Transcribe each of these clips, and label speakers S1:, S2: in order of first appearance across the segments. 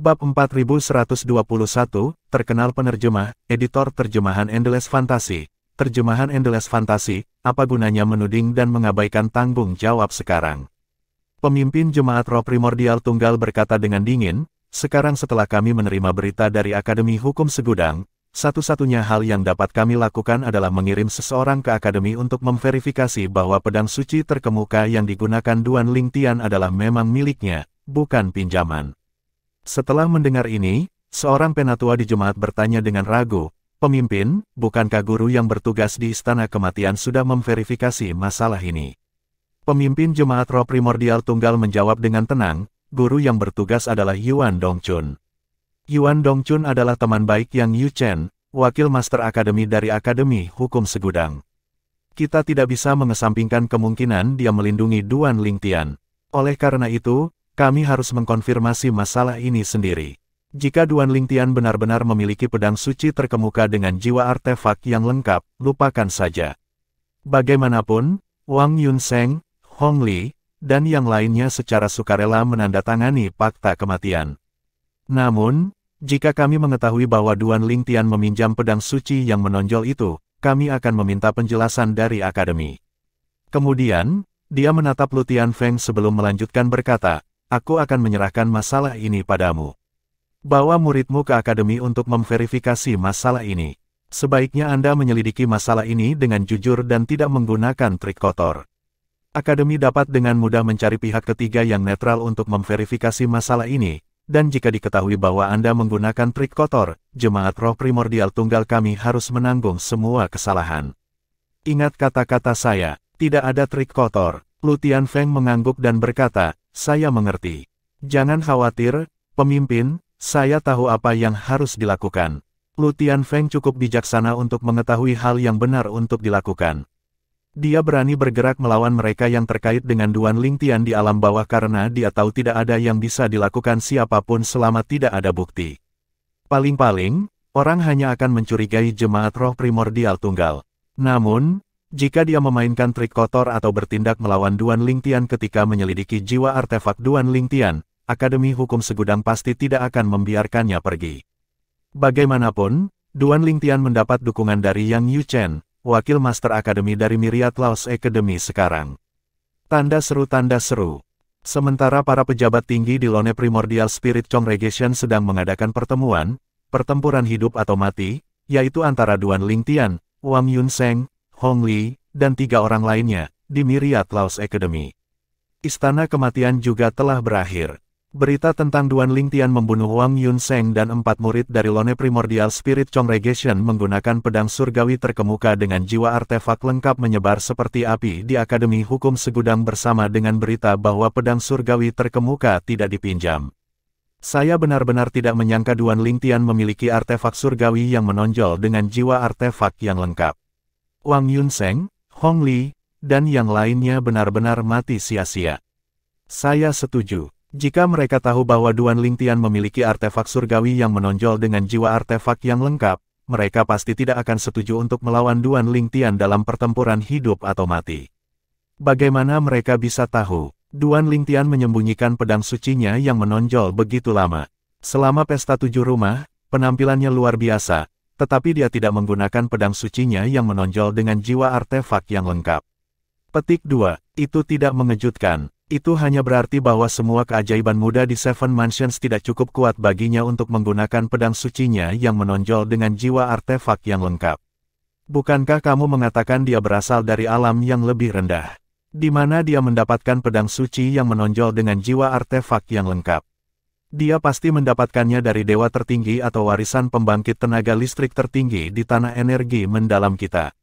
S1: Bab 4121, terkenal penerjemah, editor terjemahan Endless Fantasy. Terjemahan Endless Fantasy, apa gunanya menuding dan mengabaikan tanggung jawab sekarang? Pemimpin Jemaat Roh Primordial Tunggal berkata dengan dingin, sekarang setelah kami menerima berita dari Akademi Hukum Segudang, satu-satunya hal yang dapat kami lakukan adalah mengirim seseorang ke Akademi untuk memverifikasi bahwa pedang suci terkemuka yang digunakan Duan Lingtian adalah memang miliknya, bukan pinjaman. Setelah mendengar ini, seorang penatua di jemaat bertanya dengan ragu, "Pemimpin, bukankah guru yang bertugas di Istana Kematian sudah memverifikasi masalah ini?" Pemimpin Jemaat Roh Primordial Tunggal menjawab dengan tenang, "Guru yang bertugas adalah Yuan Dongchun." Yuan Dongchun adalah teman baik Yang Yu Chen, wakil Master Akademi dari Akademi Hukum Segudang. Kita tidak bisa mengesampingkan kemungkinan dia melindungi Duan Lingtian. Oleh karena itu, kami harus mengkonfirmasi masalah ini sendiri. Jika Duan Lingtian benar-benar memiliki pedang suci terkemuka dengan jiwa artefak yang lengkap, lupakan saja. Bagaimanapun, Wang Yunseng, Hong Li, dan yang lainnya secara sukarela menandatangani Fakta Kematian. Namun, jika kami mengetahui bahwa Duan Lingtian meminjam pedang suci yang menonjol itu, kami akan meminta penjelasan dari Akademi. Kemudian, dia menatap Lu Tianfeng sebelum melanjutkan berkata, "Aku akan menyerahkan masalah ini padamu. Bawa muridmu ke Akademi untuk memverifikasi masalah ini. Sebaiknya Anda menyelidiki masalah ini dengan jujur dan tidak menggunakan trik kotor. Akademi dapat dengan mudah mencari pihak ketiga yang netral untuk memverifikasi masalah ini, dan jika diketahui bahwa Anda menggunakan trik kotor, Jemaat Roh Primordial Tunggal kami harus menanggung semua kesalahan. Ingat kata-kata saya, tidak ada trik kotor." Lu Tianfeng mengangguk dan berkata, "Saya mengerti. Jangan khawatir, pemimpin, saya tahu apa yang harus dilakukan." Lu Tianfeng cukup bijaksana untuk mengetahui hal yang benar untuk dilakukan. Dia berani bergerak melawan mereka yang terkait dengan Duan Lingtian di alam bawah karena dia tahu tidak ada yang bisa dilakukan siapapun selama tidak ada bukti. Paling-paling, orang hanya akan mencurigai Jemaat Roh Primordial Tunggal. Namun, jika dia memainkan trik kotor atau bertindak melawan Duan Lingtian ketika menyelidiki jiwa artefak Duan Lingtian, Akademi Hukum Segudang pasti tidak akan membiarkannya pergi. Bagaimanapun, Duan Lingtian mendapat dukungan dari Yang Yu Chen, wakil Master Akademi dari Myriad Laos Academy sekarang. Tanda seru. Sementara para pejabat tinggi di Lone Primordial Spirit Congregation sedang mengadakan pertempuran hidup atau mati, yaitu antara Duan Lingtian, Wang Yunseng, Hong Li, dan 3 orang lainnya, di Myriad Laos Academy. Istana Kematian juga telah berakhir. Berita tentang Duan Lingtian membunuh Wang Yunseng dan 4 murid dari Lone Primordial Spirit Congregation menggunakan pedang surgawi terkemuka dengan jiwa artefak lengkap menyebar seperti api di Akademi Hukum Segudang bersama dengan berita bahwa pedang surgawi terkemuka tidak dipinjam. Saya benar-benar tidak menyangka Duan Lingtian memiliki artefak surgawi yang menonjol dengan jiwa artefak yang lengkap. Wang Yunseng, Hong Li, dan yang lainnya benar-benar mati sia-sia. Saya setuju. Jika mereka tahu bahwa Duan Lingtian memiliki artefak surgawi yang menonjol dengan jiwa artefak yang lengkap, mereka pasti tidak akan setuju untuk melawan Duan Lingtian dalam pertempuran hidup atau mati. Bagaimana mereka bisa tahu? Duan Lingtian menyembunyikan pedang sucinya yang menonjol begitu lama. Selama pesta 7 rumah, penampilannya luar biasa, tetapi dia tidak menggunakan pedang sucinya yang menonjol dengan jiwa artefak yang lengkap. Petik 2. Itu tidak mengejutkan. Itu hanya berarti bahwa semua keajaiban muda di Seven Mansions tidak cukup kuat baginya untuk menggunakan pedang sucinya yang menonjol dengan jiwa artefak yang lengkap. Bukankah kamu mengatakan dia berasal dari alam yang lebih rendah? Di mana dia mendapatkan pedang suci yang menonjol dengan jiwa artefak yang lengkap? Dia pasti mendapatkannya dari dewa tertinggi atau warisan pembangkit tenaga listrik tertinggi di tanah energi mendalam kita.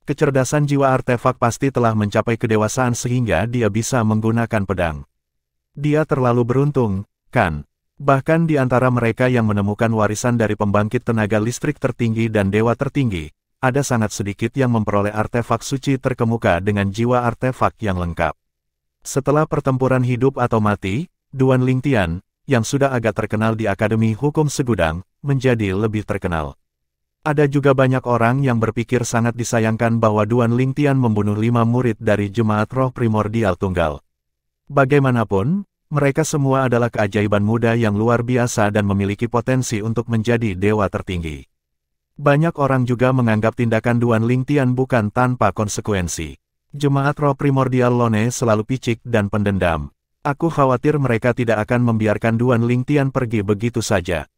S1: Kecerdasan jiwa artefak pasti telah mencapai kedewasaan sehingga dia bisa menggunakan pedang. Dia terlalu beruntung, kan? Bahkan di antara mereka yang menemukan warisan dari pembangkit tenaga listrik tertinggi dan dewa tertinggi, ada sangat sedikit yang memperoleh artefak suci terkemuka dengan jiwa artefak yang lengkap. Setelah pertempuran hidup atau mati, Duan Lingtian, yang sudah agak terkenal di Akademi Hukum Segudang, menjadi lebih terkenal. Ada juga banyak orang yang berpikir sangat disayangkan bahwa Duan Lingtian membunuh 5 murid dari Jemaat Roh Primordial Tunggal. Bagaimanapun, Mereka semua adalah keajaiban muda yang luar biasa dan memiliki potensi untuk menjadi dewa tertinggi. Banyak orang juga menganggap tindakan Duan Lingtian bukan tanpa konsekuensi. Jemaat roh primordial Lone selalu picik dan pendendam. Aku khawatir mereka tidak akan membiarkan Duan Lingtian pergi begitu saja.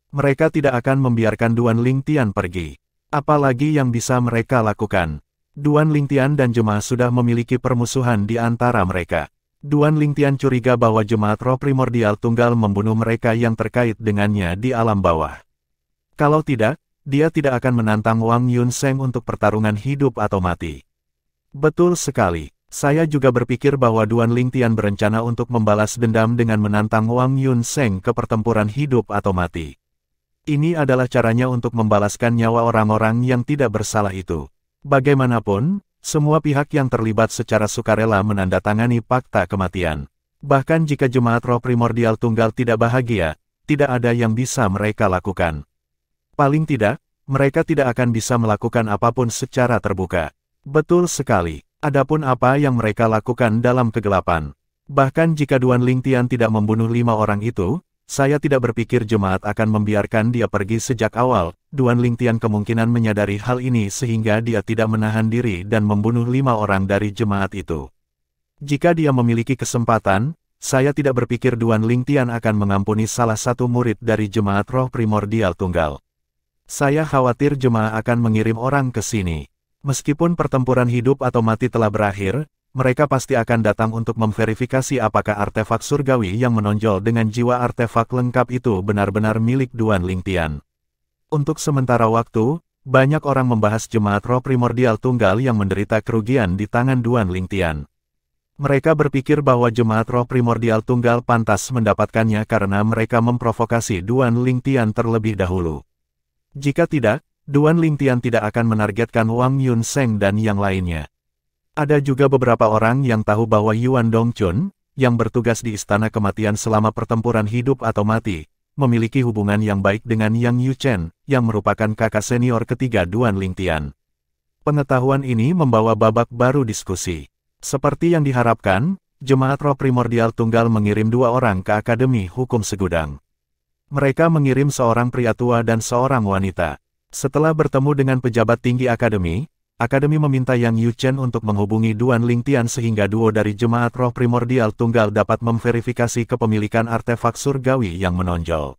S1: Mereka tidak akan membiarkan Duan Lingtian pergi. Apalagi yang bisa mereka lakukan? Duan Lingtian dan jemaah sudah memiliki permusuhan di antara mereka. Duan Lingtian curiga bahwa jemaat roh primordial tunggal membunuh mereka yang terkait dengannya di alam bawah. Kalau tidak, dia tidak akan menantang Wang Yunseng untuk pertarungan hidup atau mati. Betul sekali, saya juga berpikir bahwa Duan Lingtian berencana untuk membalas dendam dengan menantang Wang Yunseng ke pertempuran hidup atau mati. Ini adalah caranya untuk membalaskan nyawa orang-orang yang tidak bersalah itu. Bagaimanapun, semua pihak yang terlibat secara sukarela menandatangani fakta kematian. Bahkan jika jemaat roh primordial tunggal tidak bahagia, tidak ada yang bisa mereka lakukan. Paling tidak, mereka tidak akan bisa melakukan apapun secara terbuka. Betul sekali, adapun apa yang mereka lakukan dalam kegelapan. Bahkan jika Duan Lingtian tidak membunuh 5 orang itu, saya tidak berpikir jemaat akan membiarkan dia pergi sejak awal. Duan Lingtian kemungkinan menyadari hal ini sehingga dia tidak menahan diri dan membunuh 5 orang dari jemaat itu. Jika dia memiliki kesempatan, saya tidak berpikir Duan Lingtian akan mengampuni salah satu murid dari jemaat roh primordial tunggal. Saya khawatir jemaah akan mengirim orang ke sini. Meskipun pertempuran hidup atau mati telah berakhir, mereka pasti akan datang untuk memverifikasi apakah artefak surgawi yang menonjol dengan jiwa artefak lengkap itu benar-benar milik Duan Lingtian. Untuk sementara waktu, banyak orang membahas jemaat roh primordial tunggal yang menderita kerugian di tangan Duan Lingtian. Mereka berpikir bahwa jemaat roh primordial tunggal pantas mendapatkannya karena mereka memprovokasi Duan Lingtian terlebih dahulu. Jika tidak, Duan Lingtian tidak akan menargetkan Wang Yunseng dan yang lainnya. Ada juga beberapa orang yang tahu bahwa Yuan Dongchun, yang bertugas di Istana Kematian selama pertempuran hidup atau mati, memiliki hubungan yang baik dengan Yang Yuchen, yang merupakan kakak senior ketiga Duan Lingtian. Pengetahuan ini membawa babak baru diskusi. Seperti yang diharapkan, jemaat roh primordial tunggal mengirim 2 orang ke Akademi Hukum Segudang. Mereka mengirim seorang pria tua dan seorang wanita. Setelah bertemu dengan pejabat tinggi Akademi meminta Yang Yuchen untuk menghubungi Duan Lingtian sehingga duo dari jemaat roh primordial tunggal dapat memverifikasi kepemilikan artefak surgawi yang menonjol.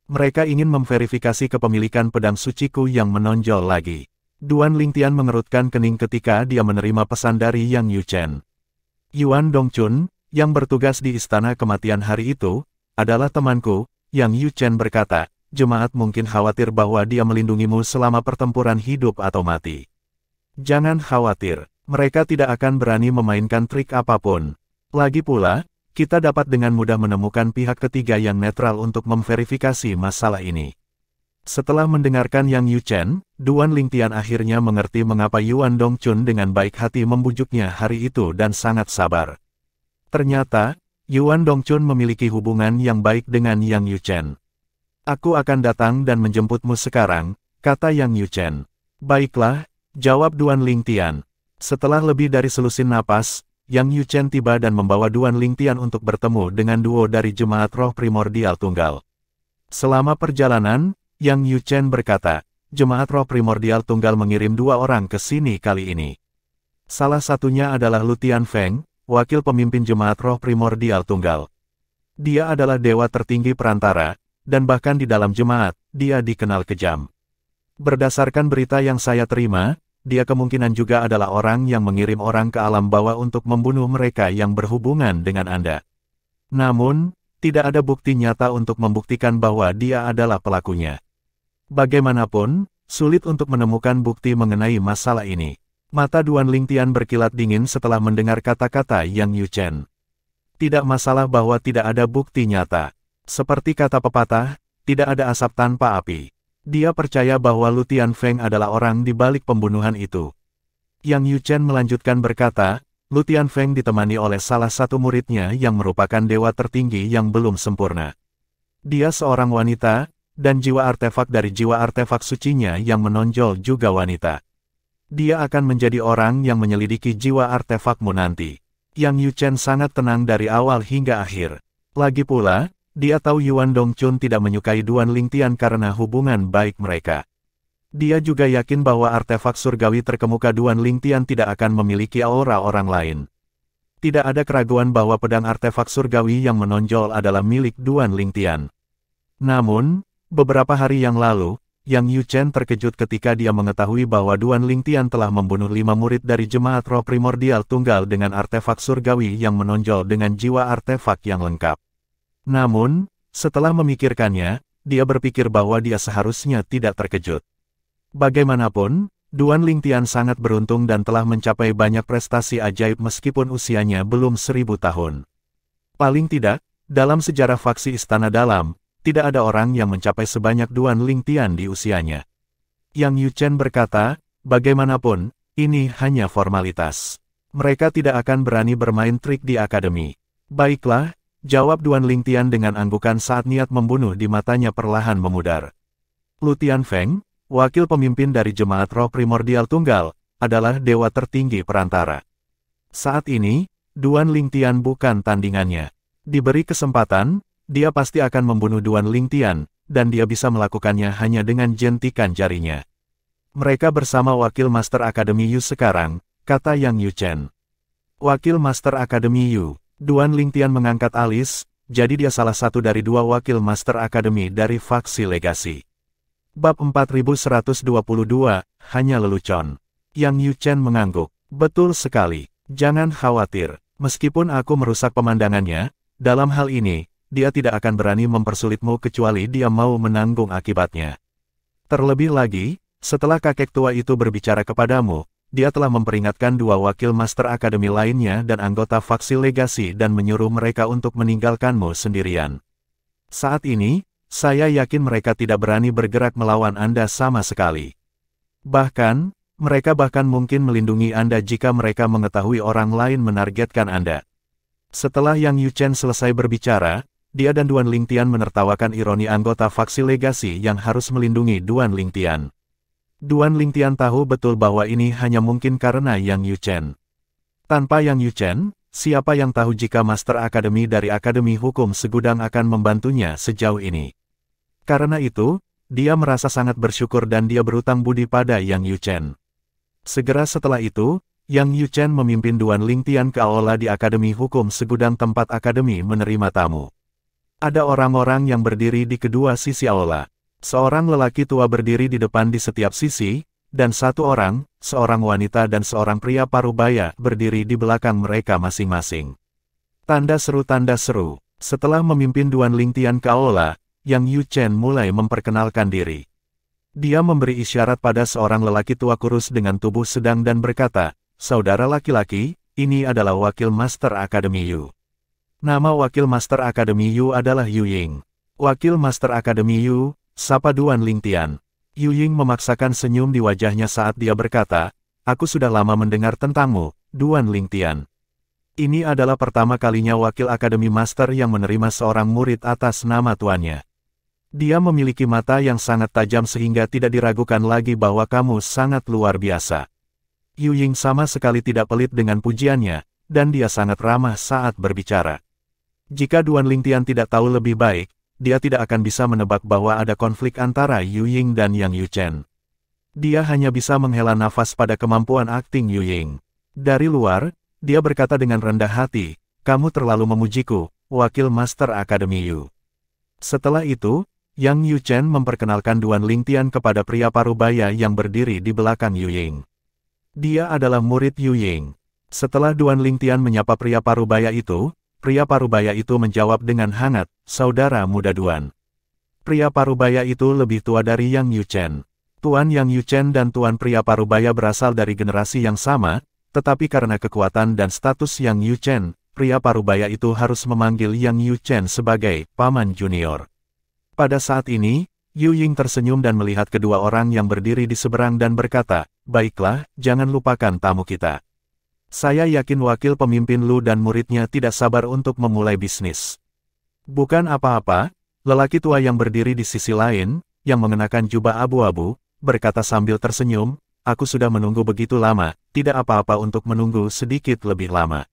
S1: Mereka ingin memverifikasi kepemilikan pedang suciku yang menonjol lagi. Duan Lingtian mengerutkan kening ketika dia menerima pesan dari Yang Yuchen. Yuan Dongchun, yang bertugas di Istana Kematian hari itu, adalah temanku. Yang Yuchen berkata, jemaat mungkin khawatir bahwa dia melindungimu selama pertempuran hidup atau mati. Jangan khawatir, mereka tidak akan berani memainkan trik apapun. Lagi pula, kita dapat dengan mudah menemukan pihak ketiga yang netral untuk memverifikasi masalah ini. Setelah mendengarkan Yang Yuchen, Duan Lingtian akhirnya mengerti mengapa Yuan Dongchun dengan baik hati membujuknya hari itu dan sangat sabar. Ternyata, Yuan Dongchun memiliki hubungan yang baik dengan Yang Yuchen. Aku akan datang dan menjemputmu sekarang, kata Yang Yuchen. Baiklah, jawab Duan Lingtian. Setelah lebih dari selusin napas, Yang Yuchen tiba dan membawa Duan Lingtian untuk bertemu dengan duo dari jemaat roh primordial tunggal. Selama perjalanan, Yang Yuchen berkata, jemaat roh primordial tunggal mengirim 2 orang ke sini kali ini. Salah satunya adalah Lu Tianfeng, wakil pemimpin jemaat roh primordial tunggal. Dia adalah dewa tertinggi perantara, dan bahkan di dalam jemaat, dia dikenal kejam. Berdasarkan berita yang saya terima, dia kemungkinan juga adalah orang yang mengirim orang ke alam bawah untuk membunuh mereka yang berhubungan dengan Anda. Namun, tidak ada bukti nyata untuk membuktikan bahwa dia adalah pelakunya. Bagaimanapun, sulit untuk menemukan bukti mengenai masalah ini. Mata Duan Lingtian berkilat dingin setelah mendengar kata-kata Yang Yuchen. Tidak masalah bahwa tidak ada bukti nyata. Seperti kata pepatah, tidak ada asap tanpa api. Dia percaya bahwa Lu Tianfeng adalah orang di balik pembunuhan itu. Yang Yuchen melanjutkan berkata, Lu Tianfeng ditemani oleh salah satu muridnya yang merupakan dewa tertinggi yang belum sempurna. Dia seorang wanita, dan jiwa artefak dari jiwa artefak sucinya yang menonjol juga wanita. Dia akan menjadi orang yang menyelidiki jiwa artefakmu nanti. Yang Yuchen sangat tenang dari awal hingga akhir. Lagi pula, dia tahu Yuan Dongchun tidak menyukai Duan Lingtian karena hubungan baik mereka. Dia juga yakin bahwa artefak surgawi terkemuka Duan Lingtian tidak akan memiliki aura orang lain. Tidak ada keraguan bahwa pedang artefak surgawi yang menonjol adalah milik Duan Lingtian. Namun, beberapa hari yang lalu, Yang Yuchen terkejut ketika dia mengetahui bahwa Duan Lingtian telah membunuh 5 murid dari Jemaat Roh Primordial Tunggal dengan artefak surgawi yang menonjol dengan jiwa artefak yang lengkap. Namun, setelah memikirkannya, dia berpikir bahwa dia seharusnya tidak terkejut. Bagaimanapun, Duan Lingtian sangat beruntung dan telah mencapai banyak prestasi ajaib meskipun usianya belum 1000 tahun. Paling tidak, dalam sejarah faksi Istana Dalam, tidak ada orang yang mencapai sebanyak Duan Lingtian di usianya. Yang Yuchen berkata, bagaimanapun, ini hanya formalitas. Mereka tidak akan berani bermain trik di akademi. Baiklah, jawab Duan Lingtian dengan anggukan saat niat membunuh di matanya perlahan memudar. Lu Tianfeng, wakil pemimpin dari Jemaat Roh Primordial Tunggal, adalah dewa tertinggi perantara. Saat ini, Duan Lingtian bukan tandingannya. Diberi kesempatan, dia pasti akan membunuh Duan Lingtian, dan dia bisa melakukannya hanya dengan jentikan jarinya. Mereka bersama Wakil Master Akademi Yu sekarang, kata Yang Yuchen. Wakil Master Akademi Yu, Duan Lingtian mengangkat alis, jadi dia salah satu dari 2 Wakil Master Akademi dari faksi legasi. Bab 4122, hanya lelucon. Yang Yuchen mengangguk. Betul sekali, jangan khawatir, meskipun aku merusak pemandangannya, dalam hal ini, dia tidak akan berani mempersulitmu kecuali dia mau menanggung akibatnya. Terlebih lagi, setelah kakek tua itu berbicara kepadamu, dia telah memperingatkan 2 wakil Master Akademi lainnya dan anggota faksi legasi dan menyuruh mereka untuk meninggalkanmu sendirian. Saat ini, saya yakin mereka tidak berani bergerak melawan Anda sama sekali. Bahkan, mereka bahkan mungkin melindungi Anda jika mereka mengetahui orang lain menargetkan Anda. Setelah Yang Yuchen selesai berbicara, dia dan Duan Lingtian menertawakan ironi anggota faksi legasi yang harus melindungi Duan Lingtian. Duan Lingtian tahu betul bahwa ini hanya mungkin karena Yang Yuchen. Tanpa Yang Yuchen, siapa yang tahu jika Master Akademi dari Akademi Hukum Segudang akan membantunya sejauh ini. Karena itu, dia merasa sangat bersyukur dan dia berutang budi pada Yang Yuchen. Segera setelah itu, Yang Yuchen memimpin Duan Lingtian ke aula di Akademi Hukum Segudang tempat Akademi menerima tamu. Ada orang-orang yang berdiri di kedua sisi aula. Seorang lelaki tua berdiri di depan di setiap sisi, dan satu orang, seorang wanita dan seorang pria parubaya berdiri di belakang mereka masing-masing. Tanda seru. Setelah memimpin Duan Lingtian ke aula, Yang Yuchen mulai memperkenalkan diri. Dia memberi isyarat pada seorang lelaki tua kurus dengan tubuh sedang dan berkata, "Saudara laki-laki, ini adalah Wakil Master Akademi Yu." Nama Wakil Master Akademi Yu adalah Yu Ying. Wakil Master Akademi Yu, sapa Duan Lingtian. Yu Ying memaksakan senyum di wajahnya saat dia berkata, "Aku sudah lama mendengar tentangmu, Duan Lingtian. Ini adalah pertama kalinya Wakil Akademi Master yang menerima seorang murid atas nama tuannya. Dia memiliki mata yang sangat tajam sehingga tidak diragukan lagi bahwa kamu sangat luar biasa." Yu Ying sama sekali tidak pelit dengan pujiannya, dan dia sangat ramah saat berbicara. Jika Duan Lingtian tidak tahu lebih baik, dia tidak akan bisa menebak bahwa ada konflik antara Yu Ying dan Yang Yuchen. Dia hanya bisa menghela nafas pada kemampuan akting Yu Ying. Dari luar, dia berkata dengan rendah hati, "Kamu terlalu memujiku, Wakil Master Akademi Yu." Setelah itu, Yang Yuchen memperkenalkan Duan Lingtian kepada pria parubaya yang berdiri di belakang Yu Ying. Dia adalah murid Yu Ying. Setelah Duan Lingtian menyapa pria parubaya itu menjawab dengan hangat, "Saudara muda Duan." Pria parubaya itu lebih tua dari Yang Yuchen. Tuan Yang Yuchen dan Tuan pria parubaya berasal dari generasi yang sama, tetapi karena kekuatan dan status Yang Yuchen, pria parubaya itu harus memanggil Yang Yuchen sebagai paman junior. Pada saat ini, Yu Ying tersenyum dan melihat kedua orang yang berdiri di seberang dan berkata, "Baiklah, jangan lupakan tamu kita. Saya yakin wakil pemimpin Lu dan muridnya tidak sabar untuk memulai bisnis." "Bukan apa-apa," lelaki tua yang berdiri di sisi lain, yang mengenakan jubah abu-abu, berkata sambil tersenyum, "Aku sudah menunggu begitu lama, tidak apa-apa untuk menunggu sedikit lebih lama."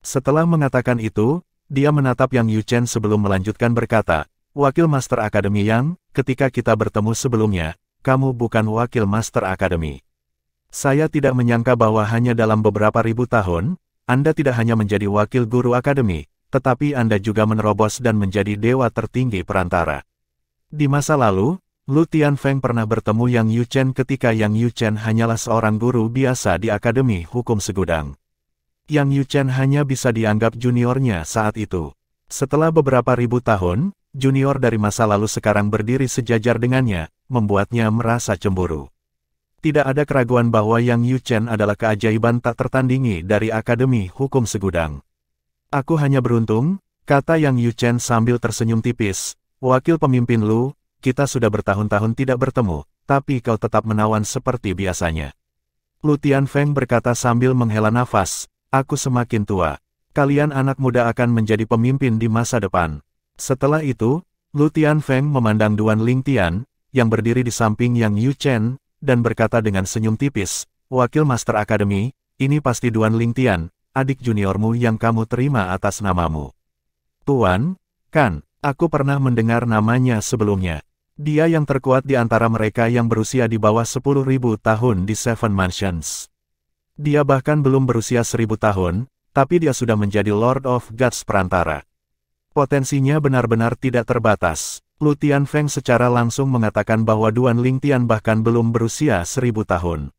S1: Setelah mengatakan itu, dia menatap Yang Yuchen sebelum melanjutkan berkata, Wakil Master Akademi Yang, ketika kita bertemu sebelumnya, kamu bukan Wakil Master Akademi. Saya tidak menyangka bahwa hanya dalam beberapa ribu tahun, Anda tidak hanya menjadi Wakil Guru Akademi, tetapi Anda juga menerobos dan menjadi dewa tertinggi perantara. Di masa lalu, Lu Tianfeng pernah bertemu Yang Yuchen ketika Yang Yuchen hanyalah seorang guru biasa di Akademi Hukum Segudang. Yang Yuchen hanya bisa dianggap juniornya saat itu. Setelah beberapa ribu tahun, junior dari masa lalu sekarang berdiri sejajar dengannya, membuatnya merasa cemburu. Tidak ada keraguan bahwa Yang Yuchen adalah keajaiban tak tertandingi dari Akademi Hukum Segudang. Aku hanya beruntung, kata Yang Yuchen sambil tersenyum tipis, Wakil pemimpin Lu, kita sudah bertahun-tahun tidak bertemu, tapi kau tetap menawan seperti biasanya. Lu Tianfeng berkata sambil menghela nafas, aku semakin tua. Kalian anak muda akan menjadi pemimpin di masa depan. Setelah itu, Lu Tianfeng memandang Duan Lingtian, yang berdiri di samping Yang Yuchen, dan berkata dengan senyum tipis, Wakil Master Akademi, ini pasti Duan Lingtian, adik juniormu yang kamu terima atas namamu. Tuan, kan, aku pernah mendengar namanya sebelumnya. Dia yang terkuat di antara mereka yang berusia di bawah 10.000 tahun di Seven Mansions. Dia bahkan belum berusia 1000 tahun, tapi dia sudah menjadi Lord of Gods perantara. Potensinya benar-benar tidak terbatas. Lu Tianfeng secara langsung mengatakan bahwa Duan Lingtian bahkan belum berusia 1000 tahun.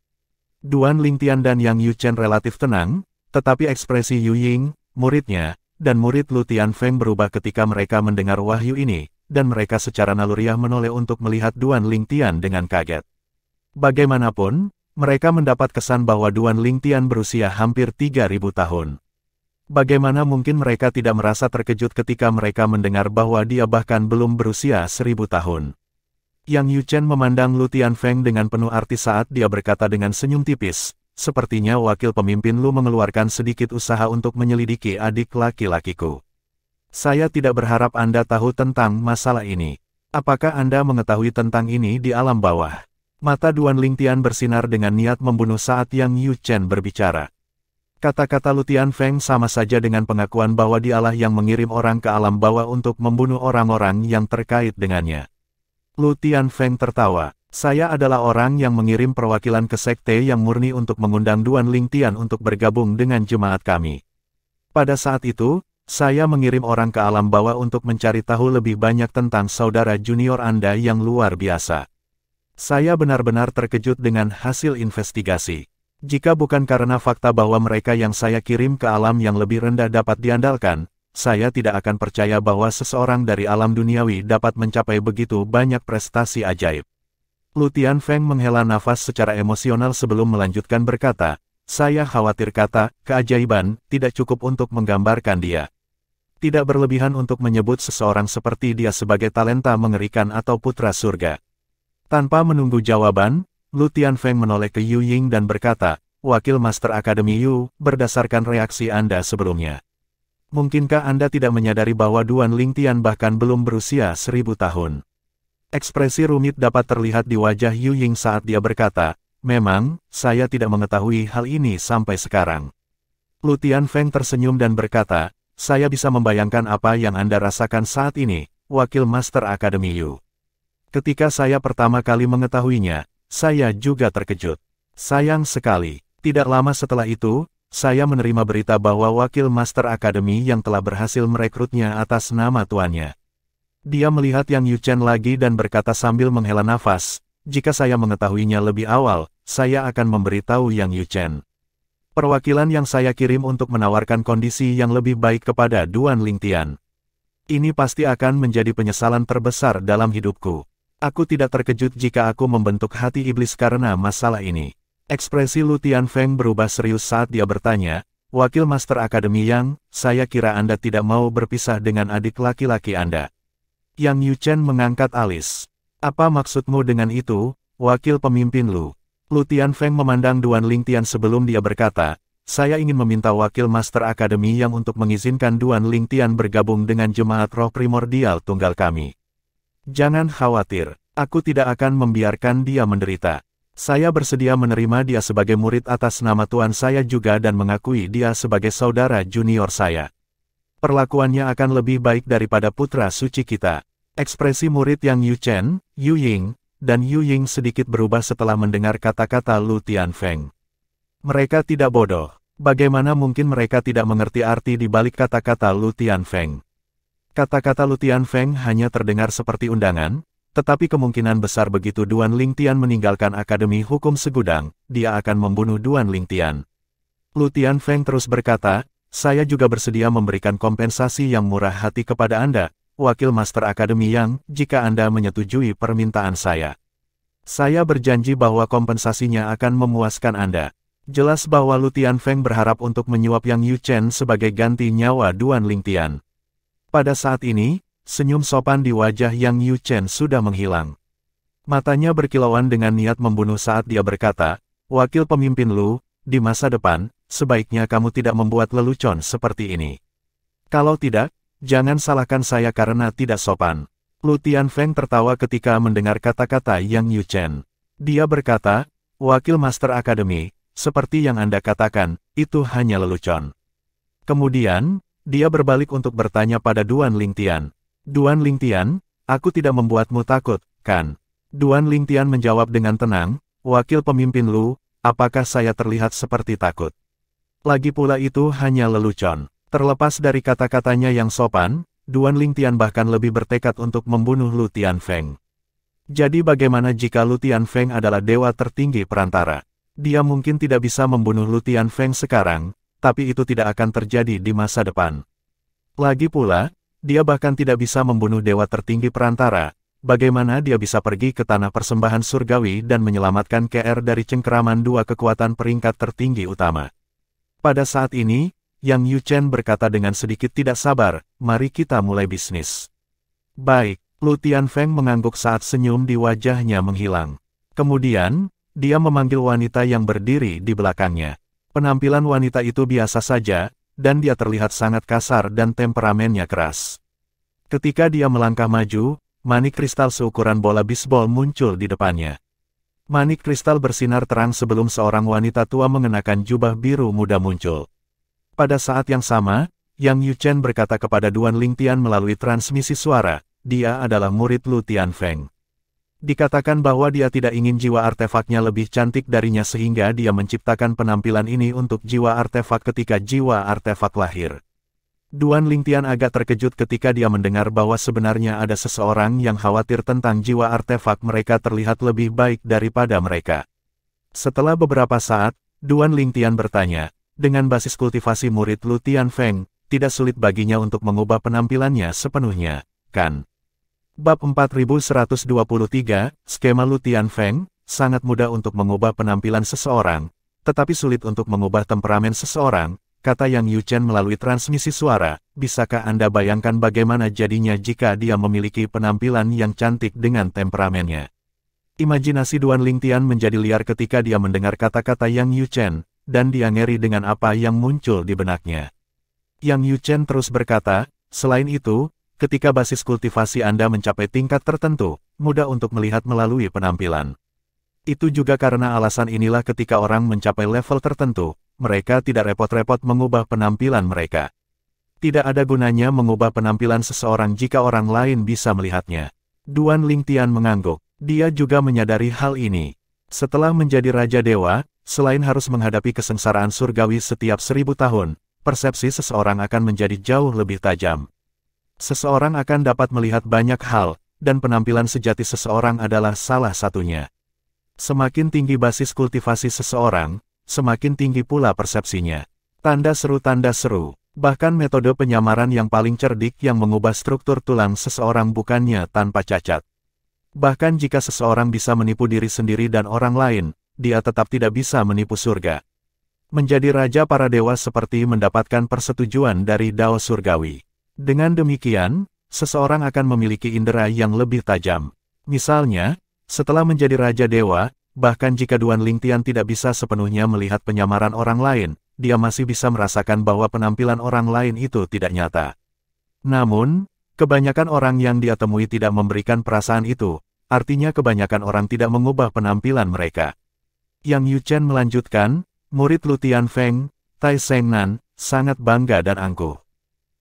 S1: Duan Lingtian dan Yang Yuchen relatif tenang, tetapi ekspresi Yu Ying, muridnya, dan murid Lu Tianfeng berubah ketika mereka mendengar wahyu ini, dan mereka secara naluriah menoleh untuk melihat Duan Lingtian dengan kaget. Bagaimanapun, mereka mendapat kesan bahwa Duan Lingtian berusia hampir 3000 tahun. Bagaimana mungkin mereka tidak merasa terkejut ketika mereka mendengar bahwa dia bahkan belum berusia 1000 tahun. Yang Yuchen memandang Lu Tianfeng dengan penuh arti saat dia berkata dengan senyum tipis, sepertinya wakil pemimpin Lu mengeluarkan sedikit usaha untuk menyelidiki adik laki-lakiku. Saya tidak berharap Anda tahu tentang masalah ini. Apakah Anda mengetahui tentang ini di alam bawah? Mata Duan Lingtian bersinar dengan niat membunuh saat Yang Yuchen berbicara. Kata-kata Lu Tianfeng sama saja dengan pengakuan bahwa dialah yang mengirim orang ke alam bawah untuk membunuh orang-orang yang terkait dengannya. Lu Tianfeng tertawa, saya adalah orang yang mengirim perwakilan ke sekte yang murni untuk mengundang Duan Lingtian untuk bergabung dengan jemaat kami. Pada saat itu, saya mengirim orang ke alam bawah untuk mencari tahu lebih banyak tentang saudara junior Anda yang luar biasa. Saya benar-benar terkejut dengan hasil investigasi. Jika bukan karena fakta bahwa mereka yang saya kirim ke alam yang lebih rendah dapat diandalkan, saya tidak akan percaya bahwa seseorang dari alam duniawi dapat mencapai begitu banyak prestasi ajaib. Lu Tianfeng menghela nafas secara emosional sebelum melanjutkan berkata, saya khawatir kata, keajaiban, tidak cukup untuk menggambarkan dia. Tidak berlebihan untuk menyebut seseorang seperti dia sebagai talenta mengerikan atau putra surga. Tanpa menunggu jawaban, Lu Tianfeng menoleh ke Yu Ying dan berkata, Wakil Master Akademi Yu, berdasarkan reaksi Anda sebelumnya. Mungkinkah Anda tidak menyadari bahwa Duan Lingtian bahkan belum berusia 1000 tahun? Ekspresi rumit dapat terlihat di wajah Yu Ying saat dia berkata, memang, saya tidak mengetahui hal ini sampai sekarang. Lu Tianfeng tersenyum dan berkata, saya bisa membayangkan apa yang Anda rasakan saat ini, Wakil Master Akademi Yu. Ketika saya pertama kali mengetahuinya, saya juga terkejut. Sayang sekali, tidak lama setelah itu, saya menerima berita bahwa Wakil Master Akademi yang telah berhasil merekrutnya atas nama tuannya. Dia melihat Yang Yuchen lagi dan berkata sambil menghela nafas, jika saya mengetahuinya lebih awal, saya akan memberitahu Yang Yuchen. Perwakilan yang saya kirim untuk menawarkan kondisi yang lebih baik kepada Duan Lingtian. Ini pasti akan menjadi penyesalan terbesar dalam hidupku. Aku tidak terkejut jika aku membentuk hati iblis karena masalah ini. Ekspresi Lu Tianfeng berubah serius saat dia bertanya, Wakil Master Akademi Yang, saya kira Anda tidak mau berpisah dengan adik laki-laki Anda. Yang Yuchen mengangkat alis. Apa maksudmu dengan itu, Wakil Pemimpin Lu? Lu Tianfeng memandang Duan Lingtian sebelum dia berkata, saya ingin meminta Wakil Master Akademi Yang untuk mengizinkan Duan Lingtian bergabung dengan jemaat roh primordial tunggal kami. Jangan khawatir, aku tidak akan membiarkan dia menderita. Saya bersedia menerima dia sebagai murid atas nama Tuan saya juga dan mengakui dia sebagai saudara junior saya. Perlakuannya akan lebih baik daripada putra suci kita. Ekspresi murid yang Yu Chen, Yu Ying, dan Yu Ying sedikit berubah setelah mendengar kata-kata Lu Tianfeng. Mereka tidak bodoh. Bagaimana mungkin mereka tidak mengerti arti di balik kata-kata Lu Tianfeng? Kata-kata Lu Tianfeng hanya terdengar seperti undangan, tetapi kemungkinan besar begitu Duan Lingtian meninggalkan Akademi Hukum Segudang, dia akan membunuh Duan Lingtian. Lu Tianfeng terus berkata, saya juga bersedia memberikan kompensasi yang murah hati kepada Anda, Wakil Master Akademi Yang, jika Anda menyetujui permintaan saya. Saya berjanji bahwa kompensasinya akan memuaskan Anda. Jelas bahwa Lu Tianfeng berharap untuk menyuap Yang Yu Chen sebagai ganti nyawa Duan Lingtian. Pada saat ini, senyum sopan di wajah Yang Yu Chen sudah menghilang. Matanya berkilauan dengan niat membunuh saat dia berkata, Wakil pemimpin Lu, di masa depan, sebaiknya kamu tidak membuat lelucon seperti ini. Kalau tidak, jangan salahkan saya karena tidak sopan. Lu Tianfeng tertawa ketika mendengar kata-kata Yang Yu Chen. Dia berkata, Wakil Master Akademi, seperti yang Anda katakan, itu hanya lelucon. Kemudian, dia berbalik untuk bertanya pada Duan Lingtian. Duan Lingtian, aku tidak membuatmu takut, kan? Duan Lingtian menjawab dengan tenang, Wakil pemimpin Lu, apakah saya terlihat seperti takut? Lagi pula itu hanya lelucon. Terlepas dari kata-katanya yang sopan, Duan Lingtian bahkan lebih bertekad untuk membunuh Lu Tianfeng. Jadi bagaimana jika Lu Tianfeng adalah dewa tertinggi perantara? Dia mungkin tidak bisa membunuh Lu Tianfeng sekarang, tapi itu tidak akan terjadi di masa depan. Lagi pula, dia bahkan tidak bisa membunuh dewa tertinggi perantara. Bagaimana dia bisa pergi ke tanah persembahan surgawi dan menyelamatkan KR dari cengkeraman dua kekuatan peringkat tertinggi utama? Pada saat ini, Yang Yu Chen berkata dengan sedikit tidak sabar, mari kita mulai bisnis. Baik, Lu Tianfeng mengangguk saat senyum di wajahnya menghilang. Kemudian, dia memanggil wanita yang berdiri di belakangnya. Penampilan wanita itu biasa saja, dan dia terlihat sangat kasar dan temperamennya keras. Ketika dia melangkah maju, manik kristal seukuran bola bisbol muncul di depannya. Manik kristal bersinar terang sebelum seorang wanita tua mengenakan jubah biru muda muncul. Pada saat yang sama, Yang Yu Chen berkata kepada Duan Lingtian melalui transmisi suara, dia adalah murid Lu Tianfeng. Dikatakan bahwa dia tidak ingin jiwa artefaknya lebih cantik darinya sehingga dia menciptakan penampilan ini untuk jiwa artefak ketika jiwa artefak lahir. Duan Lingtian agak terkejut ketika dia mendengar bahwa sebenarnya ada seseorang yang khawatir tentang jiwa artefak mereka terlihat lebih baik daripada mereka. Setelah beberapa saat, Duan Lingtian bertanya, dengan basis kultivasi murid Lu Tianfeng, tidak sulit baginya untuk mengubah penampilannya sepenuhnya, kan? Bab 4123, Skema Lu Tianfeng, sangat mudah untuk mengubah penampilan seseorang, tetapi sulit untuk mengubah temperamen seseorang, kata Yang Yu Chen melalui transmisi suara, bisakah Anda bayangkan bagaimana jadinya jika dia memiliki penampilan yang cantik dengan temperamennya? Imajinasi Duan Lingtian menjadi liar ketika dia mendengar kata-kata Yang Yu Chen, dan dia ngeri dengan apa yang muncul di benaknya. Yang Yu Chen terus berkata, selain itu, ketika basis kultivasi Anda mencapai tingkat tertentu, mudah untuk melihat melalui penampilan. Itu juga karena alasan inilah ketika orang mencapai level tertentu, mereka tidak repot-repot mengubah penampilan mereka. Tidak ada gunanya mengubah penampilan seseorang jika orang lain bisa melihatnya. Duan Lingtian mengangguk. Dia juga menyadari hal ini. Setelah menjadi Raja Dewa, selain harus menghadapi kesengsaraan surgawi setiap 1000 tahun, persepsi seseorang akan menjadi jauh lebih tajam. Seseorang akan dapat melihat banyak hal, dan penampilan sejati seseorang adalah salah satunya. Semakin tinggi basis kultivasi seseorang, semakin tinggi pula persepsinya. Tanda seru, bahkan metode penyamaran yang paling cerdik yang mengubah struktur tulang seseorang bukannya tanpa cacat. Bahkan jika seseorang bisa menipu diri sendiri dan orang lain, dia tetap tidak bisa menipu surga. Menjadi raja para dewa seperti mendapatkan persetujuan dari Dao surgawi. Dengan demikian, seseorang akan memiliki indera yang lebih tajam. Misalnya, setelah menjadi Raja Dewa, bahkan jika Duan Lingtian tidak bisa sepenuhnya melihat penyamaran orang lain, dia masih bisa merasakan bahwa penampilan orang lain itu tidak nyata. Namun, kebanyakan orang yang dia temui tidak memberikan perasaan itu, artinya kebanyakan orang tidak mengubah penampilan mereka. Yang Yuchen melanjutkan, murid Lu Tianfeng, Tai Sengnan, sangat bangga dan angkuh.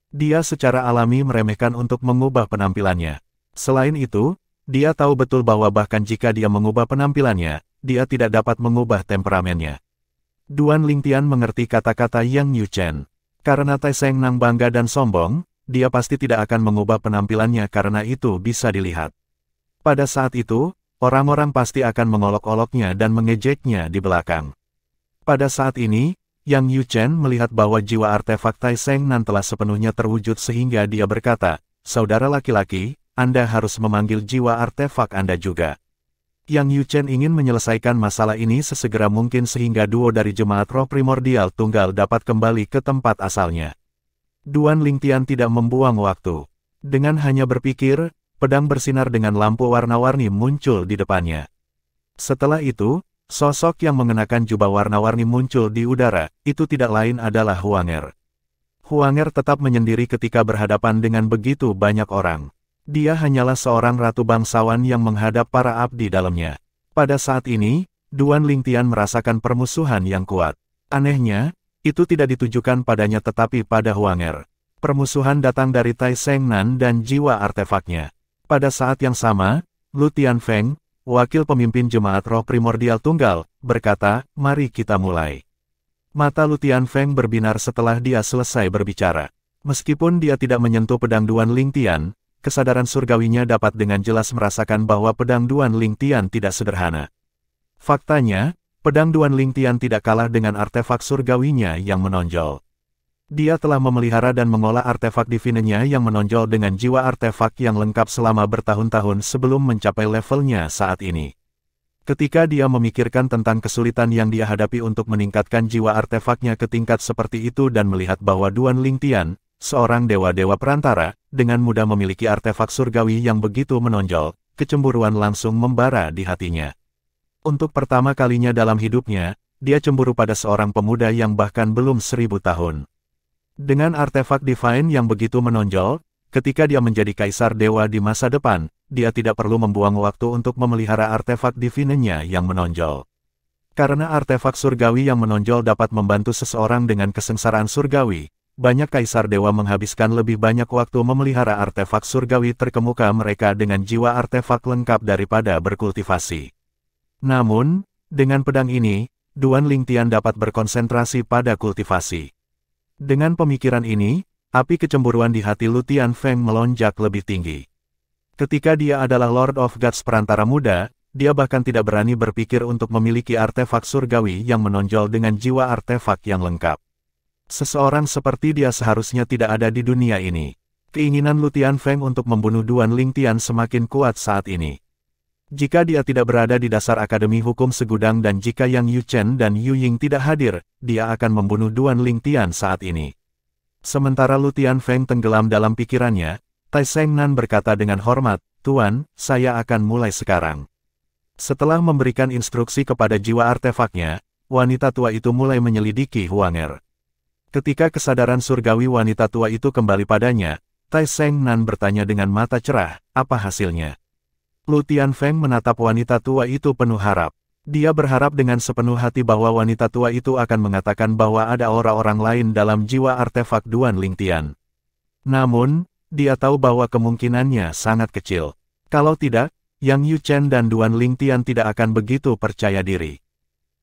S1: Dia secara alami meremehkan untuk mengubah penampilannya. Selain itu, dia tahu betul bahwa bahkan jika dia mengubah penampilannya, dia tidak dapat mengubah temperamennya. Duan Lingtian mengerti kata-kata Yang Yuchen. Karena Tai Sengnan bangga dan sombong, dia pasti tidak akan mengubah penampilannya karena itu bisa dilihat. Pada saat itu, orang-orang pasti akan mengolok-oloknya dan mengejeknya di belakang. Pada saat ini, Yang Yuchen melihat bahwa jiwa artefak Tai Sengnan telah sepenuhnya terwujud sehingga dia berkata, "Saudara laki-laki, Anda harus memanggil jiwa artefak Anda juga." Yang Yuchen ingin menyelesaikan masalah ini sesegera mungkin sehingga duo dari jemaat roh primordial tunggal dapat kembali ke tempat asalnya. Duan Lingtian tidak membuang waktu. Dengan hanya berpikir, pedang bersinar dengan lampu warna-warni muncul di depannya. Setelah itu, sosok yang mengenakan jubah warna-warni muncul di udara, itu tidak lain adalah Huanger. Huanger tetap menyendiri ketika berhadapan dengan begitu banyak orang. Dia hanyalah seorang ratu bangsawan yang menghadap para abdi dalamnya. Pada saat ini, Duan Lingtian merasakan permusuhan yang kuat. Anehnya, itu tidak ditujukan padanya tetapi pada Huanger. Permusuhan datang dari Tai Sengnan dan jiwa artefaknya. Pada saat yang sama, Lu Tianfeng, wakil pemimpin jemaat roh primordial tunggal, berkata, "Mari kita mulai." Mata Lu Tianfeng berbinar setelah dia selesai berbicara. Meskipun dia tidak menyentuh pedang Duan Lingtian, kesadaran surgawinya dapat dengan jelas merasakan bahwa pedang Duan Lingtian tidak sederhana. Faktanya, pedang Duan Lingtian tidak kalah dengan artefak surgawinya yang menonjol. Dia telah memelihara dan mengolah artefak divinenya yang menonjol dengan jiwa artefak yang lengkap selama bertahun-tahun sebelum mencapai levelnya saat ini. Ketika dia memikirkan tentang kesulitan yang dia hadapi untuk meningkatkan jiwa artefaknya ke tingkat seperti itu dan melihat bahwa Duan Lingtian, seorang dewa-dewa perantara, dengan mudah memiliki artefak surgawi yang begitu menonjol, kecemburuan langsung membara di hatinya. Untuk pertama kalinya dalam hidupnya, dia cemburu pada seorang pemuda yang bahkan belum 1000 tahun. Dengan artefak divine yang begitu menonjol, ketika dia menjadi kaisar dewa di masa depan, dia tidak perlu membuang waktu untuk memelihara artefak divinenya yang menonjol. Karena artefak surgawi yang menonjol dapat membantu seseorang dengan kesengsaraan surgawi, banyak kaisar dewa menghabiskan lebih banyak waktu memelihara artefak surgawi terkemuka mereka dengan jiwa artefak lengkap daripada berkultivasi. Namun, dengan pedang ini, Duan Lingtian dapat berkonsentrasi pada kultivasi. Dengan pemikiran ini, api kecemburuan di hati Lu Tianfeng melonjak lebih tinggi. Ketika dia adalah Lord of Gods perantara muda, dia bahkan tidak berani berpikir untuk memiliki artefak surgawi yang menonjol dengan jiwa artefak yang lengkap. Seseorang seperti dia seharusnya tidak ada di dunia ini. Keinginan Lu Tianfeng untuk membunuh Duan Lingtian semakin kuat saat ini. Jika dia tidak berada di dasar Akademi Hukum Segudang dan jika Yang Yuchen dan Yu Ying tidak hadir, dia akan membunuh Duan Lingtian saat ini. Sementara Lu Tianfeng tenggelam dalam pikirannya, Tai Sengnan berkata dengan hormat, "Tuan, saya akan mulai sekarang." Setelah memberikan instruksi kepada jiwa artefaknya, wanita tua itu mulai menyelidiki Huanger. Ketika kesadaran surgawi wanita tua itu kembali padanya, Tai Sengnan bertanya dengan mata cerah, "Apa hasilnya?" Lu Tianfeng menatap wanita tua itu penuh harap. Dia berharap dengan sepenuh hati bahwa wanita tua itu akan mengatakan bahwa ada orang-orang lain dalam jiwa artefak Duan Lingtian. Namun, dia tahu bahwa kemungkinannya sangat kecil. Kalau tidak, Yang Yuchen dan Duan Lingtian tidak akan begitu percaya diri.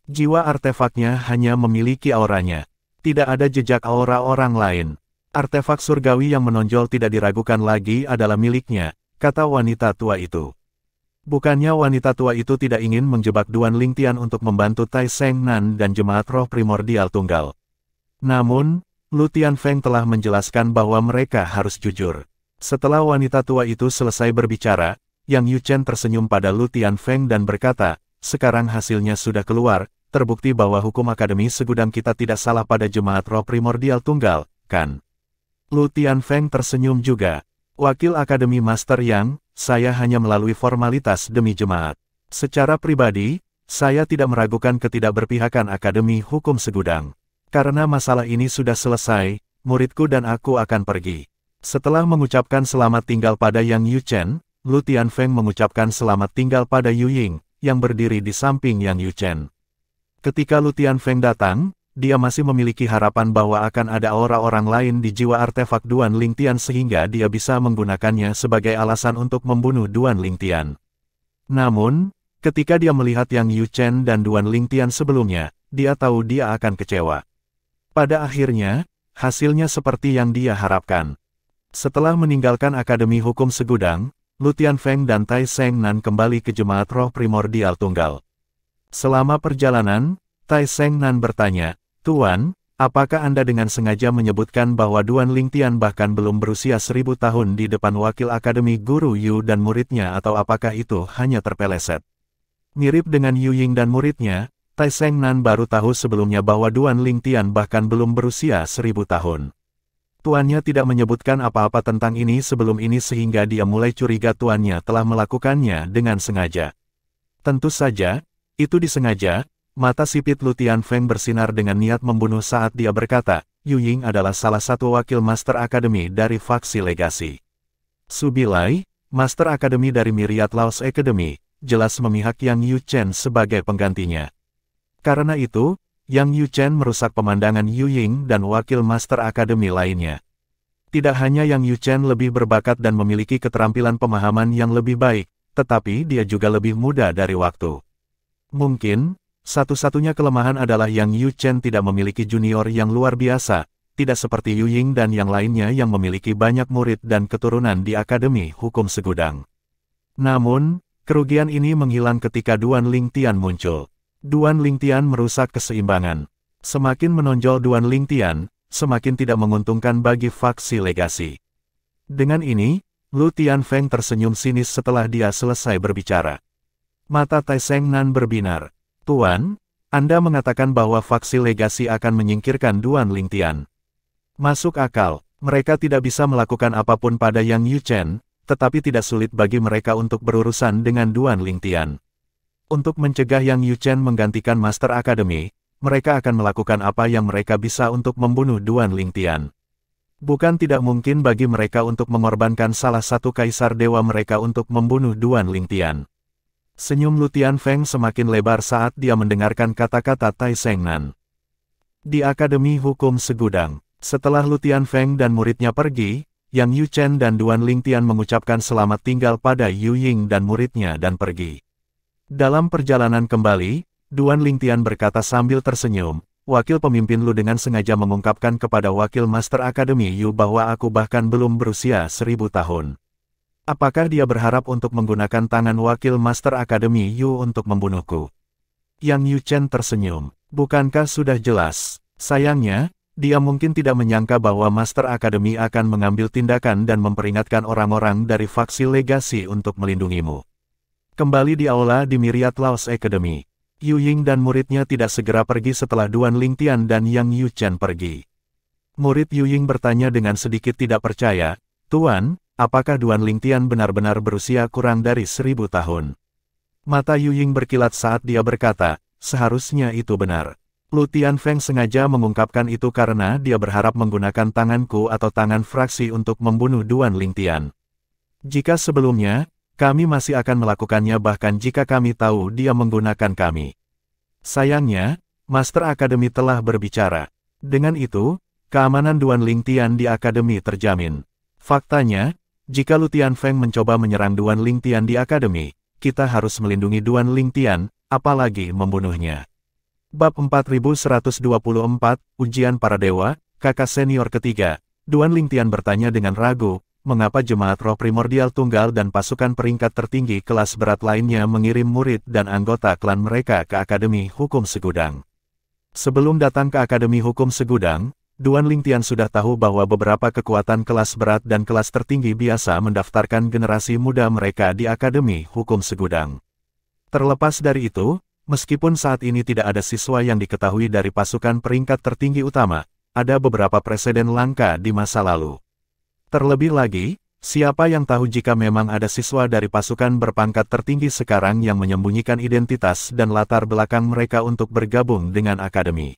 S1: Jiwa artefaknya hanya memiliki auranya. Tidak ada jejak aura orang lain. Artefak surgawi yang menonjol tidak diragukan lagi adalah miliknya, kata wanita tua itu. Bukannya wanita tua itu tidak ingin menjebak Duan Lingtian untuk membantu Tai Sengnan dan jemaat roh primordial tunggal. Namun, Lu Tianfeng telah menjelaskan bahwa mereka harus jujur. Setelah wanita tua itu selesai berbicara, Yang Yuchen tersenyum pada Lu Tianfeng dan berkata, "Sekarang hasilnya sudah keluar, terbukti bahwa hukum Akademi Segudang kita tidak salah pada jemaat roh primordial tunggal, kan?" Lu Tianfeng tersenyum juga. "Wakil Akademi Master Yang, saya hanya melalui formalitas demi jemaat. Secara pribadi, saya tidak meragukan ketidakberpihakan Akademi Hukum Segudang. Karena masalah ini sudah selesai, muridku dan aku akan pergi." Setelah mengucapkan selamat tinggal pada Yang Yuchen, Lu Tianfeng mengucapkan selamat tinggal pada Yu Ying, yang berdiri di samping Yang Yuchen. Ketika Lu Tianfeng datang, dia masih memiliki harapan bahwa akan ada orang-orang lain di jiwa artefak Duan Lingtian sehingga dia bisa menggunakannya sebagai alasan untuk membunuh Duan Lingtian. Namun, ketika dia melihat Yang Yuchen dan Duan Lingtian sebelumnya, dia tahu dia akan kecewa. Pada akhirnya, hasilnya seperti yang dia harapkan. Setelah meninggalkan Akademi Hukum Segudang, Lu Tianfeng dan Tai Seng Nan kembali ke Jemaat Roh Primordial Tunggal. Selama perjalanan, Tai Seng Nan bertanya, "Tuan, apakah Anda dengan sengaja menyebutkan bahwa Duan Lingtian bahkan belum berusia 1000 tahun di depan wakil Akademi Guru Yu dan muridnya atau apakah itu hanya terpeleset?" Mirip dengan Yu Ying dan muridnya, Tai Seng Nan baru tahu sebelumnya bahwa Duan Lingtian bahkan belum berusia 1000 tahun. Tuannya tidak menyebutkan apa-apa tentang ini sebelum ini sehingga dia mulai curiga tuannya telah melakukannya dengan sengaja. Tentu saja, itu disengaja. Mata sipit Lu Tianfeng bersinar dengan niat membunuh saat dia berkata, Yu Ying adalah salah satu wakil Master Akademi dari faksi legasi. Su Bilai, Master Akademi dari Myriad Laos Academy, jelas memihak Yang Yuchen sebagai penggantinya. Karena itu, Yang Yuchen merusak pemandangan Yu Ying dan wakil Master Akademi lainnya. Tidak hanya Yang Yuchen lebih berbakat dan memiliki keterampilan pemahaman yang lebih baik, tetapi dia juga lebih muda dari waktu. Mungkin, satu-satunya kelemahan adalah Yang Yuchen tidak memiliki junior yang luar biasa, tidak seperti Yu Ying dan yang lainnya yang memiliki banyak murid dan keturunan di Akademi Hukum Segudang. Namun, kerugian ini menghilang ketika Duan Lingtian muncul. Duan Lingtian merusak keseimbangan. Semakin menonjol Duan Lingtian, semakin tidak menguntungkan bagi faksi legasi. Dengan ini, Lu Tianfeng tersenyum sinis setelah dia selesai berbicara. Mata Tai Seng Nan berbinar. Tuan, Anda mengatakan bahwa faksi legasi akan menyingkirkan Duan Lingtian. Masuk akal, mereka tidak bisa melakukan apapun pada Yang Yuchen, tetapi tidak sulit bagi mereka untuk berurusan dengan Duan Lingtian. Untuk mencegah Yang Yuchen menggantikan Master Academy, mereka akan melakukan apa yang mereka bisa untuk membunuh Duan Lingtian. Bukan tidak mungkin bagi mereka untuk mengorbankan salah satu kaisar dewa mereka untuk membunuh Duan Lingtian. Senyum Lu Tianfeng semakin lebar saat dia mendengarkan kata-kata Tai Seng Nan. Di Akademi Hukum Segudang, setelah Lu Tianfeng dan muridnya pergi, Yang Yuchen dan Duan Lingtian mengucapkan selamat tinggal pada Yu Ying dan muridnya dan pergi. Dalam perjalanan kembali, Duan Lingtian berkata sambil tersenyum, wakil pemimpin Lu dengan sengaja mengungkapkan kepada wakil Master Akademi Yu bahwa aku bahkan belum berusia 1000 tahun. Apakah dia berharap untuk menggunakan tangan wakil Master Akademi Yu untuk membunuhku? Yang Yuchen tersenyum. Bukankah sudah jelas? Sayangnya, dia mungkin tidak menyangka bahwa Master Akademi akan mengambil tindakan dan memperingatkan orang-orang dari faksi legasi untuk melindungimu. Kembali di aula di Myriad Laos Academy, Yu Ying dan muridnya tidak segera pergi setelah Duan Lingtian dan Yang Yuchen pergi. Murid Yu Ying bertanya dengan sedikit tidak percaya, Tuan, apakah Duan Lingtian benar-benar berusia kurang dari 1000 tahun? Mata Yu Ying berkilat saat dia berkata, seharusnya itu benar. Lu Tianfeng sengaja mengungkapkan itu karena dia berharap menggunakan tanganku atau tangan fraksi untuk membunuh Duan Lingtian. Jika sebelumnya, kami masih akan melakukannya bahkan jika kami tahu dia menggunakan kami. Sayangnya, Master Akademi telah berbicara. Dengan itu, keamanan Duan Lingtian di Akademi terjamin. Faktanya, jika Lu Tianfeng mencoba menyerang Duan Lingtian di Akademi, kita harus melindungi Duan Lingtian, apalagi membunuhnya. Bab 4124, Ujian Para Dewa, Kakak Senior Ketiga. Duan Lingtian bertanya dengan ragu, mengapa Jemaat Roh Primordial Tunggal dan pasukan peringkat tertinggi kelas berat lainnya mengirim murid dan anggota klan mereka ke Akademi Hukum Segudang. Sebelum datang ke Akademi Hukum Segudang, Duan Lingtian sudah tahu bahwa beberapa kekuatan kelas berat dan kelas tertinggi biasa mendaftarkan generasi muda mereka di Akademi Hukum Segudang. Terlepas dari itu, meskipun saat ini tidak ada siswa yang diketahui dari pasukan peringkat tertinggi utama, ada beberapa preseden langka di masa lalu. Terlebih lagi, siapa yang tahu jika memang ada siswa dari pasukan berpangkat tertinggi sekarang yang menyembunyikan identitas dan latar belakang mereka untuk bergabung dengan akademi.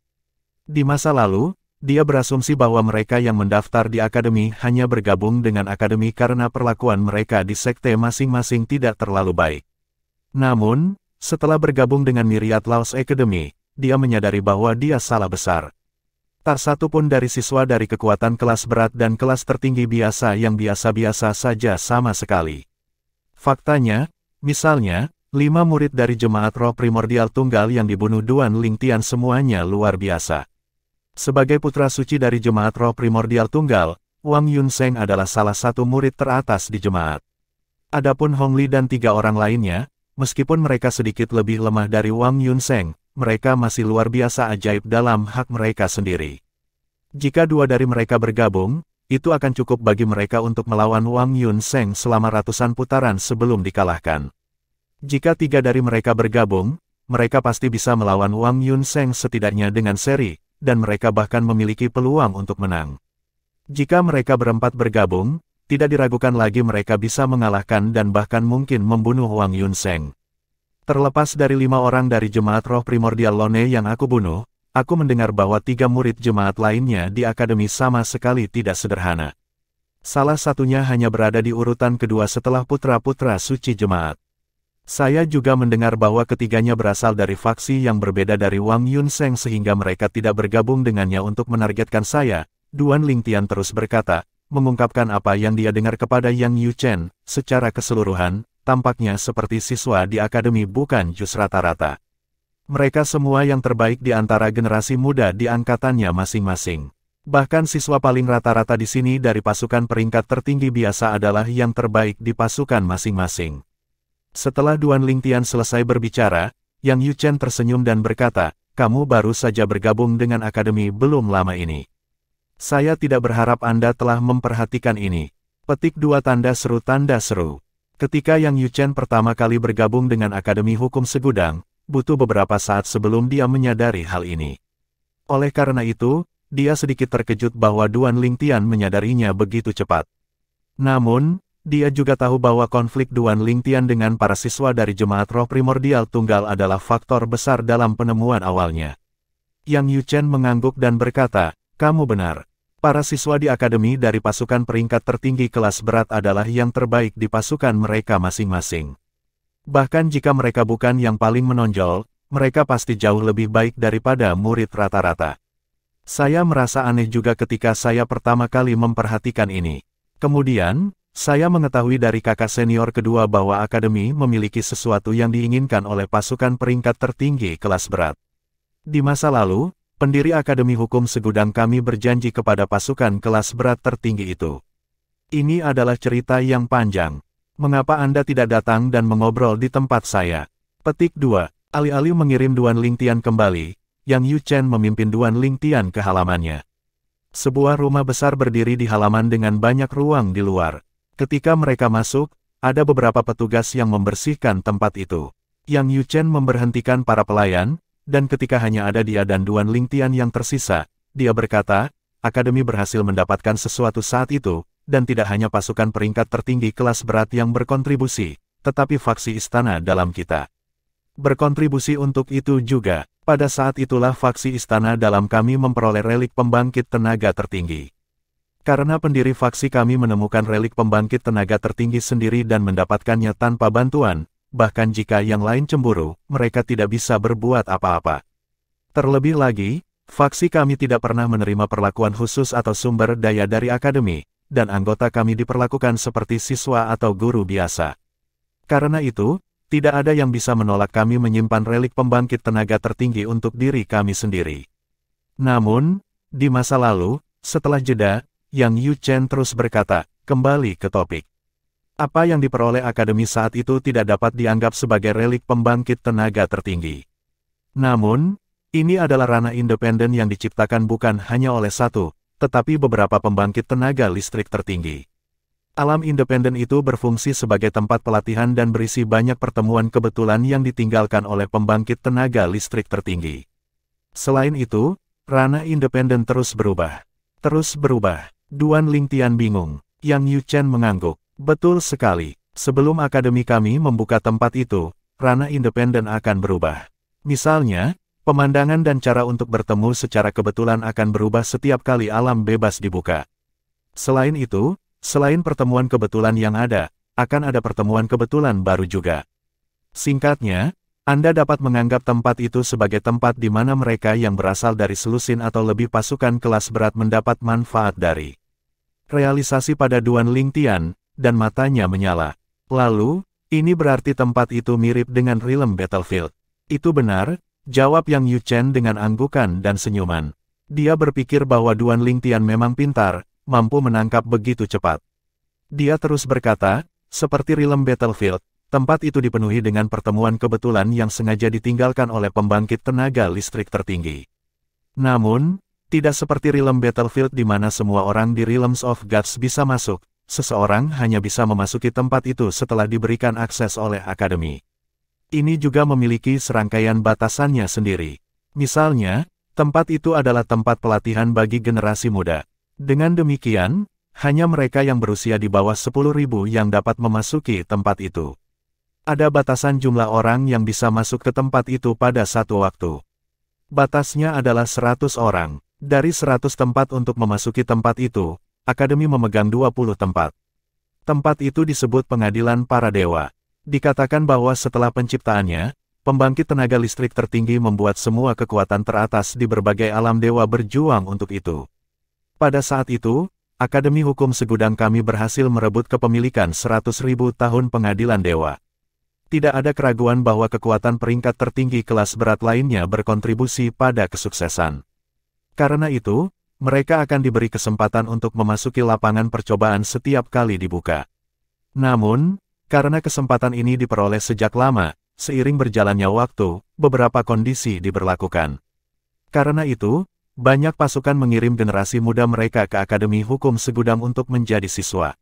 S1: Di masa lalu, dia berasumsi bahwa mereka yang mendaftar di akademi hanya bergabung dengan akademi karena perlakuan mereka di sekte masing-masing tidak terlalu baik. Namun, setelah bergabung dengan Myriad Laos Academy, dia menyadari bahwa dia salah besar. Tak satu pun dari siswa dari kekuatan kelas berat dan kelas tertinggi biasa yang biasa-biasa saja sama sekali. Faktanya, misalnya, 5 murid dari jemaat roh primordial tunggal yang dibunuh Duan Lingtian semuanya luar biasa. Sebagai putra suci dari jemaat roh primordial tunggal, Wang Yunseng adalah salah satu murid teratas di jemaat. Adapun Hong Li dan 3 orang lainnya, meskipun mereka sedikit lebih lemah dari Wang Yunseng, mereka masih luar biasa ajaib dalam hak mereka sendiri. Jika 2 dari mereka bergabung, itu akan cukup bagi mereka untuk melawan Wang Yunseng selama ratusan putaran sebelum dikalahkan. Jika 3 dari mereka bergabung, mereka pasti bisa melawan Wang Yunseng setidaknya dengan seri, dan mereka bahkan memiliki peluang untuk menang. Jika mereka berempat bergabung, tidak diragukan lagi mereka bisa mengalahkan dan bahkan mungkin membunuh Wang Yunseng. Terlepas dari 5 orang dari jemaat roh primordial Lone yang aku bunuh, aku mendengar bahwa 3 murid jemaat lainnya di akademi sama sekali tidak sederhana. Salah satunya hanya berada di urutan kedua setelah putra-putra suci jemaat. Saya juga mendengar bahwa ketiganya berasal dari faksi yang berbeda dari Wang Yunseng sehingga mereka tidak bergabung dengannya untuk menargetkan saya. Duan Lingtian terus berkata, mengungkapkan apa yang dia dengar kepada Yang Yuchen. Secara keseluruhan, tampaknya seperti siswa di akademi bukan jus rata-rata. Mereka semua yang terbaik di antara generasi muda di angkatannya masing-masing. Bahkan siswa paling rata-rata di sini dari pasukan peringkat tertinggi biasa adalah yang terbaik di pasukan masing-masing. Setelah Duan Lingtian selesai berbicara, Yang Yuchen tersenyum dan berkata, kamu baru saja bergabung dengan akademi belum lama ini. Saya tidak berharap Anda telah memperhatikan ini. Petik 2 tanda seru. Ketika Yang Yuchen pertama kali bergabung dengan Akademi Hukum Segudang, butuh beberapa saat sebelum dia menyadari hal ini. Oleh karena itu, dia sedikit terkejut bahwa Duan Lingtian menyadarinya begitu cepat. Namun, dia juga tahu bahwa konflik Duan Lingtian dengan para siswa dari jemaat roh primordial tunggal adalah faktor besar dalam penemuan awalnya. Yang Yuchen mengangguk dan berkata, kamu benar. Para siswa di akademi dari pasukan peringkat tertinggi kelas berat adalah yang terbaik di pasukan mereka masing-masing. Bahkan jika mereka bukan yang paling menonjol, mereka pasti jauh lebih baik daripada murid rata-rata. Saya merasa aneh juga ketika saya pertama kali memperhatikan ini. Kemudian, saya mengetahui dari kakak senior kedua bahwa akademi memiliki sesuatu yang diinginkan oleh pasukan peringkat tertinggi kelas berat. Di masa lalu, pendiri Akademi Hukum Segudang kami berjanji kepada pasukan kelas berat tertinggi itu. Ini adalah cerita yang panjang. Mengapa Anda tidak datang dan mengobrol di tempat saya? Petik 2. Alih-alih mengirim Duan Lingtian kembali, Yang Yuchen memimpin Duan Lingtian ke halamannya. Sebuah rumah besar berdiri di halaman dengan banyak ruang di luar. Ketika mereka masuk, ada beberapa petugas yang membersihkan tempat itu. Yang Yuchen memberhentikan para pelayan, dan ketika hanya ada dia dan Duan Lingtian yang tersisa, dia berkata, Akademi berhasil mendapatkan sesuatu saat itu, dan tidak hanya pasukan peringkat tertinggi kelas berat yang berkontribusi, tetapi faksi istana dalam kita. Berkontribusi untuk itu juga, pada saat itulah faksi istana dalam kami memperoleh relik pembangkit tenaga tertinggi. Karena pendiri faksi kami menemukan relik pembangkit tenaga tertinggi sendiri dan mendapatkannya tanpa bantuan, bahkan jika yang lain cemburu, mereka tidak bisa berbuat apa-apa. Terlebih lagi, faksi kami tidak pernah menerima perlakuan khusus atau sumber daya dari akademi, dan anggota kami diperlakukan seperti siswa atau guru biasa. Karena itu, tidak ada yang bisa menolak kami menyimpan relik pembangkit tenaga tertinggi untuk diri kami sendiri. Namun, di masa lalu, setelah jeda, Yang Yuchen terus berkata, kembali ke topik. Apa yang diperoleh akademi saat itu tidak dapat dianggap sebagai relik pembangkit tenaga tertinggi. Namun, ini adalah ranah independen yang diciptakan bukan hanya oleh satu, tetapi beberapa pembangkit tenaga listrik tertinggi. Alam independen itu berfungsi sebagai tempat pelatihan dan berisi banyak pertemuan kebetulan yang ditinggalkan oleh pembangkit tenaga listrik tertinggi. Selain itu, ranah independen terus berubah. Duan Lingtian bingung. Yang Yuchen mengangguk. Betul sekali. Sebelum akademi kami membuka tempat itu, ranah independen akan berubah. Misalnya, pemandangan dan cara untuk bertemu secara kebetulan akan berubah setiap kali alam bebas dibuka. Selain itu, selain pertemuan kebetulan yang ada, akan ada pertemuan kebetulan baru juga. Singkatnya, Anda dapat menganggap tempat itu sebagai tempat di mana mereka yang berasal dari selusin atau lebih pasukan kelas berat mendapat manfaat dari realisasi pada Duan Lingtian, dan matanya menyala. Lalu, ini berarti tempat itu mirip dengan Realm Battlefield. Itu benar, jawab Yang Yuchen dengan anggukan dan senyuman. Dia berpikir bahwa Duan Lingtian memang pintar, mampu menangkap begitu cepat. Dia terus berkata, seperti Realm Battlefield, tempat itu dipenuhi dengan pertemuan kebetulan yang sengaja ditinggalkan oleh pembangkit tenaga listrik tertinggi. Namun, tidak seperti Realm Battlefield di mana semua orang di Realms of Gods bisa masuk, seseorang hanya bisa memasuki tempat itu setelah diberikan akses oleh Akademi. Ini juga memiliki serangkaian batasannya sendiri. Misalnya, tempat itu adalah tempat pelatihan bagi generasi muda. Dengan demikian, hanya mereka yang berusia di bawah 10.000 yang dapat memasuki tempat itu. Ada batasan jumlah orang yang bisa masuk ke tempat itu pada satu waktu. Batasnya adalah 100 orang. Dari 100 tempat untuk memasuki tempat itu, Akademi memegang 20 tempat. Tempat itu disebut Pengadilan Para Dewa. Dikatakan bahwa setelah penciptaannya, pembangkit tenaga listrik tertinggi membuat semua kekuatan teratas di berbagai alam dewa berjuang untuk itu. Pada saat itu, Akademi Hukum Segudang kami berhasil merebut kepemilikan 100.000 tahun Pengadilan Dewa. Tidak ada keraguan bahwa kekuatan peringkat tertinggi kelas berat lainnya berkontribusi pada kesuksesan. Karena itu, mereka akan diberi kesempatan untuk memasuki lapangan percobaan setiap kali dibuka. Namun, karena kesempatan ini diperoleh sejak lama, seiring berjalannya waktu, beberapa kondisi diberlakukan. Karena itu, banyak pasukan mengirim generasi muda mereka ke Akademi Hukum Segudang untuk menjadi siswa.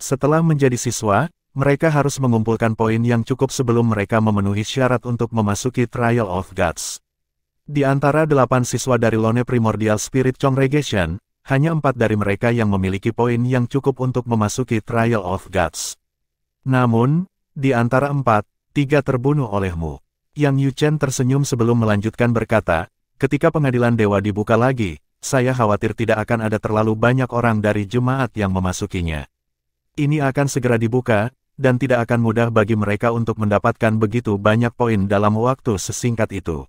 S1: Setelah menjadi siswa, mereka harus mengumpulkan poin yang cukup sebelum mereka memenuhi syarat untuk memasuki Trial of Gods. Di antara 8 siswa dari Lone Primordial Spirit Congregation, hanya 4 dari mereka yang memiliki poin yang cukup untuk memasuki Trial of Gods. Namun, di antara 4, 3 terbunuh olehmu. Yang Yuchen tersenyum sebelum melanjutkan berkata, ketika pengadilan dewa dibuka lagi, saya khawatir tidak akan ada terlalu banyak orang dari jemaat yang memasukinya. Ini akan segera dibuka, dan tidak akan mudah bagi mereka untuk mendapatkan begitu banyak poin dalam waktu sesingkat itu.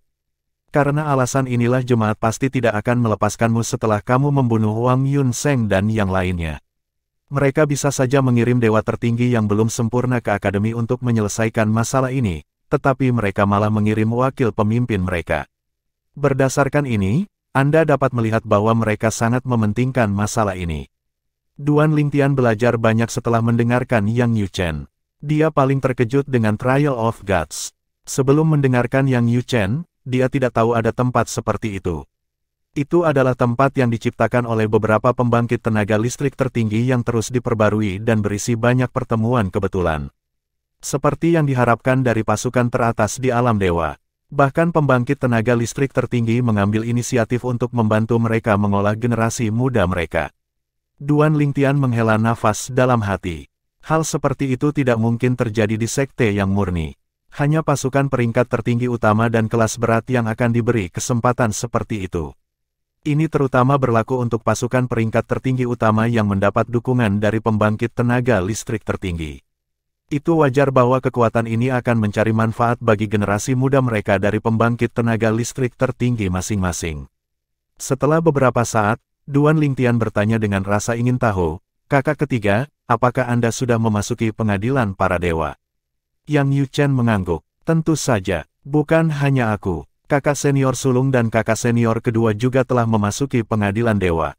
S1: Karena alasan inilah jemaat pasti tidak akan melepaskanmu setelah kamu membunuh Wang Yunseng dan yang lainnya. Mereka bisa saja mengirim dewa tertinggi yang belum sempurna ke Akademi untuk menyelesaikan masalah ini, tetapi mereka malah mengirim wakil pemimpin mereka. Berdasarkan ini, Anda dapat melihat bahwa mereka sangat mementingkan masalah ini. Duan Lingtian belajar banyak setelah mendengarkan Yang Yuchen. Dia paling terkejut dengan Trial of Gods. Sebelum mendengarkan Yang Yuchen, dia tidak tahu ada tempat seperti itu. Itu adalah tempat yang diciptakan oleh beberapa pembangkit tenaga listrik tertinggi yang terus diperbarui dan berisi banyak pertemuan kebetulan. Seperti yang diharapkan dari pasukan teratas di alam dewa. Bahkan pembangkit tenaga listrik tertinggi mengambil inisiatif untuk membantu mereka mengolah generasi muda mereka. Duan Lingtian menghela nafas dalam hati. Hal seperti itu tidak mungkin terjadi di sekte yang murni. Hanya pasukan peringkat tertinggi utama dan kelas berat yang akan diberi kesempatan seperti itu. Ini terutama berlaku untuk pasukan peringkat tertinggi utama yang mendapat dukungan dari pembangkit tenaga listrik tertinggi. Itu wajar bahwa kekuatan ini akan mencari manfaat bagi generasi muda mereka dari pembangkit tenaga listrik tertinggi masing-masing. Setelah beberapa saat, Duan Lingtian bertanya dengan rasa ingin tahu, kakak ketiga, apakah Anda sudah memasuki pengadilan para dewa? Yang Yuchen mengangguk, tentu saja, bukan hanya aku, kakak senior sulung dan kakak senior kedua juga telah memasuki pengadilan dewa.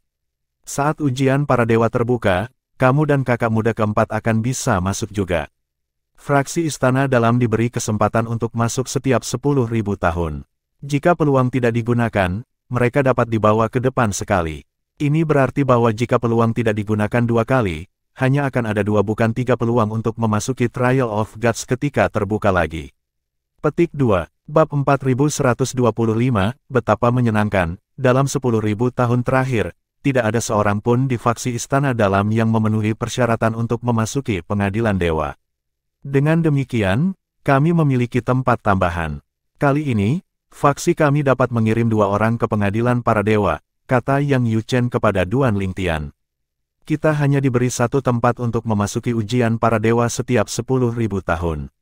S1: Saat ujian para dewa terbuka, kamu dan kakak muda keempat akan bisa masuk juga. Fraksi Istana Dalam diberi kesempatan untuk masuk setiap 10.000 tahun. Jika peluang tidak digunakan, mereka dapat dibawa ke depan sekali. Ini berarti bahwa jika peluang tidak digunakan 2 kali, hanya akan ada 2 bukan 3 peluang untuk memasuki Trial of Gods ketika terbuka lagi. Petik 2, Bab 4125, betapa menyenangkan, dalam 10.000 tahun terakhir, tidak ada seorang pun di faksi Istana Dalam yang memenuhi persyaratan untuk memasuki pengadilan dewa. Dengan demikian, kami memiliki tempat tambahan. Kali ini, faksi kami dapat mengirim 2 orang ke pengadilan para dewa, kata Yang Yuchen kepada Duan Lingtian. Kita hanya diberi 1 tempat untuk memasuki ujian para dewa setiap 10.000 tahun.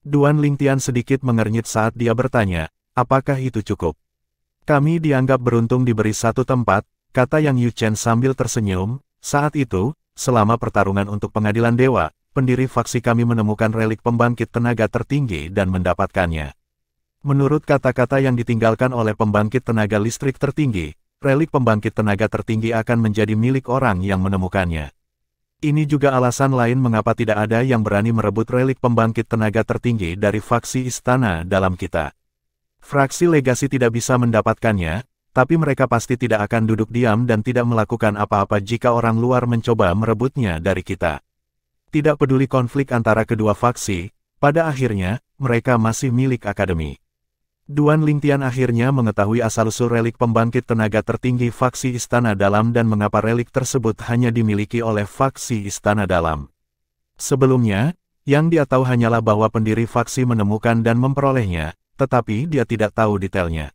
S1: Duan Lingtian sedikit mengernyit saat dia bertanya, apakah itu cukup? Kami dianggap beruntung diberi satu tempat, kata Yang Yuchen sambil tersenyum. Saat itu, selama pertarungan untuk pengadilan dewa, pendiri faksi kami menemukan relik pembangkit tenaga tertinggi dan mendapatkannya. Menurut kata-kata yang ditinggalkan oleh pembangkit tenaga listrik tertinggi, relik pembangkit tenaga tertinggi akan menjadi milik orang yang menemukannya. Ini juga alasan lain mengapa tidak ada yang berani merebut relik pembangkit tenaga tertinggi dari faksi istana dalam kita. Fraksi legasi tidak bisa mendapatkannya, tapi mereka pasti tidak akan duduk diam dan tidak melakukan apa-apa jika orang luar mencoba merebutnya dari kita. Tidak peduli konflik antara kedua faksi, pada akhirnya, mereka masih milik akademi. Duan Lingtian akhirnya mengetahui asal-usul relik pembangkit tenaga tertinggi faksi Istana Dalam dan mengapa relik tersebut hanya dimiliki oleh faksi Istana Dalam. Sebelumnya, yang dia tahu hanyalah bahwa pendiri faksi menemukan dan memperolehnya, tetapi dia tidak tahu detailnya.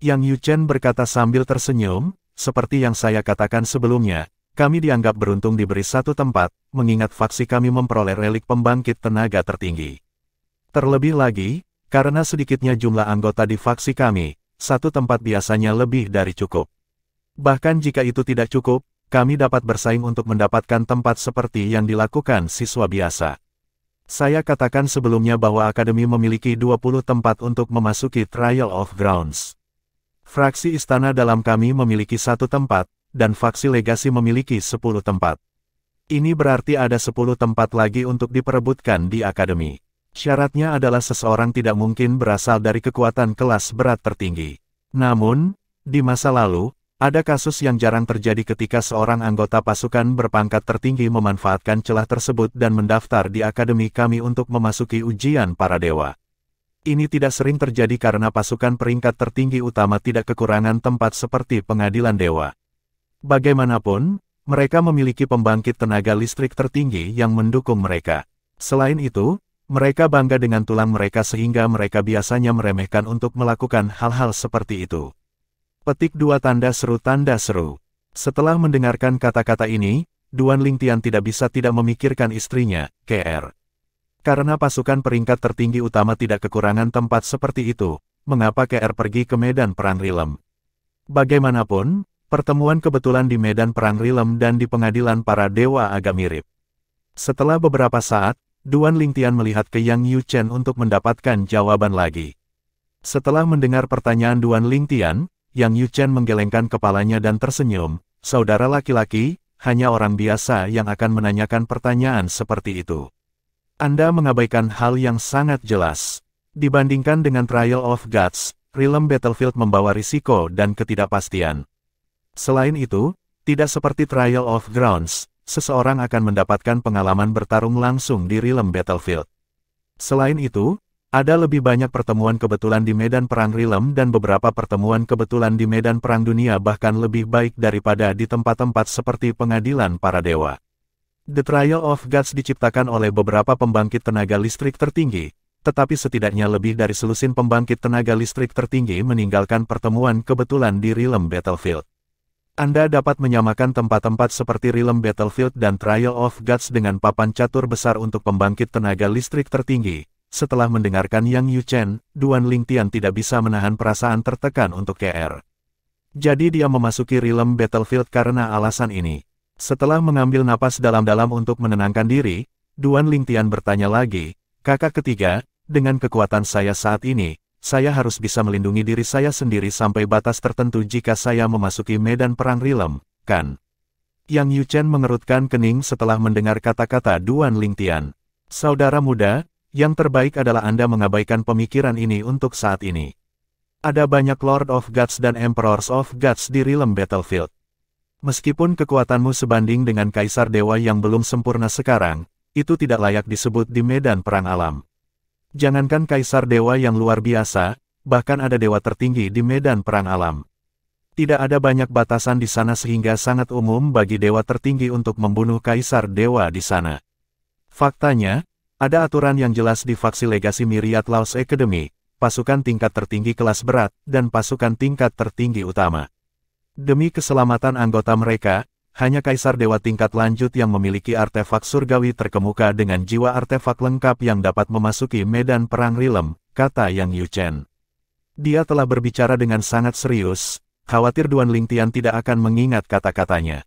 S1: Yang Yuchen berkata sambil tersenyum, seperti yang saya katakan sebelumnya, kami dianggap beruntung diberi satu tempat, mengingat faksi kami memperoleh relik pembangkit tenaga tertinggi. Terlebih lagi, karena sedikitnya jumlah anggota di faksi kami, satu tempat biasanya lebih dari cukup. Bahkan jika itu tidak cukup, kami dapat bersaing untuk mendapatkan tempat seperti yang dilakukan siswa biasa. Saya katakan sebelumnya bahwa akademi memiliki 20 tempat untuk memasuki Trial of Grounds. Fraksi Istana Dalam kami memiliki satu tempat, dan faksi legasi memiliki 10 tempat. Ini berarti ada 10 tempat lagi untuk diperebutkan di akademi. Syaratnya adalah seseorang tidak mungkin berasal dari kekuatan kelas berat tertinggi. Namun, di masa lalu, ada kasus yang jarang terjadi ketika seorang anggota pasukan berpangkat tertinggi memanfaatkan celah tersebut dan mendaftar di akademi kami untuk memasuki ujian para dewa. Ini tidak sering terjadi karena pasukan peringkat tertinggi utama tidak kekurangan tempat seperti pengadilan dewa. Bagaimanapun, mereka memiliki pembangkit tenaga listrik tertinggi yang mendukung mereka. Selain itu, mereka bangga dengan tulang mereka sehingga mereka biasanya meremehkan untuk melakukan hal-hal seperti itu. Petik 2 tanda seru. Setelah mendengarkan kata-kata ini, Duan Lingtian tidak bisa tidak memikirkan istrinya, KR. Karena pasukan peringkat tertinggi utama tidak kekurangan tempat seperti itu, mengapa KR pergi ke medan perang Rilem? Bagaimanapun, pertemuan kebetulan di medan perang Rilem dan di pengadilan para dewa agak mirip. Setelah beberapa saat, Duan Lingtian melihat ke Yang Yuchen untuk mendapatkan jawaban lagi. Setelah mendengar pertanyaan Duan Lingtian, Yang Yuchen menggelengkan kepalanya dan tersenyum. Saudara laki-laki, hanya orang biasa yang akan menanyakan pertanyaan seperti itu. Anda mengabaikan hal yang sangat jelas. Dibandingkan dengan Trial of Gods, Rilem Battlefield membawa risiko dan ketidakpastian. Selain itu, tidak seperti Trial of Grounds, seseorang akan mendapatkan pengalaman bertarung langsung di Rilem Battlefield. Selain itu, ada lebih banyak pertemuan kebetulan di medan perang Rilem dan beberapa pertemuan kebetulan di medan perang dunia bahkan lebih baik daripada di tempat-tempat seperti pengadilan para dewa. The Trial of Gods diciptakan oleh beberapa pembangkit tenaga listrik tertinggi, tetapi setidaknya lebih dari selusin pembangkit tenaga listrik tertinggi meninggalkan pertemuan kebetulan di Rilem Battlefield. Anda dapat menyamakan tempat-tempat seperti Rilem Battlefield dan Trial of Gods dengan papan catur besar untuk pembangkit tenaga listrik tertinggi. Setelah mendengarkan Yang Yuchen, Duan Lingtian tidak bisa menahan perasaan tertekan untuk KR. Jadi dia memasuki Rilem Battlefield karena alasan ini. Setelah mengambil napas dalam-dalam untuk menenangkan diri, Duan Lingtian bertanya lagi, kakak ketiga, dengan kekuatan saya saat ini, saya harus bisa melindungi diri saya sendiri sampai batas tertentu jika saya memasuki medan perang Rilem, kan? Yang Yuchen mengerutkan kening setelah mendengar kata-kata Duan Lingtian. Saudara muda, yang terbaik adalah Anda mengabaikan pemikiran ini untuk saat ini. Ada banyak Lord of Gods dan Emperors of Gods di Rilem Battlefield. Meskipun kekuatanmu sebanding dengan Kaisar Dewa yang belum sempurna sekarang, itu tidak layak disebut di medan perang alam. Jangankan Kaisar Dewa yang luar biasa, bahkan ada dewa tertinggi di medan perang alam. Tidak ada banyak batasan di sana sehingga sangat umum bagi dewa tertinggi untuk membunuh Kaisar Dewa di sana. Faktanya, ada aturan yang jelas di faksi legasi Myriad Laws Academy, pasukan tingkat tertinggi kelas berat, dan pasukan tingkat tertinggi utama. Demi keselamatan anggota mereka, hanya Kaisar Dewa tingkat lanjut yang memiliki artefak surgawi terkemuka dengan jiwa artefak lengkap yang dapat memasuki medan perang Rilem, kata Yang Yuchen. Dia telah berbicara dengan sangat serius, khawatir Duan Lingtian tidak akan mengingat kata-katanya.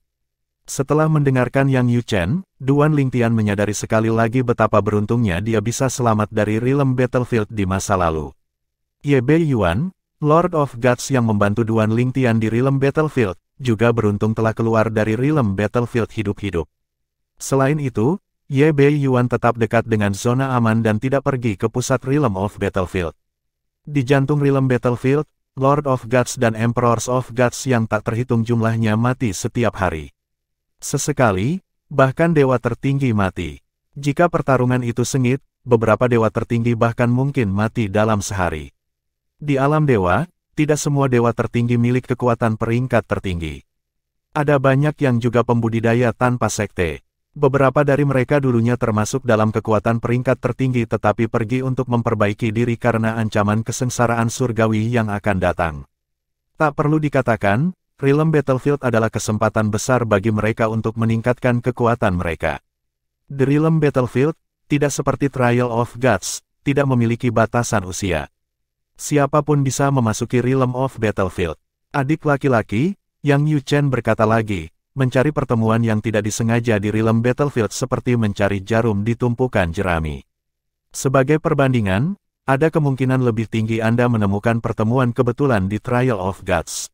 S1: Setelah mendengarkan Yang Yuchen, Duan Lingtian menyadari sekali lagi betapa beruntungnya dia bisa selamat dari Rilem Battlefield di masa lalu. Ye Bei Yuan, Lord of Gods yang membantu Duan Lingtian di Rilem Battlefield, juga beruntung telah keluar dari Rilem Battlefield hidup-hidup. Selain itu, Ye Bei Yuan tetap dekat dengan zona aman dan tidak pergi ke pusat Rilem of Battlefield. Di jantung Rilem Battlefield, Lord of Gods dan Emperors of Gods yang tak terhitung jumlahnya mati setiap hari. Sesekali, bahkan dewa tertinggi mati. Jika pertarungan itu sengit, beberapa dewa tertinggi bahkan mungkin mati dalam sehari. Di alam dewa, tidak semua dewa tertinggi milik kekuatan peringkat tertinggi. Ada banyak yang juga pembudidaya tanpa sekte. Beberapa dari mereka dulunya termasuk dalam kekuatan peringkat tertinggi tetapi pergi untuk memperbaiki diri karena ancaman kesengsaraan surgawi yang akan datang. Tak perlu dikatakan, Rilem Battlefield adalah kesempatan besar bagi mereka untuk meningkatkan kekuatan mereka. The Rilem Battlefield, tidak seperti Trial of Gods, tidak memiliki batasan usia. Siapapun bisa memasuki Rilem of Battlefield. Adik laki-laki, Yang Yuchen berkata lagi, mencari pertemuan yang tidak disengaja di Rilem Battlefield seperti mencari jarum di tumpukan jerami. Sebagai perbandingan, ada kemungkinan lebih tinggi Anda menemukan pertemuan kebetulan di Trial of Gods.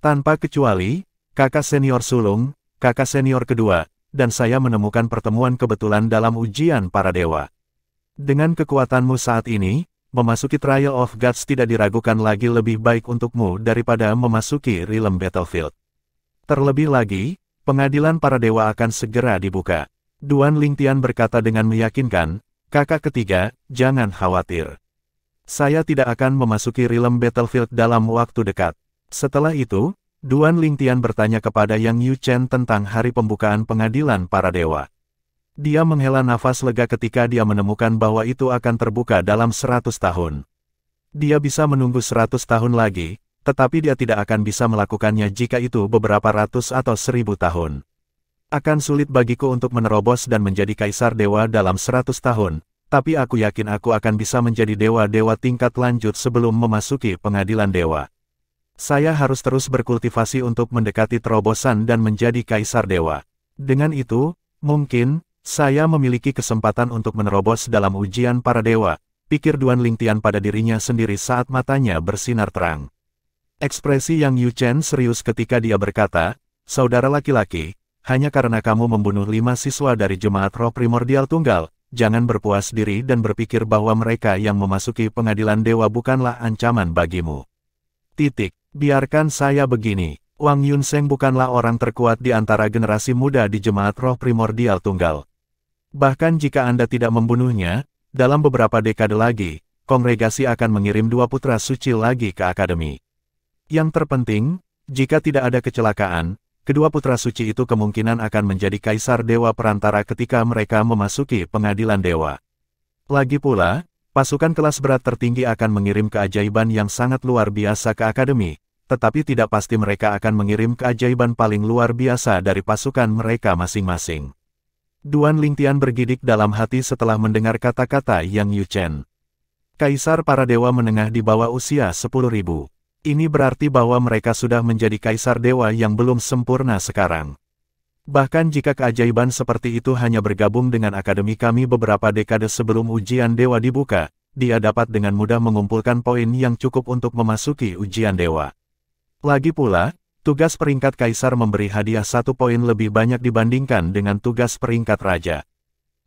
S1: Tanpa kecuali, kakak senior sulung, kakak senior kedua, dan saya menemukan pertemuan kebetulan dalam ujian para dewa. Dengan kekuatanmu saat ini, memasuki Trial of Gods tidak diragukan lagi lebih baik untukmu daripada memasuki Rilem Battlefield. Terlebih lagi, pengadilan para dewa akan segera dibuka. Duan Lingtian berkata dengan meyakinkan, kakak ketiga, jangan khawatir. Saya tidak akan memasuki Rilem Battlefield dalam waktu dekat. Setelah itu, Duan Lingtian bertanya kepada Yang Yuchen tentang hari pembukaan pengadilan para dewa. Dia menghela nafas lega ketika dia menemukan bahwa itu akan terbuka dalam 100 tahun. Dia bisa menunggu 100 tahun lagi, tetapi dia tidak akan bisa melakukannya jika itu beberapa ratus atau 1000 tahun. Akan sulit bagiku untuk menerobos dan menjadi kaisar dewa dalam 100 tahun, tapi aku yakin aku akan bisa menjadi dewa-dewa tingkat lanjut sebelum memasuki pengadilan dewa. Saya harus terus berkultivasi untuk mendekati terobosan dan menjadi kaisar dewa. Dengan itu, mungkin, saya memiliki kesempatan untuk menerobos dalam ujian para dewa, pikir Duan Lingtian pada dirinya sendiri saat matanya bersinar terang. Ekspresi Yang Yuchen serius ketika dia berkata, saudara laki-laki, hanya karena kamu membunuh 5 siswa dari Jemaat Roh Primordial Tunggal, jangan berpuas diri dan berpikir bahwa mereka yang memasuki pengadilan dewa bukanlah ancaman bagimu. Biarkan saya begini, Wang Yunseng bukanlah orang terkuat di antara generasi muda di Jemaat Roh Primordial Tunggal. Bahkan jika Anda tidak membunuhnya, dalam beberapa dekade lagi, kongregasi akan mengirim 2 putra suci lagi ke akademi. Yang terpenting, jika tidak ada kecelakaan, kedua putra suci itu kemungkinan akan menjadi kaisar dewa perantara ketika mereka memasuki pengadilan dewa. Lagi pula, pasukan kelas berat tertinggi akan mengirim keajaiban yang sangat luar biasa ke akademi, tetapi tidak pasti mereka akan mengirim keajaiban paling luar biasa dari pasukan mereka masing-masing. Duan Lingtian bergidik dalam hati setelah mendengar kata-kata Yang Yuchen. Kaisar para dewa menengah di bawah usia 10.000. Ini berarti bahwa mereka sudah menjadi kaisar dewa yang belum sempurna sekarang. Bahkan jika keajaiban seperti itu hanya bergabung dengan akademi kami beberapa dekade sebelum ujian dewa dibuka, dia dapat dengan mudah mengumpulkan poin yang cukup untuk memasuki ujian dewa. Lagi pula, tugas peringkat kaisar memberi hadiah 1 poin lebih banyak dibandingkan dengan tugas peringkat raja.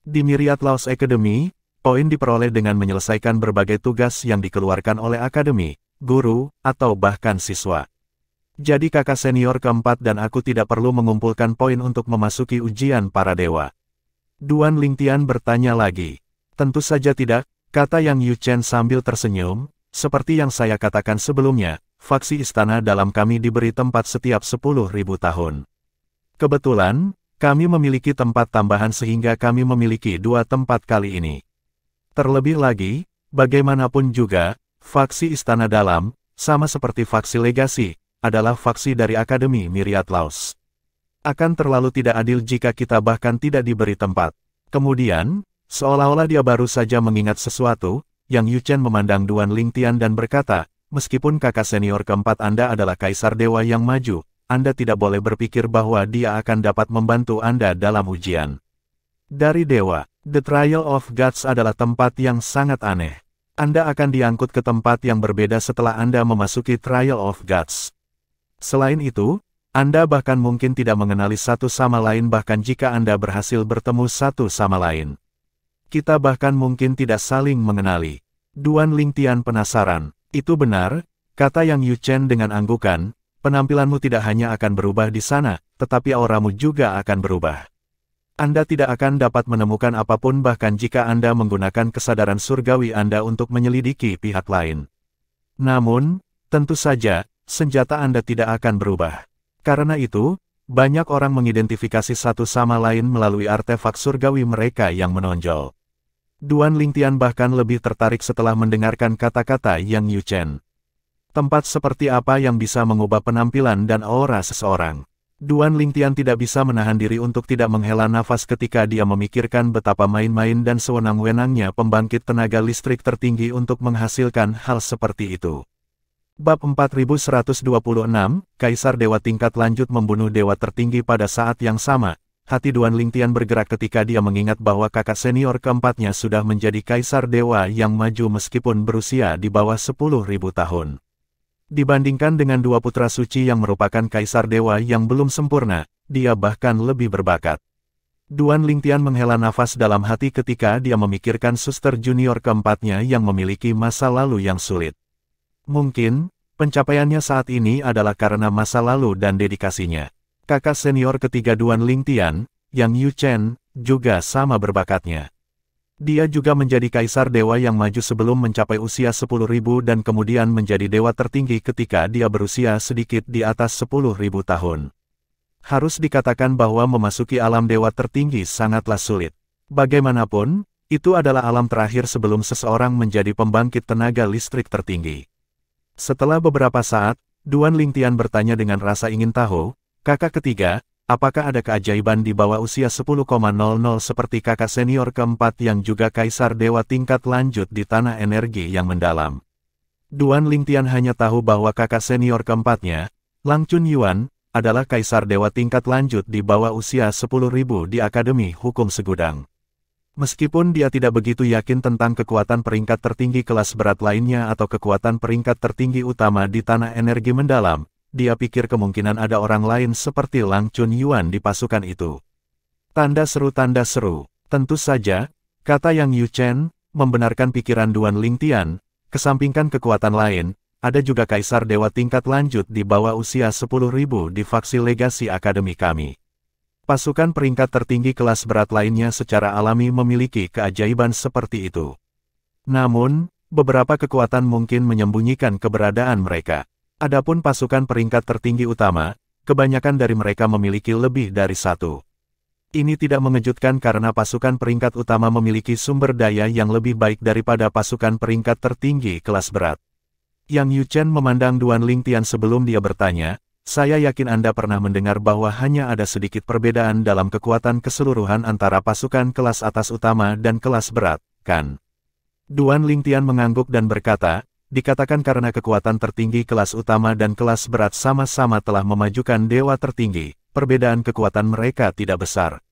S1: Di Myriad Laws Academy, poin diperoleh dengan menyelesaikan berbagai tugas yang dikeluarkan oleh akademi, guru, atau bahkan siswa. Jadi kakak senior keempat dan aku tidak perlu mengumpulkan poin untuk memasuki ujian para dewa. Duan Lingtian bertanya lagi. Tentu saja tidak, kata Yang Yuchen sambil tersenyum, seperti yang saya katakan sebelumnya, faksi istana dalam kami diberi tempat setiap 10.000 tahun. Kebetulan, kami memiliki tempat tambahan sehingga kami memiliki 2 tempat kali ini. Terlebih lagi, bagaimanapun juga, faksi istana dalam, sama seperti faksi legasi, adalah faksi dari Akademi Myriad Laws. Akan terlalu tidak adil jika kita bahkan tidak diberi tempat. Kemudian, seolah-olah dia baru saja mengingat sesuatu, Yang Yuchen memandang Duan Lingtian dan berkata, meskipun kakak senior keempat Anda adalah Kaisar Dewa yang maju, Anda tidak boleh berpikir bahwa dia akan dapat membantu Anda dalam ujian. Dari Dewa, The Trial of Gods adalah tempat yang sangat aneh. Anda akan diangkut ke tempat yang berbeda setelah Anda memasuki Trial of Gods. Selain itu, Anda bahkan mungkin tidak mengenali satu sama lain bahkan jika Anda berhasil bertemu satu sama lain. Kita bahkan mungkin tidak saling mengenali. Duan Lingtian penasaran. Itu benar, kata Yang Yuchen dengan anggukan, penampilanmu tidak hanya akan berubah di sana, tetapi auramu juga akan berubah. Anda tidak akan dapat menemukan apapun bahkan jika Anda menggunakan kesadaran surgawi Anda untuk menyelidiki pihak lain. Namun, tentu saja, senjata Anda tidak akan berubah. Karena itu, banyak orang mengidentifikasi satu sama lain melalui artefak surgawi mereka yang menonjol. Duan Lingtian bahkan lebih tertarik setelah mendengarkan kata-kata Yang Yuchen. Tempat seperti apa yang bisa mengubah penampilan dan aura seseorang? Duan Lingtian tidak bisa menahan diri untuk tidak menghela nafas ketika dia memikirkan betapa main-main dan sewenang-wenangnya pembangkit tenaga listrik tertinggi untuk menghasilkan hal seperti itu. Bab 4126, Kaisar Dewa tingkat lanjut membunuh dewa tertinggi pada saat yang sama. Hati Duan Lingtian bergerak ketika dia mengingat bahwa kakak senior keempatnya sudah menjadi Kaisar Dewa yang maju meskipun berusia di bawah 10.000 tahun. Dibandingkan dengan dua putra suci yang merupakan Kaisar Dewa yang belum sempurna, dia bahkan lebih berbakat. Duan Lingtian menghela nafas dalam hati ketika dia memikirkan suster junior keempatnya yang memiliki masa lalu yang sulit. Mungkin, pencapaiannya saat ini adalah karena masa lalu dan dedikasinya. Kakak senior ketiga Duan Lingtian, Yang Yuchen, juga sama berbakatnya. Dia juga menjadi Kaisar Dewa yang maju sebelum mencapai usia 10.000 dan kemudian menjadi dewa tertinggi ketika dia berusia sedikit di atas 10.000 tahun. Harus dikatakan bahwa memasuki alam dewa tertinggi sangatlah sulit. Bagaimanapun, itu adalah alam terakhir sebelum seseorang menjadi pembangkit tenaga listrik tertinggi. Setelah beberapa saat, Duan Lingtian bertanya dengan rasa ingin tahu, kakak ketiga, apakah ada keajaiban di bawah usia 10,00 seperti kakak senior keempat yang juga Kaisar Dewa tingkat lanjut di tanah energi yang mendalam? Duan Lingtian hanya tahu bahwa kakak senior keempatnya, Lang Chunyuan, adalah Kaisar Dewa tingkat lanjut di bawah usia 10.000 di Akademi Hukum Segudang. Meskipun dia tidak begitu yakin tentang kekuatan peringkat tertinggi kelas berat lainnya atau kekuatan peringkat tertinggi utama di tanah energi mendalam, dia pikir kemungkinan ada orang lain seperti Lang Chunyuan di pasukan itu. Tanda seru, tentu saja, kata Yang Yuchen, membenarkan pikiran Duan Lingtian, kesampingkan kekuatan lain, ada juga Kaisar Dewa tingkat lanjut di bawah usia 10.000 di faksi legasi akademi kami. Pasukan peringkat tertinggi kelas berat lainnya secara alami memiliki keajaiban seperti itu. Namun, beberapa kekuatan mungkin menyembunyikan keberadaan mereka. Adapun pasukan peringkat tertinggi utama, kebanyakan dari mereka memiliki lebih dari satu. Ini tidak mengejutkan karena pasukan peringkat utama memiliki sumber daya yang lebih baik daripada pasukan peringkat tertinggi kelas berat. Yang Yuchen memandang Duan Lingtian sebelum dia bertanya, saya yakin Anda pernah mendengar bahwa hanya ada sedikit perbedaan dalam kekuatan keseluruhan antara pasukan kelas atas utama dan kelas berat, kan? Duan Lingtian mengangguk dan berkata, dikatakan karena kekuatan tertinggi kelas utama dan kelas berat sama-sama telah memajukan dewa tertinggi, perbedaan kekuatan mereka tidak besar.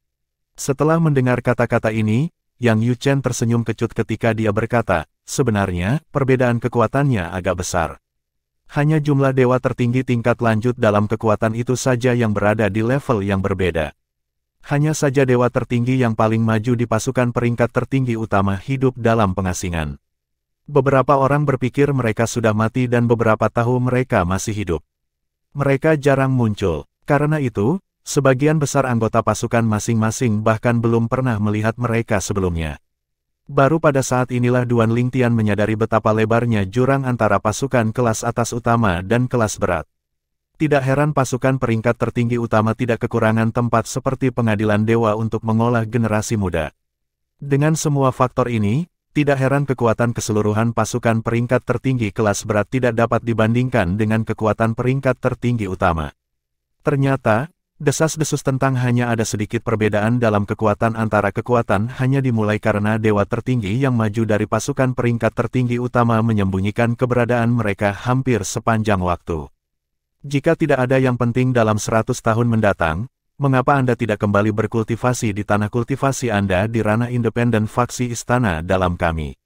S1: Setelah mendengar kata-kata ini, Yang Yuchen tersenyum kecut ketika dia berkata, sebenarnya, perbedaan kekuatannya agak besar. Hanya jumlah dewa tertinggi tingkat lanjut dalam kekuatan itu saja yang berada di level yang berbeda. Hanya saja dewa tertinggi yang paling maju di pasukan peringkat tertinggi utama hidup dalam pengasingan. Beberapa orang berpikir mereka sudah mati dan beberapa tahu mereka masih hidup. Mereka jarang muncul. Karena itu, sebagian besar anggota pasukan masing-masing bahkan belum pernah melihat mereka sebelumnya. Baru pada saat inilah Duan Lingtian menyadari betapa lebarnya jurang antara pasukan kelas atas utama dan kelas berat. Tidak heran pasukan peringkat tertinggi utama tidak kekurangan tempat seperti pengadilan dewa untuk mengolah generasi muda. Dengan semua faktor ini, tidak heran kekuatan keseluruhan pasukan peringkat tertinggi kelas berat tidak dapat dibandingkan dengan kekuatan peringkat tertinggi utama. Ternyata, Desas-desus tentang hanya ada sedikit perbedaan dalam kekuatan antara kekuatan hanya dimulai karena dewa tertinggi yang maju dari pasukan peringkat tertinggi utama menyembunyikan keberadaan mereka hampir sepanjang waktu. Jika tidak ada yang penting dalam 100 tahun mendatang, mengapa Anda tidak kembali berkultivasi di tanah kultivasi Anda di ranah independen faksi istana dalam kami?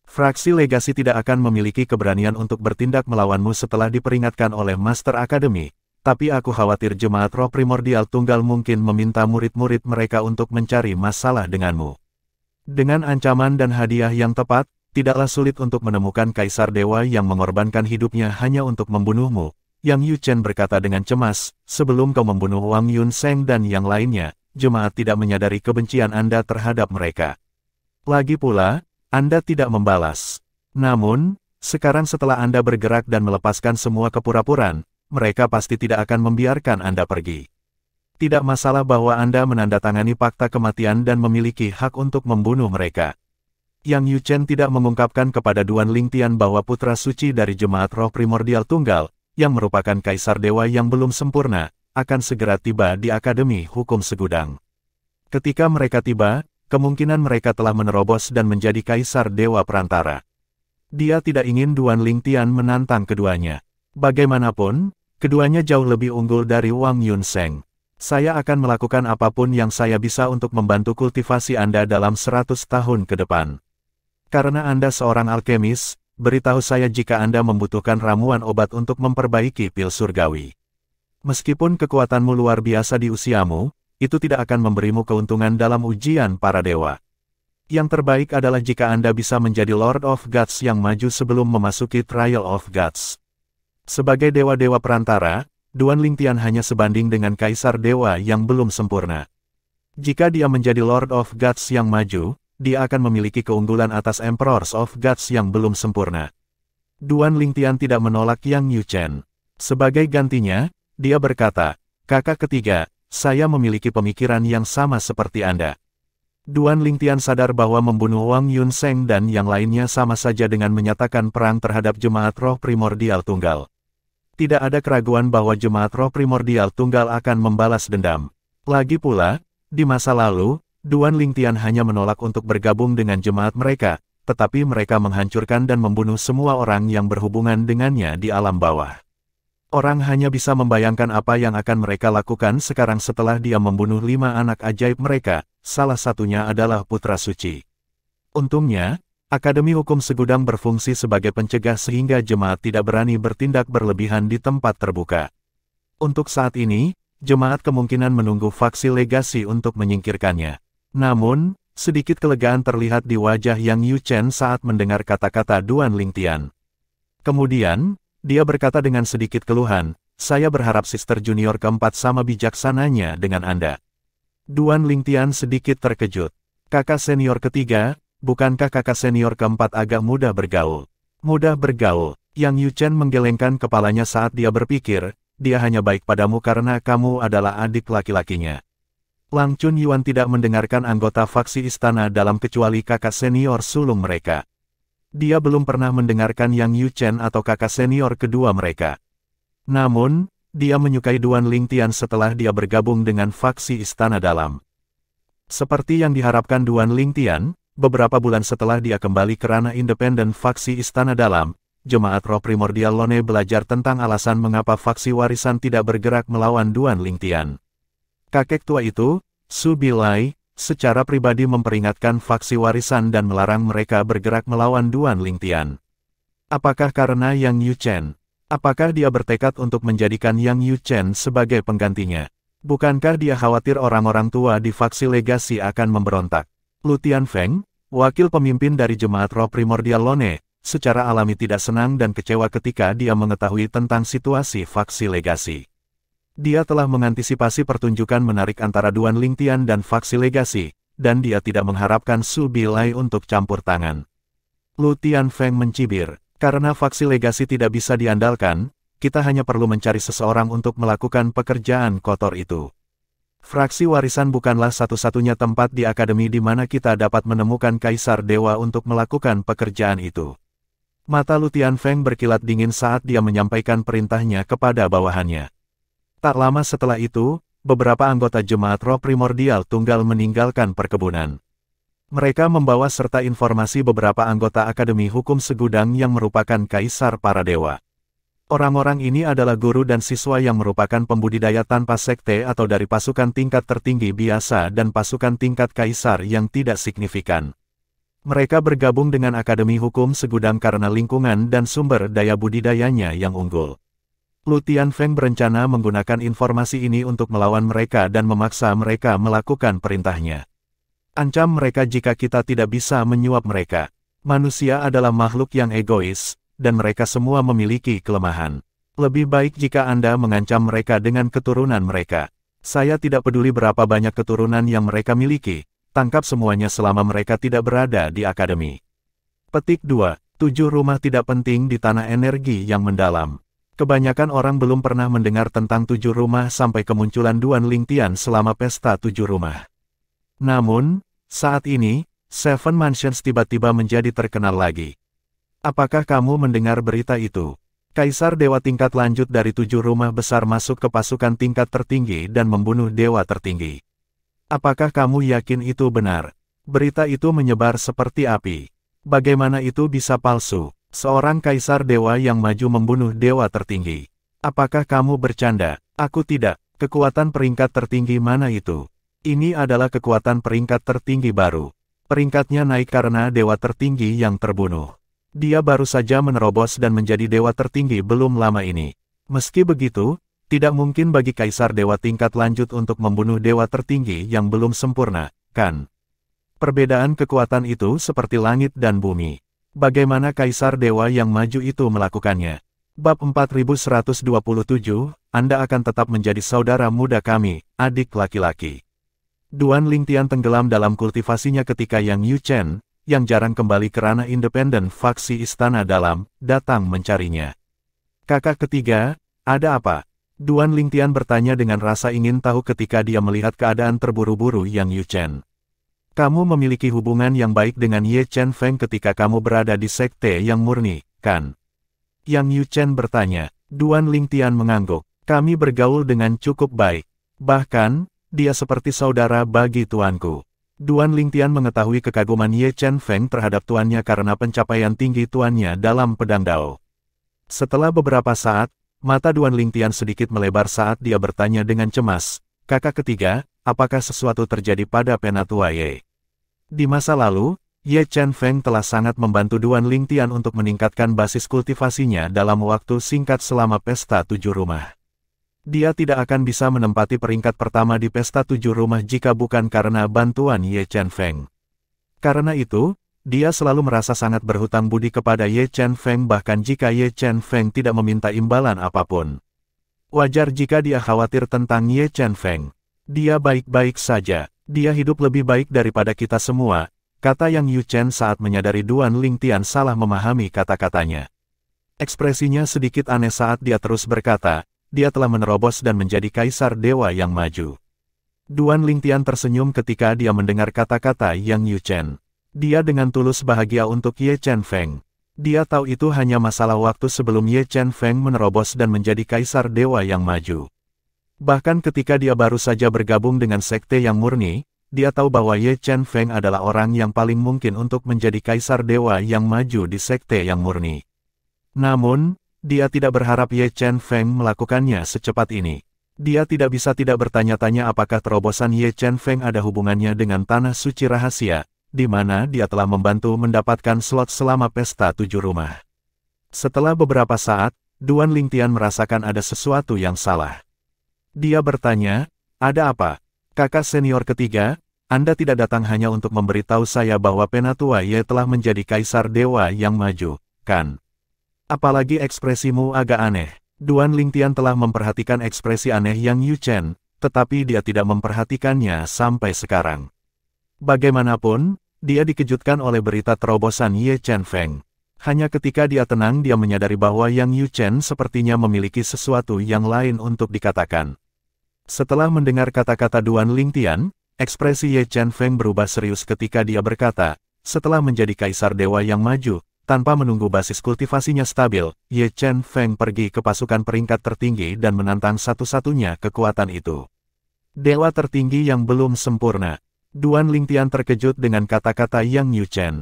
S1: Fraksi legasi tidak akan memiliki keberanian untuk bertindak melawanmu setelah diperingatkan oleh Master Academy. Tapi aku khawatir jemaat roh primordial tunggal mungkin meminta murid-murid mereka untuk mencari masalah denganmu. Dengan ancaman dan hadiah yang tepat, tidaklah sulit untuk menemukan kaisar dewa yang mengorbankan hidupnya hanya untuk membunuhmu. Yang Yu Chen berkata dengan cemas, sebelum kau membunuh Wang Yun Seng dan yang lainnya, jemaat tidak menyadari kebencian Anda terhadap mereka. Lagi pula, Anda tidak membalas. Namun, sekarang setelah Anda bergerak dan melepaskan semua kepura-puraan, mereka pasti tidak akan membiarkan Anda pergi. Tidak masalah bahwa Anda menandatangani fakta kematian dan memiliki hak untuk membunuh mereka. Yang Yu Chen tidak mengungkapkan kepada Duan Lingtian bahwa putra suci dari jemaat roh primordial tunggal, yang merupakan kaisar dewa yang belum sempurna, akan segera tiba di Akademi Hukum Segudang. Ketika mereka tiba, kemungkinan mereka telah menerobos dan menjadi kaisar dewa perantara. Dia tidak ingin Duan Lingtian menantang keduanya. Bagaimanapun, keduanya jauh lebih unggul dari Wang Yun Seng. Saya akan melakukan apapun yang saya bisa untuk membantu kultivasi Anda dalam 100 tahun ke depan. Karena Anda seorang alkemis, beritahu saya jika Anda membutuhkan ramuan obat untuk memperbaiki pil surgawi. Meskipun kekuatanmu luar biasa di usiamu, itu tidak akan memberimu keuntungan dalam ujian para dewa. Yang terbaik adalah jika Anda bisa menjadi Lord of Gods yang maju sebelum memasuki Trial of Gods. Sebagai dewa-dewa perantara, Duan Lingtian hanya sebanding dengan kaisar dewa yang belum sempurna. Jika dia menjadi Lord of Gods yang maju, dia akan memiliki keunggulan atas Emperors of Gods yang belum sempurna. Duan Lingtian tidak menolak Yang Yu Chen. Sebagai gantinya, dia berkata, "Kakak ketiga, saya memiliki pemikiran yang sama seperti Anda." Duan Lingtian sadar bahwa membunuh Wang Yun Seng dan yang lainnya sama saja dengan menyatakan perang terhadap jemaat roh primordial tunggal. Tidak ada keraguan bahwa jemaat roh primordial tunggal akan membalas dendam. Lagi pula, di masa lalu, Duan Lingtian hanya menolak untuk bergabung dengan jemaat mereka, tetapi mereka menghancurkan dan membunuh semua orang yang berhubungan dengannya di alam bawah. Orang hanya bisa membayangkan apa yang akan mereka lakukan sekarang setelah dia membunuh 5 anak ajaib mereka, salah satunya adalah putra suci. Untungnya, Akademi Hukum Segudang berfungsi sebagai pencegah sehingga jemaat tidak berani bertindak berlebihan di tempat terbuka. Untuk saat ini, jemaat kemungkinan menunggu faksi legasi untuk menyingkirkannya. Namun, sedikit kelegaan terlihat di wajah Yang Yu Chen saat mendengar kata-kata Duan Lingtian. Kemudian, dia berkata dengan sedikit keluhan, "Saya berharap Sister Junior keempat sama bijaksananya dengan Anda." Duan Lingtian sedikit terkejut. Kakak senior ketiga, bukankah kakak senior keempat agak mudah bergaul? Mudah bergaul. Yang Yu Chen menggelengkan kepalanya saat dia berpikir, dia hanya baik padamu karena kamu adalah adik laki-lakinya. Lang Chun Yuan tidak mendengarkan anggota faksi istana dalam kecuali kakak senior sulung mereka. Dia belum pernah mendengarkan Yang Yu Chen atau kakak senior kedua mereka. Namun, dia menyukai Duan Lingtian setelah dia bergabung dengan faksi istana dalam. Seperti yang diharapkan Duan Lingtian, beberapa bulan setelah dia kembali ke ranah independen faksi istana dalam, jemaat roh primordial Lone belajar tentang alasan mengapa faksi warisan tidak bergerak melawan Duan Lingtian. Kakek tua itu, Su Bilai, secara pribadi memperingatkan faksi warisan dan melarang mereka bergerak melawan Duan Lingtian. Apakah karena Yang Yu Chen? Apakah dia bertekad untuk menjadikan Yang Yu Chen sebagai penggantinya? Bukankah dia khawatir orang-orang tua di faksi legasi akan memberontak? Lu Tianfeng, wakil pemimpin dari jemaat roh primordial Lone, secara alami tidak senang dan kecewa ketika dia mengetahui tentang situasi faksi legasi. Dia telah mengantisipasi pertunjukan menarik antara Duan Lingtian dan faksi legasi, dan dia tidak mengharapkan Su Bilai untuk campur tangan. Lu Tianfeng mencibir, karena faksi legasi tidak bisa diandalkan, kita hanya perlu mencari seseorang untuk melakukan pekerjaan kotor itu. Fraksi warisan bukanlah satu-satunya tempat di akademi di mana kita dapat menemukan kaisar dewa untuk melakukan pekerjaan itu. Mata Lu Tianfeng berkilat dingin saat dia menyampaikan perintahnya kepada bawahannya. Tak lama setelah itu, beberapa anggota jemaat roh primordial tunggal meninggalkan perkebunan. Mereka membawa serta informasi beberapa anggota Akademi Hukum Segudang yang merupakan kaisar para dewa. Orang-orang ini adalah guru dan siswa yang merupakan pembudidaya tanpa sekte atau dari pasukan tingkat tertinggi biasa dan pasukan tingkat kaisar yang tidak signifikan. Mereka bergabung dengan Akademi Hukum Segudang karena lingkungan dan sumber daya budidayanya yang unggul. Lu Tianfeng berencana menggunakan informasi ini untuk melawan mereka dan memaksa mereka melakukan perintahnya. Ancam mereka jika kita tidak bisa menyuap mereka. Manusia adalah makhluk yang egois, dan mereka semua memiliki kelemahan. Lebih baik jika Anda mengancam mereka dengan keturunan mereka. Saya tidak peduli berapa banyak keturunan yang mereka miliki, tangkap semuanya selama mereka tidak berada di akademi. Petik 2. 7 rumah tidak penting di tanah energi yang mendalam. Kebanyakan orang belum pernah mendengar tentang 7 rumah sampai kemunculan Duan Lingtian selama pesta 7 rumah. Namun, saat ini, Seven Mansions tiba-tiba menjadi terkenal lagi. Apakah kamu mendengar berita itu? Kaisar dewa tingkat lanjut dari 7 rumah besar masuk ke pasukan tingkat tertinggi dan membunuh dewa tertinggi. Apakah kamu yakin itu benar? Berita itu menyebar seperti api. Bagaimana itu bisa palsu? Seorang kaisar dewa yang maju membunuh dewa tertinggi. Apakah kamu bercanda? Aku tidak. Kekuatan peringkat tertinggi mana itu? Ini adalah kekuatan peringkat tertinggi baru. Peringkatnya naik karena dewa tertinggi yang terbunuh. Dia baru saja menerobos dan menjadi dewa tertinggi belum lama ini. Meski begitu, tidak mungkin bagi kaisar dewa tingkat lanjut untuk membunuh dewa tertinggi yang belum sempurna, kan? Perbedaan kekuatan itu seperti langit dan bumi. Bagaimana kaisar dewa yang maju itu melakukannya? Bab 4127, Anda akan tetap menjadi saudara muda kami, adik laki-laki. Duan Lingtian tenggelam dalam kultivasinya ketika Yang Yuchen, yang jarang kembali ke ranah independen faksi Istana Dalam, datang mencarinya. Kakak ketiga, ada apa? Duan Lingtian bertanya dengan rasa ingin tahu ketika dia melihat keadaan terburu-buru Yang Yuchen. Kamu memiliki hubungan yang baik dengan Ye Chen Feng ketika kamu berada di sekte yang murni, kan? Yang Yuchen bertanya. Duan Lingtian mengangguk. Kami bergaul dengan cukup baik. Bahkan, dia seperti saudara bagi tuanku. Duan Lingtian mengetahui kekaguman Ye Chen Feng terhadap tuannya karena pencapaian tinggi tuannya dalam pedang Dao. Setelah beberapa saat, mata Duan Lingtian sedikit melebar saat dia bertanya dengan cemas, kakak ketiga, apakah sesuatu terjadi pada Penatua Ye? Di masa lalu, Ye Chen Feng telah sangat membantu Duan Lingtian untuk meningkatkan basis kultivasinya dalam waktu singkat selama pesta 7 rumah. Dia tidak akan bisa menempati peringkat pertama di pesta 7 rumah jika bukan karena bantuan Ye Chen Feng. Karena itu, dia selalu merasa sangat berhutang budi kepada Ye Chen Feng bahkan jika Ye Chen Feng tidak meminta imbalan apapun. Wajar jika dia khawatir tentang Ye Chen Feng. Dia baik-baik saja, dia hidup lebih baik daripada kita semua, kata Yang Yuchen saat menyadari Duan Lingtian salah memahami kata-katanya. Ekspresinya sedikit aneh saat dia terus berkata, dia telah menerobos dan menjadi kaisar dewa yang maju. Duan Lingtian tersenyum ketika dia mendengar kata-kata Yang Yuchen. Dia dengan tulus bahagia untuk Ye Chen Feng. Dia tahu itu hanya masalah waktu sebelum Ye Chen Feng menerobos dan menjadi kaisar dewa yang maju. Bahkan ketika dia baru saja bergabung dengan sekte yang murni, dia tahu bahwa Ye Chen Feng adalah orang yang paling mungkin untuk menjadi kaisar dewa yang maju di sekte yang murni. Namun, dia tidak berharap Ye Chen Feng melakukannya secepat ini. Dia tidak bisa tidak bertanya-tanya apakah terobosan Ye Chen Feng ada hubungannya dengan tanah suci rahasia, di mana dia telah membantu mendapatkan slot selama pesta 7 rumah. Setelah beberapa saat, Duan Lingtian merasakan ada sesuatu yang salah. Dia bertanya, ada apa? Kakak senior ketiga, Anda tidak datang hanya untuk memberitahu saya bahwa Penatua Ye telah menjadi kaisar dewa yang maju, kan? Apalagi ekspresimu agak aneh. Duan Lingtian telah memperhatikan ekspresi aneh Yang Yuchen, tetapi dia tidak memperhatikannya sampai sekarang. Bagaimanapun, dia dikejutkan oleh berita terobosan Ye Chen Feng. Hanya ketika dia tenang dia menyadari bahwa Yang Yuchen sepertinya memiliki sesuatu yang lain untuk dikatakan. Setelah mendengar kata-kata Duan Lingtian, ekspresi Ye Chen Feng berubah serius ketika dia berkata, setelah menjadi kaisar dewa yang maju, tanpa menunggu basis kultivasinya stabil, Ye Chen Feng pergi ke pasukan peringkat tertinggi dan menantang satu-satunya kekuatan itu. Dewa tertinggi yang belum sempurna. Duan Lingtian terkejut dengan kata-kata Yang Yuchen.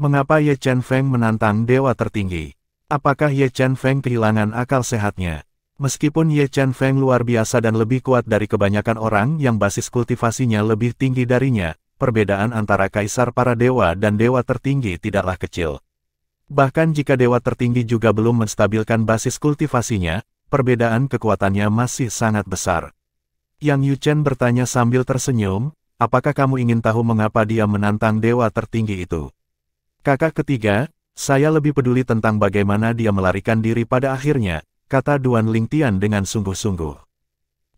S1: Mengapa Ye Chen Feng menantang dewa tertinggi? Apakah Ye Chen Feng kehilangan akal sehatnya? Meskipun Ye Chen Feng luar biasa dan lebih kuat dari kebanyakan orang yang basis kultivasinya lebih tinggi darinya, perbedaan antara kaisar para dewa dan dewa tertinggi tidaklah kecil. Bahkan jika dewa tertinggi juga belum menstabilkan basis kultivasinya, perbedaan kekuatannya masih sangat besar. Yang Yuchen bertanya sambil tersenyum, apakah kamu ingin tahu mengapa dia menantang dewa tertinggi itu? Kakak ketiga, saya lebih peduli tentang bagaimana dia melarikan diri pada akhirnya, kata Duan Lingtian dengan sungguh-sungguh.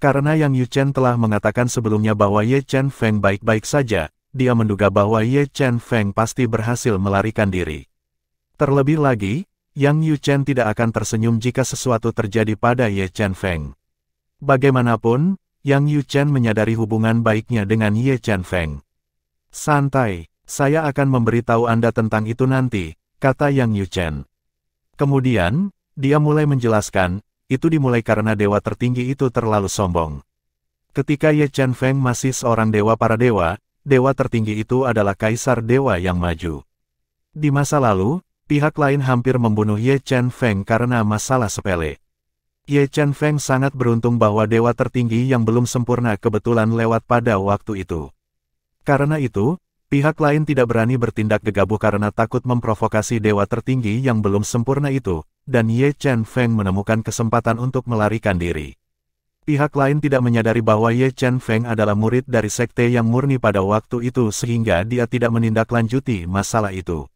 S1: Karena Yang Yuchen telah mengatakan sebelumnya bahwa Ye Chen Feng baik-baik saja, dia menduga bahwa Ye Chen Feng pasti berhasil melarikan diri. Terlebih lagi, Yang Yuchen tidak akan tersenyum jika sesuatu terjadi pada Ye Chen Feng. Bagaimanapun, Yang Yuchen menyadari hubungan baiknya dengan Ye Chen Feng. Santai, saya akan memberitahu Anda tentang itu nanti, kata Yang Yuchen. Kemudian, dia mulai menjelaskan, itu dimulai karena dewa tertinggi itu terlalu sombong. Ketika Ye Chen Feng masih seorang dewa para dewa, dewa tertinggi itu adalah kaisar dewa yang maju. Di masa lalu, pihak lain hampir membunuh Ye Chen Feng karena masalah sepele. Ye Chen Feng sangat beruntung bahwa dewa tertinggi yang belum sempurna kebetulan lewat pada waktu itu. Karena itu, pihak lain tidak berani bertindak gegabah karena takut memprovokasi dewa tertinggi yang belum sempurna itu, dan Ye Chen Feng menemukan kesempatan untuk melarikan diri. Pihak lain tidak menyadari bahwa Ye Chen Feng adalah murid dari sekte yang murni pada waktu itu sehingga dia tidak menindaklanjuti masalah itu.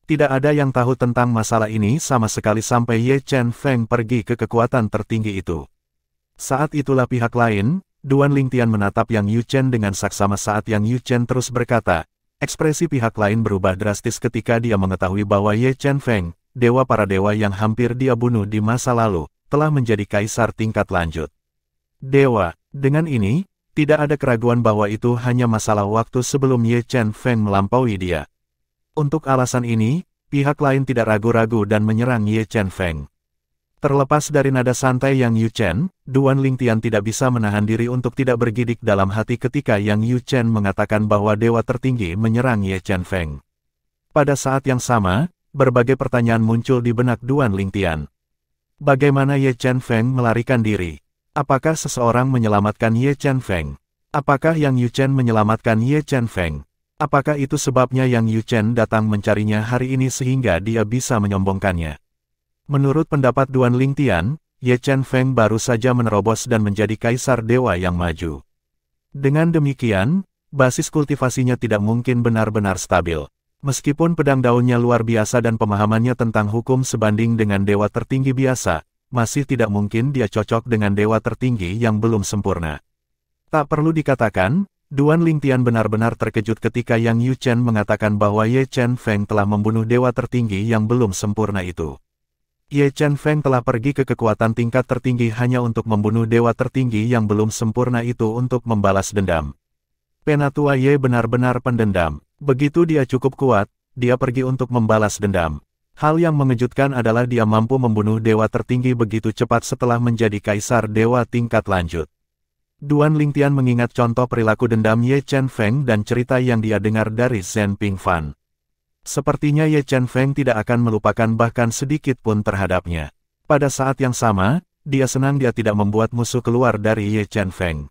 S1: Tidak ada yang tahu tentang masalah ini sama sekali sampai Ye Chen Feng pergi ke kekuatan tertinggi itu. Saat itulah pihak lain, Duan Lingtian menatap Yang Yuchen dengan saksama saat Yang Yuchen terus berkata, ekspresi pihak lain berubah drastis ketika dia mengetahui bahwa Ye Chen Feng, dewa para dewa yang hampir dia bunuh di masa lalu, telah menjadi kaisar tingkat lanjut. Dewa, dengan ini, tidak ada keraguan bahwa itu hanya masalah waktu sebelum Ye Chen Feng melampaui dia. Untuk alasan ini, pihak lain tidak ragu-ragu dan menyerang Ye Chen Feng. Terlepas dari nada santai Yang Yuchen, Duan Lingtian tidak bisa menahan diri untuk tidak bergidik dalam hati ketika Yang Yuchen mengatakan bahwa dewa tertinggi menyerang Ye Chen Feng. Pada saat yang sama, berbagai pertanyaan muncul di benak Duan Lingtian. Bagaimana Ye Chen Feng melarikan diri? Apakah seseorang menyelamatkan Ye Chen Feng? Apakah Yang Yuchen menyelamatkan Ye Chen Feng? Apakah itu sebabnya Yang Yuchen datang mencarinya hari ini sehingga dia bisa menyombongkannya? Menurut pendapat Duan Lingtian, Ye Chen Feng baru saja menerobos dan menjadi kaisar dewa yang maju. Dengan demikian, basis kultivasinya tidak mungkin benar-benar stabil. Meskipun pedang daunnya luar biasa dan pemahamannya tentang hukum sebanding dengan dewa tertinggi biasa, masih tidak mungkin dia cocok dengan dewa tertinggi yang belum sempurna. Tak perlu dikatakan, Duan Lingtian benar-benar terkejut ketika Yang Yuchen mengatakan bahwa Ye Chen Feng telah membunuh dewa tertinggi yang belum sempurna itu. Ye Chen Feng telah pergi ke kekuatan tingkat tertinggi hanya untuk membunuh dewa tertinggi yang belum sempurna itu untuk membalas dendam. Penatua Ye benar-benar pendendam. Begitu dia cukup kuat, dia pergi untuk membalas dendam. Hal yang mengejutkan adalah dia mampu membunuh dewa tertinggi begitu cepat setelah menjadi kaisar dewa tingkat lanjut. Duan Lingtian mengingat contoh perilaku dendam Ye Chen Feng dan cerita yang dia dengar dari Zhen Pingfan. Sepertinya Ye Chen Feng tidak akan melupakan bahkan sedikit pun terhadapnya. Pada saat yang sama, dia senang dia tidak membuat musuh keluar dari Ye Chen Feng.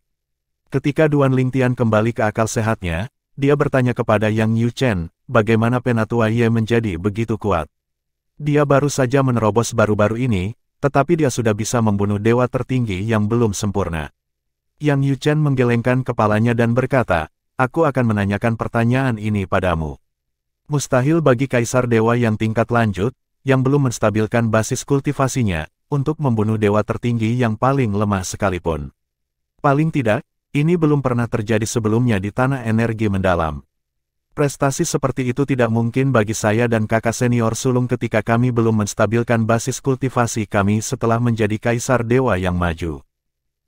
S1: Ketika Duan Lingtian kembali ke akal sehatnya, dia bertanya kepada Yang Yuchen, bagaimana Penatua Ye menjadi begitu kuat. Dia baru saja menerobos baru-baru ini, tetapi dia sudah bisa membunuh dewa tertinggi yang belum sempurna. Yang Yuchen menggelengkan kepalanya dan berkata, aku akan menanyakan pertanyaan ini padamu. Mustahil bagi kaisar dewa yang tingkat lanjut, yang belum menstabilkan basis kultivasinya, untuk membunuh dewa tertinggi yang paling lemah sekalipun. Paling tidak, ini belum pernah terjadi sebelumnya di tanah energi mendalam. Prestasi seperti itu tidak mungkin bagi saya dan kakak senior sulung ketika kami belum menstabilkan basis kultivasi kami setelah menjadi kaisar dewa yang maju.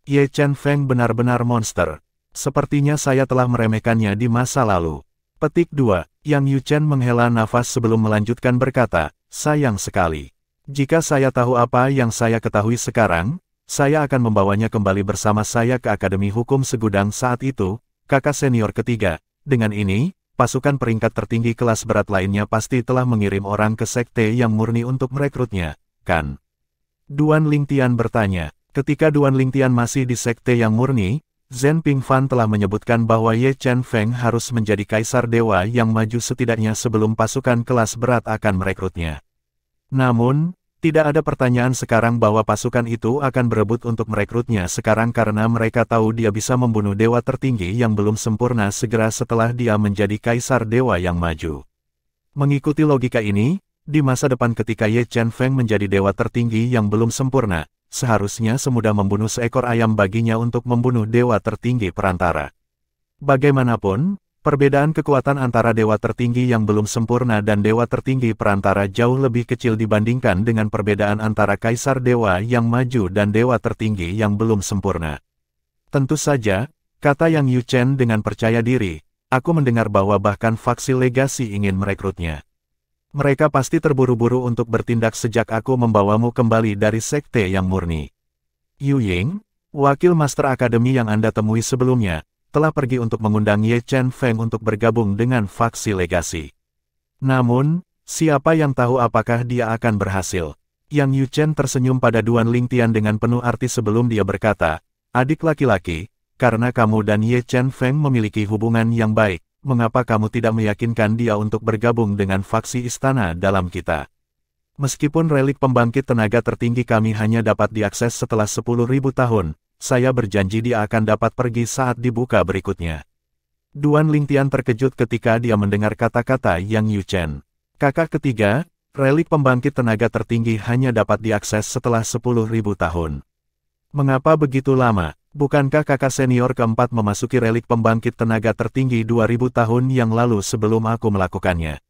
S1: Ye Chen Feng benar-benar monster. Sepertinya saya telah meremehkannya di masa lalu. Petik 2. Yang Yuchen menghela nafas sebelum melanjutkan berkata, sayang sekali. Jika saya tahu apa yang saya ketahui sekarang, saya akan membawanya kembali bersama saya ke Akademi Hukum Segudang saat itu, kakak senior ketiga. Dengan ini, pasukan peringkat tertinggi kelas berat lainnya pasti telah mengirim orang ke sekte yang murni untuk merekrutnya, kan? Duan Lingtian bertanya. Ketika Duan Lingtian masih di sekte yang murni, Zhen Pingfan telah menyebutkan bahwa Ye Chen Feng harus menjadi kaisar dewa yang maju setidaknya sebelum pasukan kelas berat akan merekrutnya. Namun, tidak ada pertanyaan sekarang bahwa pasukan itu akan berebut untuk merekrutnya sekarang karena mereka tahu dia bisa membunuh dewa tertinggi yang belum sempurna segera setelah dia menjadi kaisar dewa yang maju. Mengikuti logika ini, di masa depan ketika Ye Chen Feng menjadi dewa tertinggi yang belum sempurna, seharusnya semudah membunuh seekor ayam baginya untuk membunuh dewa tertinggi perantara. Bagaimanapun, perbedaan kekuatan antara dewa tertinggi yang belum sempurna dan dewa tertinggi perantara jauh lebih kecil dibandingkan dengan perbedaan antara kaisar dewa yang maju dan dewa tertinggi yang belum sempurna. Tentu saja, kata Yang Yuchen dengan percaya diri, aku mendengar bahwa bahkan faksi legasi ingin merekrutnya. Mereka pasti terburu-buru untuk bertindak sejak aku membawamu kembali dari sekte yang murni. Yu Ying, wakil Master Akademi yang Anda temui sebelumnya, telah pergi untuk mengundang Ye Chen Feng untuk bergabung dengan faksi legasi. Namun, siapa yang tahu apakah dia akan berhasil? Yang Yuchen tersenyum pada Duan Lingtian dengan penuh arti sebelum dia berkata, adik laki-laki, karena kamu dan Ye Chen Feng memiliki hubungan yang baik, mengapa kamu tidak meyakinkan dia untuk bergabung dengan faksi istana dalam kita? Meskipun relik pembangkit tenaga tertinggi kami hanya dapat diakses setelah 10.000 tahun, saya berjanji dia akan dapat pergi saat dibuka berikutnya. Duan Lingtian terkejut ketika dia mendengar kata-kata Yang Yuchen. Kakak ketiga, relik pembangkit tenaga tertinggi hanya dapat diakses setelah 10.000 tahun. Mengapa begitu lama? Bukankah kakak senior keempat memasuki relik pembangkit tenaga tertinggi 2000 tahun yang lalu sebelum aku melakukannya?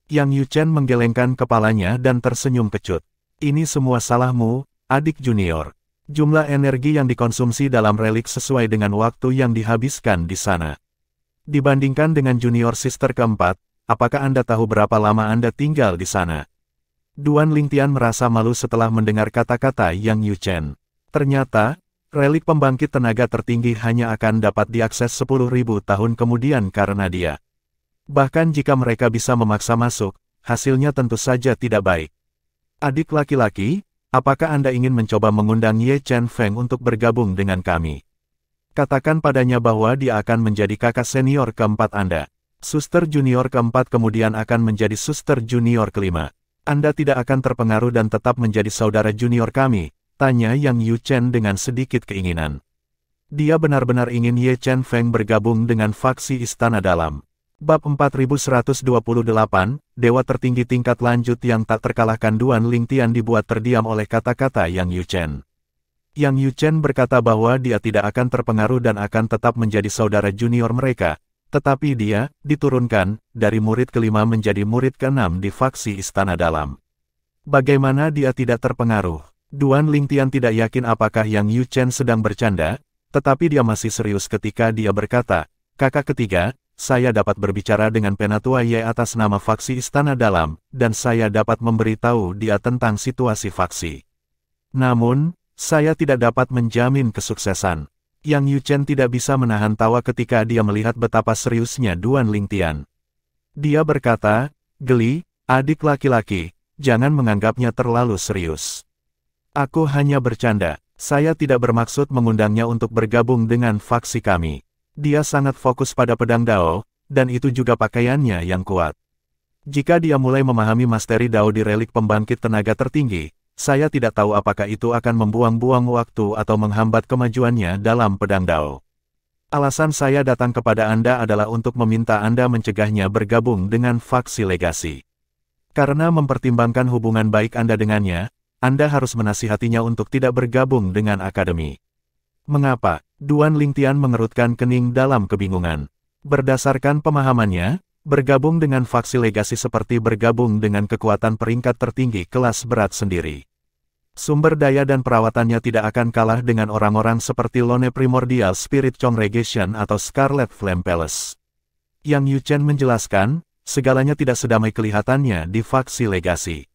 S1: Yang Yuchen menggelengkan kepalanya dan tersenyum kecut. Ini semua salahmu, adik junior. Jumlah energi yang dikonsumsi dalam relik sesuai dengan waktu yang dihabiskan di sana. Dibandingkan dengan junior sister keempat, apakah Anda tahu berapa lama Anda tinggal di sana? Duan Lingtian merasa malu setelah mendengar kata-kata Yang Yuchen. Ternyata, relik pembangkit tenaga tertinggi hanya akan dapat diakses 10.000 tahun kemudian karena dia. Bahkan jika mereka bisa memaksa masuk, hasilnya tentu saja tidak baik. Adik laki-laki, apakah Anda ingin mencoba mengundang Ye Chen Feng untuk bergabung dengan kami? Katakan padanya bahwa dia akan menjadi kakak senior keempat Anda. Suster junior keempat kemudian akan menjadi suster junior kelima. Anda tidak akan terpengaruh dan tetap menjadi saudara junior kami. Tanya Yang Yuchen dengan sedikit keinginan. Dia benar-benar ingin Ye Chen Feng bergabung dengan faksi Istana Dalam. Bab 4128, Dewa Tertinggi Tingkat Lanjut yang tak terkalahkan. Duan Lingtian dibuat terdiam oleh kata-kata Yang Yuchen. Yang Yuchen berkata bahwa dia tidak akan terpengaruh dan akan tetap menjadi saudara junior mereka, tetapi dia diturunkan dari murid kelima menjadi murid keenam di faksi Istana Dalam. Bagaimana dia tidak terpengaruh? Duan Lingtian tidak yakin apakah Yang Yuchen sedang bercanda, tetapi dia masih serius ketika dia berkata, kakak ketiga, saya dapat berbicara dengan Penatua Ye atas nama faksi Istana Dalam, dan saya dapat memberitahu dia tentang situasi faksi. Namun, saya tidak dapat menjamin kesuksesan. Yang Yuchen tidak bisa menahan tawa ketika dia melihat betapa seriusnya Duan Lingtian. Dia berkata, geli, adik laki-laki, jangan menganggapnya terlalu serius. Aku hanya bercanda, saya tidak bermaksud mengundangnya untuk bergabung dengan faksi kami. Dia sangat fokus pada pedang Dao, dan itu juga pakaiannya yang kuat. Jika dia mulai memahami masteri Dao di relik pembangkit tenaga tertinggi, saya tidak tahu apakah itu akan membuang-buang waktu atau menghambat kemajuannya dalam pedang Dao. Alasan saya datang kepada Anda adalah untuk meminta Anda mencegahnya bergabung dengan faksi legasi. Karena mempertimbangkan hubungan baik Anda dengannya, Anda harus menasihatinya untuk tidak bergabung dengan akademi. Mengapa? Duan Lingtian mengerutkan kening dalam kebingungan. Berdasarkan pemahamannya, bergabung dengan faksi legasi seperti bergabung dengan kekuatan peringkat tertinggi kelas berat sendiri. Sumber daya dan perawatannya tidak akan kalah dengan orang-orang seperti Lone Primordial Spirit Congregation atau Scarlet Flame Palace. Yang Yuchen menjelaskan, segalanya tidak sedamai kelihatannya di faksi legasi.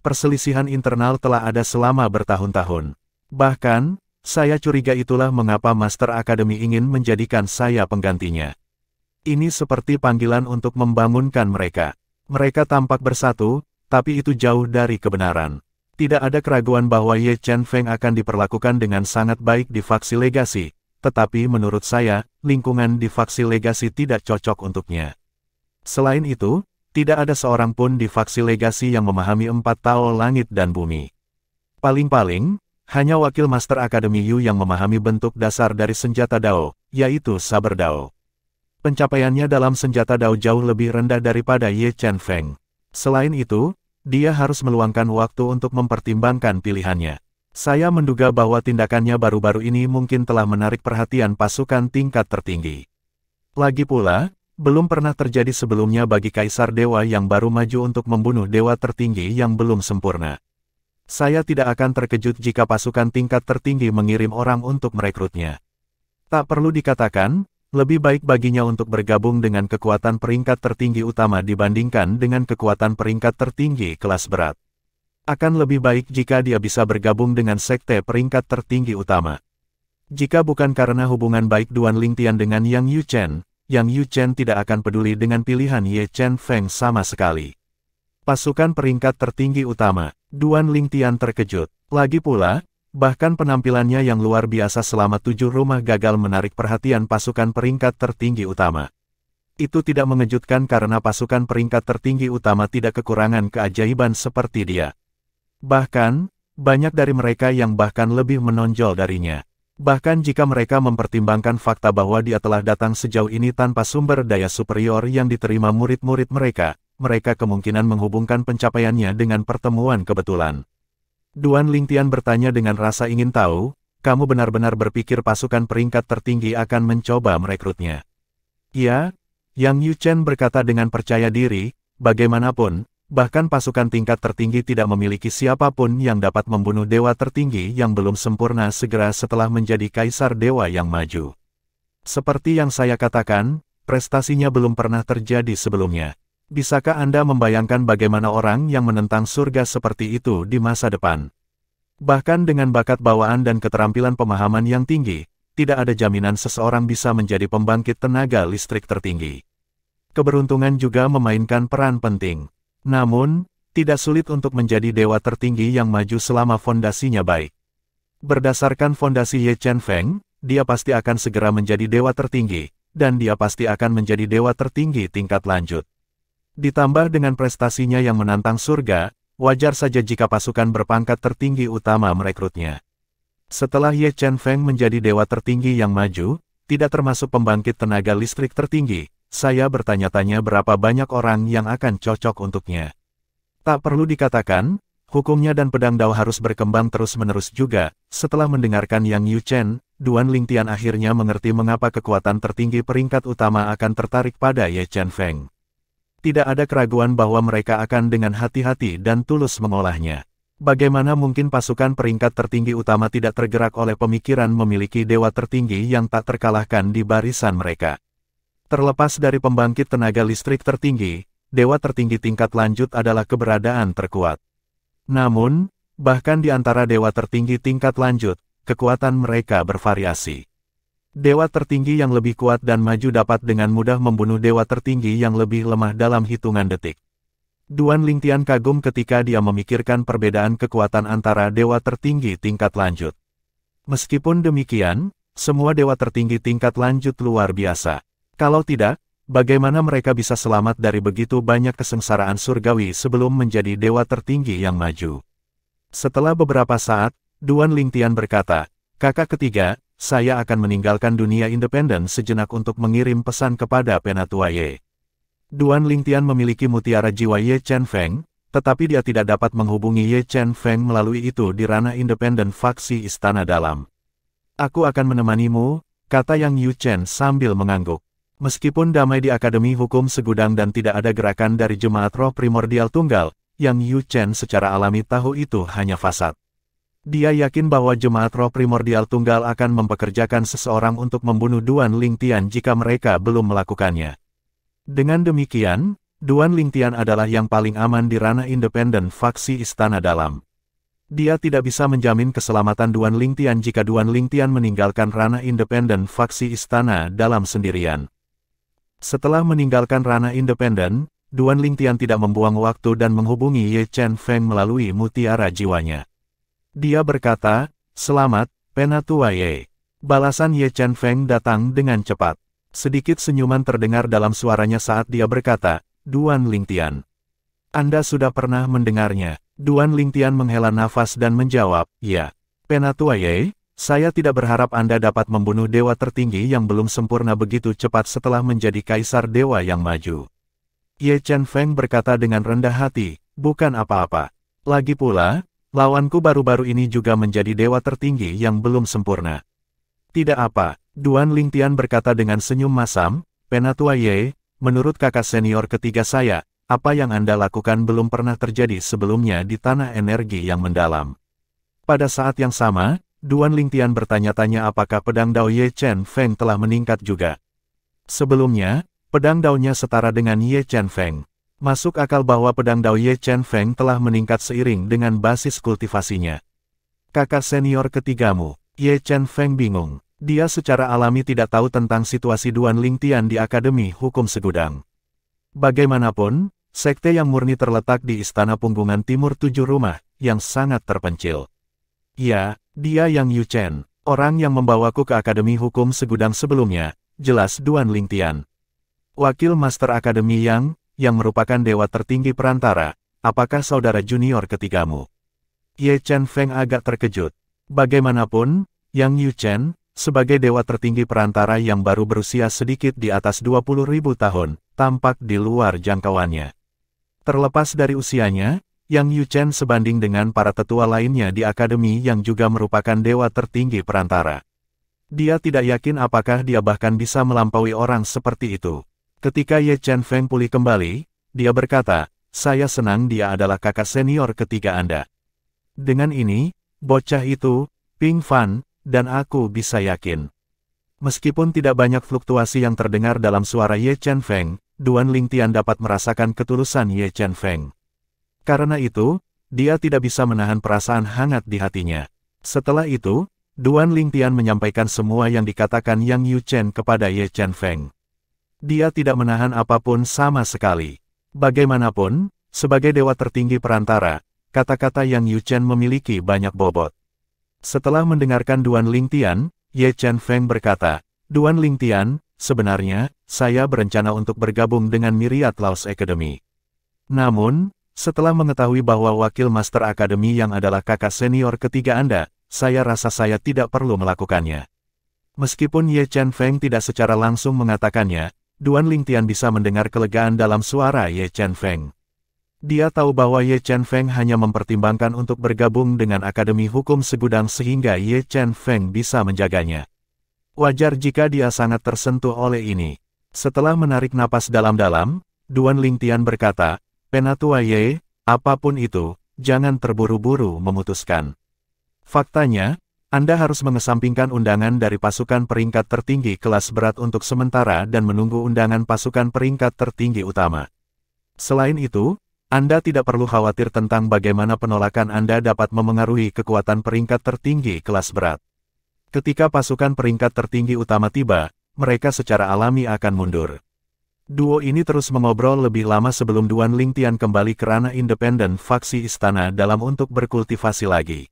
S1: Perselisihan internal telah ada selama bertahun-tahun. Bahkan, saya curiga itulah mengapa Master Academy ingin menjadikan saya penggantinya. Ini seperti panggilan untuk membangunkan mereka. Mereka tampak bersatu, tapi itu jauh dari kebenaran. Tidak ada keraguan bahwa Ye Chen Feng akan diperlakukan dengan sangat baik di faksi legasi, tetapi menurut saya, lingkungan di faksi legasi tidak cocok untuknya. Selain itu, tidak ada seorang pun di faksi legasi yang memahami 4 Tao langit dan bumi. Paling-paling, hanya wakil Master Academy Yu yang memahami bentuk dasar dari senjata Dao, yaitu saber Dao. Pencapaiannya dalam senjata Dao jauh lebih rendah daripada Ye Chen Feng. Selain itu, dia harus meluangkan waktu untuk mempertimbangkan pilihannya. Saya menduga bahwa tindakannya baru-baru ini mungkin telah menarik perhatian pasukan tingkat tertinggi. Lagi pula, belum pernah terjadi sebelumnya bagi Kaisar Dewa yang baru maju untuk membunuh dewa tertinggi yang belum sempurna. Saya tidak akan terkejut jika pasukan tingkat tertinggi mengirim orang untuk merekrutnya. Tak perlu dikatakan, lebih baik baginya untuk bergabung dengan kekuatan peringkat tertinggi utama dibandingkan dengan kekuatan peringkat tertinggi kelas berat. Akan lebih baik jika dia bisa bergabung dengan sekte peringkat tertinggi utama. Jika bukan karena hubungan baik Duan Lingtian dengan Yang Yu Chen tidak akan peduli dengan pilihan Ye Chen Feng sama sekali. Pasukan peringkat tertinggi utama, Duan Lingtian terkejut. Lagi pula, bahkan penampilannya yang luar biasa selama 7 rumah gagal menarik perhatian pasukan peringkat tertinggi utama. Itu tidak mengejutkan karena pasukan peringkat tertinggi utama tidak kekurangan keajaiban seperti dia. Bahkan, banyak dari mereka yang bahkan lebih menonjol darinya. Bahkan jika mereka mempertimbangkan fakta bahwa dia telah datang sejauh ini tanpa sumber daya superior yang diterima murid-murid mereka kemungkinan menghubungkan pencapaiannya dengan pertemuan kebetulan. Duan Lingtian bertanya dengan rasa ingin tahu, kamu benar-benar berpikir pasukan peringkat tertinggi akan mencoba merekrutnya? Ya, Yang Yu Chen berkata dengan percaya diri, bagaimanapun, bahkan pasukan tingkat tertinggi tidak memiliki siapapun yang dapat membunuh dewa tertinggi yang belum sempurna segera setelah menjadi kaisar dewa yang maju. Seperti yang saya katakan, prestasinya belum pernah terjadi sebelumnya. Bisakah Anda membayangkan bagaimana orang yang menentang surga seperti itu di masa depan? Bahkan dengan bakat bawaan dan keterampilan pemahaman yang tinggi, tidak ada jaminan seseorang bisa menjadi pembangkit tenaga listrik tertinggi. Keberuntungan juga memainkan peran penting. Namun, tidak sulit untuk menjadi dewa tertinggi yang maju selama fondasinya baik. Berdasarkan fondasi Ye Chen Feng, dia pasti akan segera menjadi dewa tertinggi, dan dia pasti akan menjadi dewa tertinggi tingkat lanjut. Ditambah dengan prestasinya yang menantang surga, wajar saja jika pasukan berpangkat tertinggi utama merekrutnya. Setelah Ye Chen Feng menjadi dewa tertinggi yang maju, tidak termasuk pembangkit tenaga listrik tertinggi, saya bertanya-tanya berapa banyak orang yang akan cocok untuknya. Tak perlu dikatakan, hukumnya dan pedang Dao harus berkembang terus-menerus juga. Setelah mendengarkan Yang Yu Chen, Duan Lingtian akhirnya mengerti mengapa kekuatan tertinggi peringkat utama akan tertarik pada Ye Chen Feng. Tidak ada keraguan bahwa mereka akan dengan hati-hati dan tulus mengolahnya. Bagaimana mungkin pasukan peringkat tertinggi utama tidak tergerak oleh pemikiran memiliki dewa tertinggi yang tak terkalahkan di barisan mereka? Terlepas dari pembangkit tenaga listrik tertinggi, dewa tertinggi tingkat lanjut adalah keberadaan terkuat. Namun, bahkan di antara dewa tertinggi tingkat lanjut, kekuatan mereka bervariasi. Dewa tertinggi yang lebih kuat dan maju dapat dengan mudah membunuh dewa tertinggi yang lebih lemah dalam hitungan detik. Duan Lingtian kagum ketika dia memikirkan perbedaan kekuatan antara dewa tertinggi tingkat lanjut. Meskipun demikian, semua dewa tertinggi tingkat lanjut luar biasa. Kalau tidak, bagaimana mereka bisa selamat dari begitu banyak kesengsaraan surgawi sebelum menjadi dewa tertinggi yang maju? Setelah beberapa saat, Duan Lingtian berkata, "Kakak ketiga, saya akan meninggalkan dunia independen sejenak untuk mengirim pesan kepada Penatua Ye." Duan Lingtian memiliki mutiara jiwa Ye Chen Feng, tetapi dia tidak dapat menghubungi Ye Chen Feng melalui itu di ranah independen faksi Istana Dalam. "Aku akan menemanimu," kata Yang Yu Chen sambil mengangguk. Meskipun damai di Akademi Hukum Segudang dan tidak ada gerakan dari Jemaat Roh Primordial Tunggal, Yang Yu Chen secara alami tahu itu hanya fasad. Dia yakin bahwa Jemaat Roh Primordial Tunggal akan mempekerjakan seseorang untuk membunuh Duan Lingtian jika mereka belum melakukannya. Dengan demikian, Duan Lingtian adalah yang paling aman di ranah independen faksi Istana Dalam. Dia tidak bisa menjamin keselamatan Duan Lingtian jika Duan Lingtian meninggalkan ranah independen faksi istana dalam sendirian. Setelah meninggalkan ranah independen, Duan Lingtian tidak membuang waktu dan menghubungi Ye Chen Feng melalui mutiara jiwanya. Dia berkata, "Selamat, Penatua Ye." Balasan Ye Chen Feng datang dengan cepat. Sedikit senyuman terdengar dalam suaranya saat dia berkata, "Duan Lingtian. Anda sudah pernah mendengarnya." Duan Lingtian menghela nafas dan menjawab, "Ya. Penatua Ye, saya tidak berharap Anda dapat membunuh dewa tertinggi yang belum sempurna begitu cepat setelah menjadi kaisar dewa yang maju." Ye Chen Feng berkata dengan rendah hati, "Bukan apa-apa. Lagi pula, lawanku baru-baru ini juga menjadi dewa tertinggi yang belum sempurna." "Tidak apa," Duan Lingtian berkata dengan senyum masam, "Penatua Ye, menurut kakak senior ketiga saya, apa yang Anda lakukan belum pernah terjadi sebelumnya di tanah energi yang mendalam." Pada saat yang sama, Duan Lingtian bertanya-tanya apakah pedang dao Ye Chen Feng telah meningkat juga. Sebelumnya, pedang daonya setara dengan Ye Chen Feng. Masuk akal bahwa pedang dao Ye Chen Feng telah meningkat seiring dengan basis kultivasinya. "Kakak senior ketigamu." Ye Chen Feng bingung. Dia secara alami tidak tahu tentang situasi Duan Lingtian di Akademi Hukum Segudang. Bagaimanapun, sekte yang murni terletak di Istana Punggungan Timur 7 Rumah, yang sangat terpencil. "Ya, dia Yang Yu Chen, orang yang membawaku ke Akademi Hukum Segudang sebelumnya," jelas Duan Lingtian. "Wakil Master Akademi yang merupakan dewa tertinggi perantara, apakah saudara junior ketigamu?" Ye Chen Feng agak terkejut. Bagaimanapun, Yang Yu Chen, sebagai dewa tertinggi perantara yang baru berusia sedikit di atas 20.000 tahun, tampak di luar jangkauannya. Terlepas dari usianya, Yang Yu Chen sebanding dengan para tetua lainnya di akademi yang juga merupakan dewa tertinggi perantara. Dia tidak yakin apakah dia bahkan bisa melampaui orang seperti itu. Ketika Ye Chen Feng pulih kembali, dia berkata, "Saya senang dia adalah kakak senior ketiga Anda." Dengan ini, bocah itu, Ping Fan, dan aku bisa yakin. Meskipun tidak banyak fluktuasi yang terdengar dalam suara Ye Chen Feng, Duan Lingtian dapat merasakan ketulusan Ye Chen Feng. Karena itu, dia tidak bisa menahan perasaan hangat di hatinya. Setelah itu, Duan Lingtian menyampaikan semua yang dikatakan Yang Yu Chen kepada Ye Chen Feng. Dia tidak menahan apapun sama sekali. Bagaimanapun, sebagai dewa tertinggi perantara, kata-kata Yang Yu Chen memiliki banyak bobot. Setelah mendengarkan Duan Lingtian, Ye Chen Feng berkata, "Duan Lingtian, sebenarnya, saya berencana untuk bergabung dengan Myriad Laws Academy. Namun, setelah mengetahui bahwa wakil Master Akademi yang adalah kakak senior ketiga Anda, saya rasa saya tidak perlu melakukannya." Meskipun Ye Chen Feng tidak secara langsung mengatakannya, Duan Lingtian bisa mendengar kelegaan dalam suara Ye Chen Feng. Dia tahu bahwa Ye Chen Feng hanya mempertimbangkan untuk bergabung dengan Akademi Hukum Segudang sehingga Ye Chen Feng bisa menjaganya. Wajar jika dia sangat tersentuh oleh ini. Setelah menarik napas dalam-dalam, Duan Lingtian berkata, "Penatua Ye, apapun itu, jangan terburu-buru memutuskan. Faktanya, Anda harus mengesampingkan undangan dari pasukan peringkat tertinggi kelas berat untuk sementara dan menunggu undangan pasukan peringkat tertinggi utama. Selain itu, Anda tidak perlu khawatir tentang bagaimana penolakan Anda dapat memengaruhi kekuatan peringkat tertinggi kelas berat. Ketika pasukan peringkat tertinggi utama tiba, mereka secara alami akan mundur." Duo ini terus mengobrol lebih lama sebelum Duan Lingtian kembali ke ranah independen faksi istana dalam untuk berkultivasi lagi.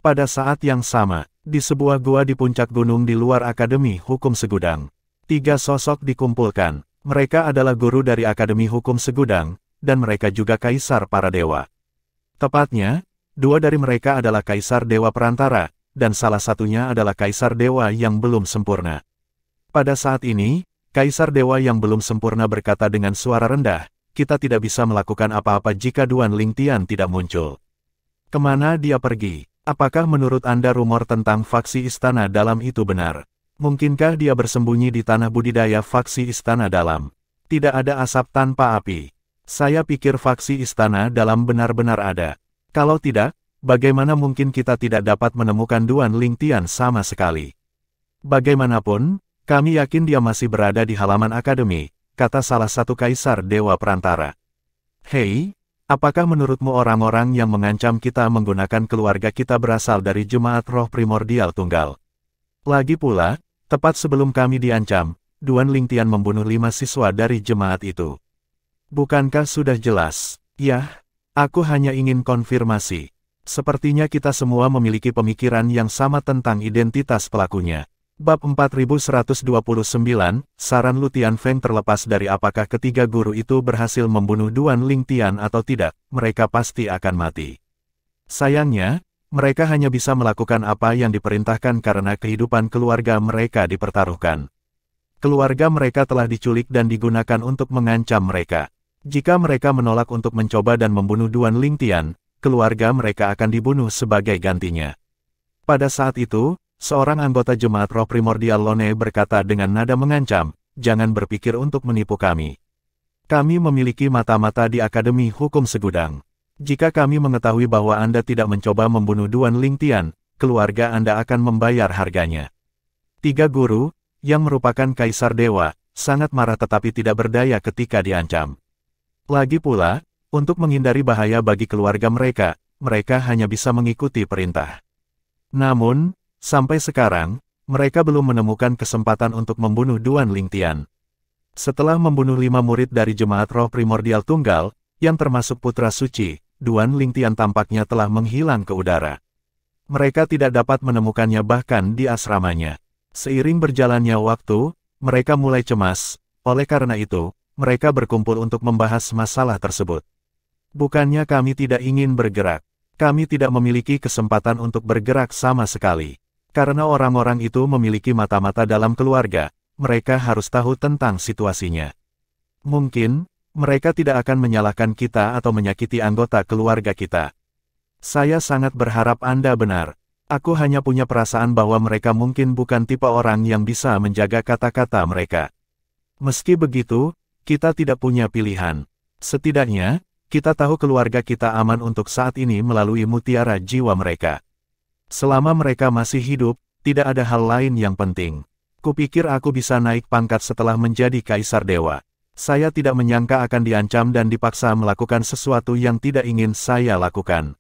S1: Pada saat yang sama, di sebuah gua di puncak gunung di luar Akademi Hukum Segudang, 3 sosok dikumpulkan. Mereka adalah guru dari Akademi Hukum Segudang, dan mereka juga kaisar para dewa. Tepatnya, 2 dari mereka adalah kaisar dewa perantara, dan salah satunya adalah kaisar dewa yang belum sempurna. Pada saat ini, kaisar dewa yang belum sempurna berkata dengan suara rendah, "Kita tidak bisa melakukan apa-apa jika Duan Lingtian tidak muncul. Kemana dia pergi? Apakah menurut Anda rumor tentang faksi istana dalam itu benar? Mungkinkah dia bersembunyi di tanah budidaya faksi istana dalam? Tidak ada asap tanpa api. Saya pikir faksi istana dalam benar-benar ada. Kalau tidak, bagaimana mungkin kita tidak dapat menemukan Duan Lingtian sama sekali? Bagaimanapun, kami yakin dia masih berada di halaman akademi," kata salah satu kaisar dewa perantara. "Hei, Apakah menurutmu orang-orang yang mengancam kita menggunakan keluarga kita berasal dari Jemaat Roh Primordial Tunggal? Lagi pula, tepat sebelum kami diancam, Duan Lingtian membunuh 5 siswa dari jemaat itu. Bukankah sudah jelas? Yah, aku hanya ingin konfirmasi. Sepertinya kita semua memiliki pemikiran yang sama tentang identitas pelakunya. Bab 4129, saran Lu Tianfeng terlepas dari apakah ketiga guru itu berhasil membunuh Duan Lingtian atau tidak, mereka pasti akan mati. Sayangnya, mereka hanya bisa melakukan apa yang diperintahkan karena kehidupan keluarga mereka dipertaruhkan. Keluarga mereka telah diculik dan digunakan untuk mengancam mereka. Jika mereka menolak untuk mencoba dan membunuh Duan Lingtian, keluarga mereka akan dibunuh sebagai gantinya. Pada saat itu, seorang anggota Jemaat Roh Primordial Lone berkata dengan nada mengancam, "Jangan berpikir untuk menipu kami. Kami memiliki mata-mata di Akademi Hukum Segudang. Jika kami mengetahui bahwa Anda tidak mencoba membunuh Duan Lingtian, keluarga Anda akan membayar harganya." Tiga guru, yang merupakan Kaisar Dewa, sangat marah tetapi tidak berdaya ketika diancam. Lagi pula, untuk menghindari bahaya bagi keluarga mereka, mereka hanya bisa mengikuti perintah. Namun, sampai sekarang, mereka belum menemukan kesempatan untuk membunuh Duan Lingtian. Setelah membunuh 5 murid dari Jemaat Roh Primordial Tunggal, yang termasuk Putra Suci, Duan Lingtian tampaknya telah menghilang ke udara. Mereka tidak dapat menemukannya bahkan di asramanya. Seiring berjalannya waktu, mereka mulai cemas, oleh karena itu, mereka berkumpul untuk membahas masalah tersebut. Bukannya kami tidak ingin bergerak. Kami tidak memiliki kesempatan untuk bergerak sama sekali. Karena orang-orang itu memiliki mata-mata dalam keluarga, mereka harus tahu tentang situasinya. Mungkin, mereka tidak akan menyalahkan kita atau menyakiti anggota keluarga kita. Saya sangat berharap Anda benar. Aku hanya punya perasaan bahwa mereka mungkin bukan tipe orang yang bisa menjaga kata-kata mereka. Meski begitu, kita tidak punya pilihan. Setidaknya, kita tahu keluarga kita aman untuk saat ini melalui mutiara jiwa mereka. Selama mereka masih hidup, tidak ada hal lain yang penting. Kupikir aku bisa naik pangkat setelah menjadi Kaisar Dewa. Saya tidak menyangka akan diancam dan dipaksa melakukan sesuatu yang tidak ingin saya lakukan.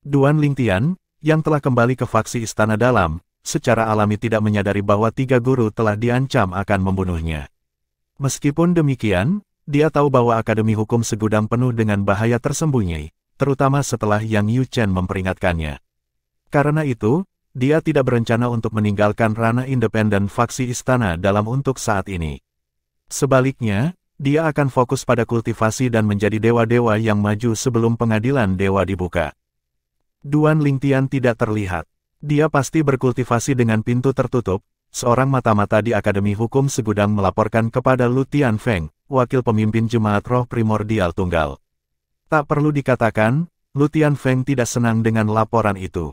S1: Duan Lingtian, yang telah kembali ke faksi Istana Dalam, secara alami tidak menyadari bahwa 3 guru telah diancam akan membunuhnya. Meskipun demikian, dia tahu bahwa Akademi Hukum Segudang penuh dengan bahaya tersembunyi, terutama setelah Yang Yu Chen memperingatkannya. Karena itu, dia tidak berencana untuk meninggalkan ranah independen faksi Istana Dalam untuk saat ini. Sebaliknya, dia akan fokus pada kultivasi dan menjadi dewa-dewa yang maju sebelum pengadilan dewa dibuka. Duan Lingtian tidak terlihat. Dia pasti berkultivasi dengan pintu tertutup. Seorang mata-mata di Akademi Hukum Segudang melaporkan kepada Lu Tianfeng, wakil pemimpin Jemaat Roh Primordial Tunggal. Tak perlu dikatakan, Lu Tianfeng tidak senang dengan laporan itu.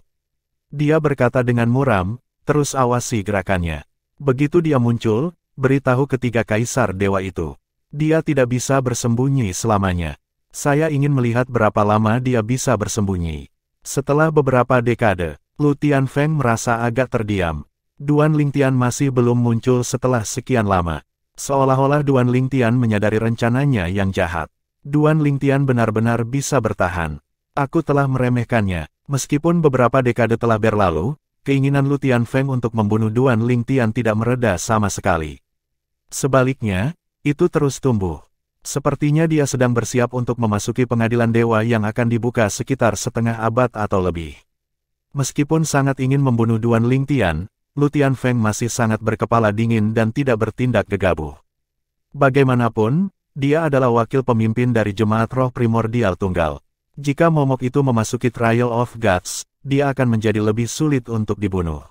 S1: Dia berkata dengan muram, "Terus awasi gerakannya." Begitu dia muncul, beritahu ketiga Kaisar Dewa itu. Dia tidak bisa bersembunyi selamanya. Saya ingin melihat berapa lama dia bisa bersembunyi. Setelah beberapa dekade, Lu Tianfeng merasa agak terdiam. Duan Lingtian masih belum muncul setelah sekian lama. Seolah-olah Duan Lingtian menyadari rencananya yang jahat. Duan Lingtian benar-benar bisa bertahan. Aku telah meremehkannya. Meskipun beberapa dekade telah berlalu, keinginan Lu Tianfeng untuk membunuh Duan Lingtian tidak mereda sama sekali. Sebaliknya, itu terus tumbuh. Sepertinya dia sedang bersiap untuk memasuki pengadilan dewa yang akan dibuka sekitar setengah abad atau lebih. Meskipun sangat ingin membunuh Duan Lingtian, Lu Tianfeng masih sangat berkepala dingin dan tidak bertindak gegabah. Bagaimanapun, dia adalah wakil pemimpin dari Jemaat Roh Primordial Tunggal. Jika momok itu memasuki Trial of Gods, dia akan menjadi lebih sulit untuk dibunuh.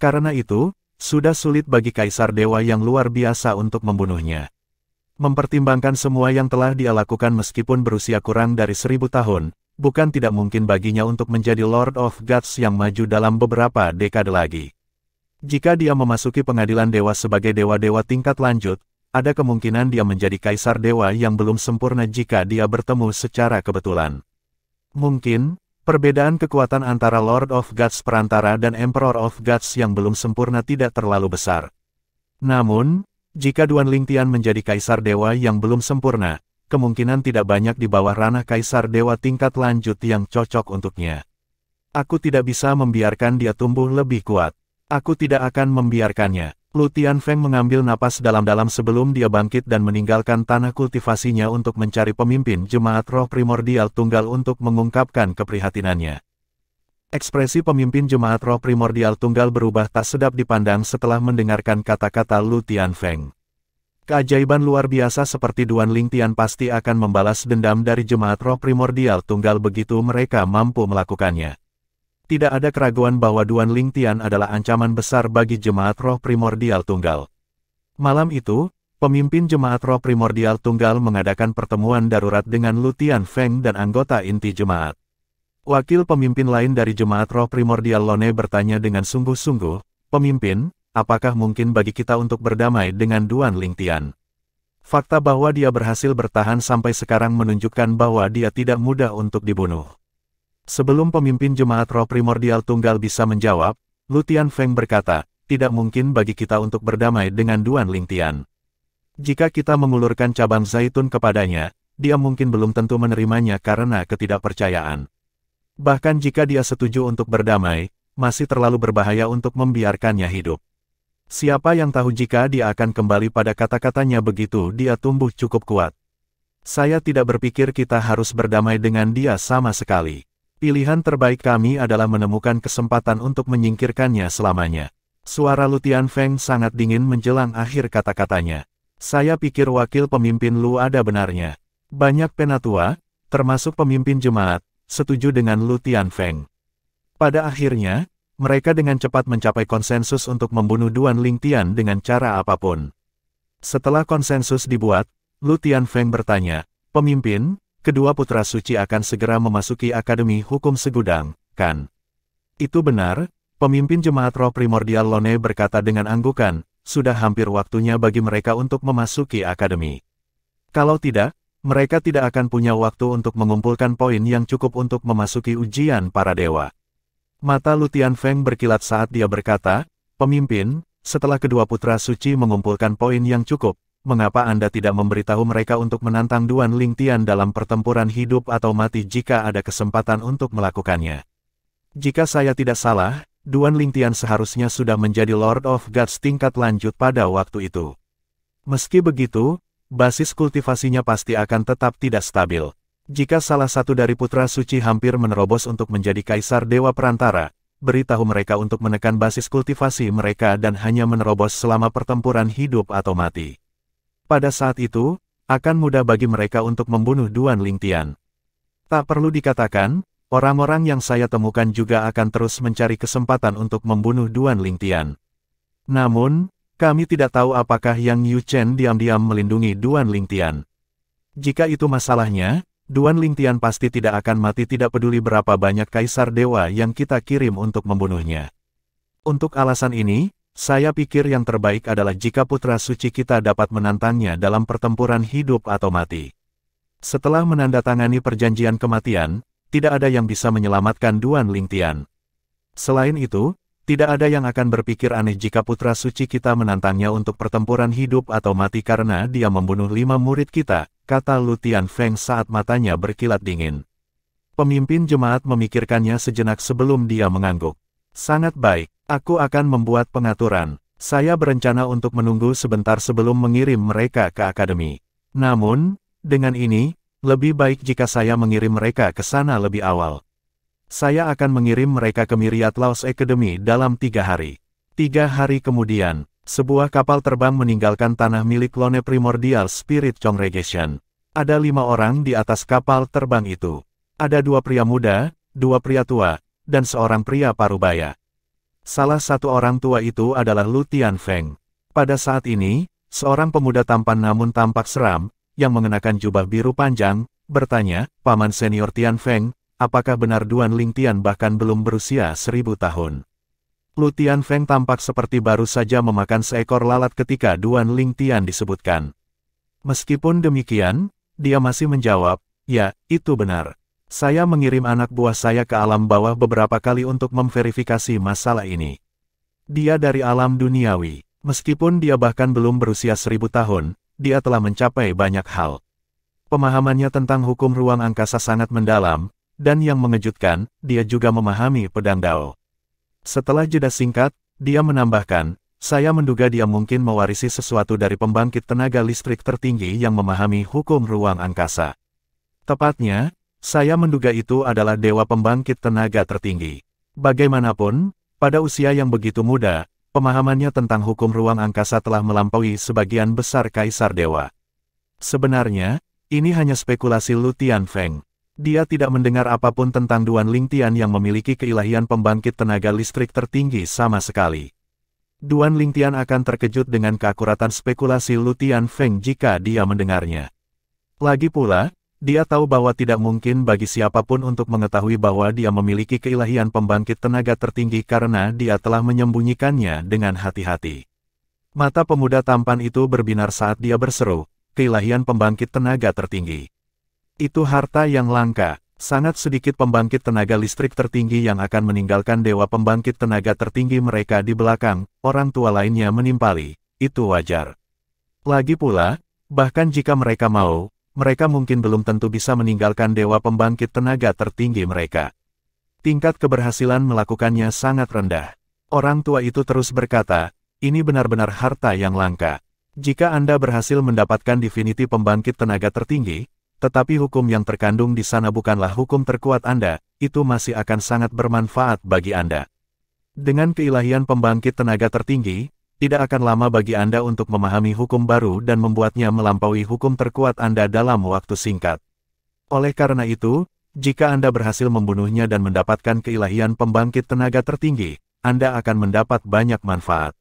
S1: Karena itu, sudah sulit bagi Kaisar Dewa yang luar biasa untuk membunuhnya. Mempertimbangkan semua yang telah dia lakukan meskipun berusia kurang dari 1000 tahun, bukan tidak mungkin baginya untuk menjadi Lord of Gods yang maju dalam beberapa dekade lagi. Jika dia memasuki pengadilan dewa sebagai dewa-dewa tingkat lanjut, ada kemungkinan dia menjadi Kaisar Dewa yang belum sempurna jika dia bertemu secara kebetulan. Mungkin, perbedaan kekuatan antara Lord of Gods perantara dan Emperor of Gods yang belum sempurna tidak terlalu besar. Namun, jika Duan Lingtian menjadi Kaisar Dewa yang belum sempurna, kemungkinan tidak banyak di bawah ranah kaisar dewa tingkat lanjut yang cocok untuknya. Aku tidak bisa membiarkan dia tumbuh lebih kuat. Aku tidak akan membiarkannya. Lu Tianfeng mengambil napas dalam-dalam sebelum dia bangkit dan meninggalkan tanah kultivasinya untuk mencari pemimpin jemaat roh primordial tunggal untuk mengungkapkan keprihatinannya. Ekspresi pemimpin jemaat roh primordial tunggal berubah tak sedap dipandang setelah mendengarkan kata-kata Lu Tianfeng. Keajaiban luar biasa seperti Duan Lingtian pasti akan membalas dendam dari jemaat roh primordial tunggal begitu mereka mampu melakukannya. Tidak ada keraguan bahwa Duan Lingtian adalah ancaman besar bagi jemaat roh primordial tunggal. Malam itu, pemimpin jemaat roh primordial tunggal mengadakan pertemuan darurat dengan Lu Tianfeng dan anggota inti jemaat. Wakil pemimpin lain dari jemaat roh primordial Lone bertanya dengan sungguh-sungguh, "Pemimpin, apakah mungkin bagi kita untuk berdamai dengan Duan Lingtian?" Fakta bahwa dia berhasil bertahan sampai sekarang menunjukkan bahwa dia tidak mudah untuk dibunuh. Sebelum pemimpin jemaat roh primordial tunggal bisa menjawab, Lu Tianfeng berkata, "Tidak mungkin bagi kita untuk berdamai dengan Duan Lingtian. Jika kita mengulurkan cabang zaitun kepadanya, dia mungkin belum tentu menerimanya karena ketidakpercayaan. Bahkan jika dia setuju untuk berdamai, masih terlalu berbahaya untuk membiarkannya hidup. Siapa yang tahu jika dia akan kembali pada kata-katanya begitu dia tumbuh cukup kuat. Saya tidak berpikir kita harus berdamai dengan dia sama sekali. Pilihan terbaik kami adalah menemukan kesempatan untuk menyingkirkannya selamanya." Suara Lu Tianfeng sangat dingin menjelang akhir kata-katanya. "Saya pikir wakil pemimpin Lu ada benarnya. Banyak penatua, termasuk pemimpin jemaat, setuju dengan Lu Tianfeng. Pada akhirnya, mereka dengan cepat mencapai konsensus untuk membunuh Duan Lingtian dengan cara apapun. Setelah konsensus dibuat, Lu Tianfeng bertanya, "Pemimpin, kedua putra suci akan segera memasuki Akademi Hukum Segudang, kan?" "Itu benar," pemimpin jemaat roh primordial Lone berkata dengan anggukan, "sudah hampir waktunya bagi mereka untuk memasuki akademi. Kalau tidak, mereka tidak akan punya waktu untuk mengumpulkan poin yang cukup untuk memasuki ujian para dewa." Mata Lu Tianfeng berkilat saat dia berkata, "Pemimpin, setelah kedua putra suci mengumpulkan poin yang cukup, mengapa Anda tidak memberitahu mereka untuk menantang Duan Lingtian dalam pertempuran hidup atau mati jika ada kesempatan untuk melakukannya? Jika saya tidak salah, Duan Lingtian seharusnya sudah menjadi Lord of Gods tingkat lanjut pada waktu itu. Meski begitu, basis kultivasinya pasti akan tetap tidak stabil. Jika salah satu dari putra suci hampir menerobos untuk menjadi kaisar dewa perantara, beritahu mereka untuk menekan basis kultivasi mereka dan hanya menerobos selama pertempuran hidup atau mati. Pada saat itu, akan mudah bagi mereka untuk membunuh Duan Lingtian. Tak perlu dikatakan, orang-orang yang saya temukan juga akan terus mencari kesempatan untuk membunuh Duan Lingtian. Namun, kami tidak tahu apakah Yang Yu Chen diam-diam melindungi Duan Lingtian. Jika itu masalahnya, Duan Lingtian pasti tidak akan mati tidak peduli berapa banyak kaisar dewa yang kita kirim untuk membunuhnya. Untuk alasan ini, saya pikir yang terbaik adalah jika putra suci kita dapat menantangnya dalam pertempuran hidup atau mati. Setelah menandatangani perjanjian kematian, tidak ada yang bisa menyelamatkan Duan Lingtian. Selain itu, tidak ada yang akan berpikir aneh jika putra suci kita menantangnya untuk pertempuran hidup atau mati karena dia membunuh 5 murid kita, kata Lu Tianfeng saat matanya berkilat dingin. Pemimpin jemaat memikirkannya sejenak sebelum dia mengangguk. "Sangat baik, aku akan membuat pengaturan. Saya berencana untuk menunggu sebentar sebelum mengirim mereka ke akademi. Namun, dengan ini, lebih baik jika saya mengirim mereka ke sana lebih awal. Saya akan mengirim mereka ke Myriad Laws Academy dalam 3 hari. 3 hari kemudian, sebuah kapal terbang meninggalkan tanah milik Lone Primordial Spirit Congregation. Ada 5 orang di atas kapal terbang itu. Ada 2 pria muda, 2 pria tua, dan seorang pria parubaya. Salah satu orang tua itu adalah Lu Tianfeng. Pada saat ini, seorang pemuda tampan namun tampak seram, yang mengenakan jubah biru panjang, bertanya, "Paman senior Tianfeng, apakah benar Duan Lingtian bahkan belum berusia 1000 tahun?" Lu Tianfeng tampak seperti baru saja memakan seekor lalat ketika Duan Lingtian disebutkan. Meskipun demikian, dia masih menjawab, "Ya, itu benar. Saya mengirim anak buah saya ke alam bawah beberapa kali untuk memverifikasi masalah ini. Dia dari alam duniawi. Meskipun dia bahkan belum berusia 1000 tahun, dia telah mencapai banyak hal." Pemahamannya tentang hukum ruang angkasa sangat mendalam, dan yang mengejutkan, dia juga memahami pedang Dao. Setelah jeda singkat, dia menambahkan, saya menduga dia mungkin mewarisi sesuatu dari pembangkit tenaga listrik tertinggi yang memahami hukum ruang angkasa. Tepatnya, saya menduga itu adalah dewa pembangkit tenaga tertinggi. Bagaimanapun, pada usia yang begitu muda, pemahamannya tentang hukum ruang angkasa telah melampaui sebagian besar kaisar dewa. Sebenarnya, ini hanya spekulasi Lu Tianfeng. Dia tidak mendengar apapun tentang Duan Lingtian yang memiliki keilahian pembangkit tenaga listrik tertinggi sama sekali. Duan Lingtian akan terkejut dengan keakuratan spekulasi Lu Tianfeng jika dia mendengarnya. Lagi pula, dia tahu bahwa tidak mungkin bagi siapapun untuk mengetahui bahwa dia memiliki keilahian pembangkit tenaga tertinggi karena dia telah menyembunyikannya dengan hati-hati. Mata pemuda tampan itu berbinar saat dia berseru, keilahian pembangkit tenaga tertinggi. Itu harta yang langka. Sangat sedikit pembangkit tenaga listrik tertinggi yang akan meninggalkan dewa pembangkit tenaga tertinggi mereka di belakang, orang tua lainnya menimpali, itu wajar. Lagi pula, bahkan jika mereka mau, mereka mungkin belum tentu bisa meninggalkan dewa pembangkit tenaga tertinggi mereka. Tingkat keberhasilan melakukannya sangat rendah. Orang tua itu terus berkata, ini benar-benar harta yang langka. Jika Anda berhasil mendapatkan definiti pembangkit tenaga tertinggi, tetapi hukum yang terkandung di sana bukanlah hukum terkuat Anda, itu masih akan sangat bermanfaat bagi Anda. Dengan keilahian pembangkit tenaga tertinggi, tidak akan lama bagi Anda untuk memahami hukum baru dan membuatnya melampaui hukum terkuat Anda dalam waktu singkat. Oleh karena itu, jika Anda berhasil membunuhnya dan mendapatkan keilahian pembangkit tenaga tertinggi, Anda akan mendapat banyak manfaat.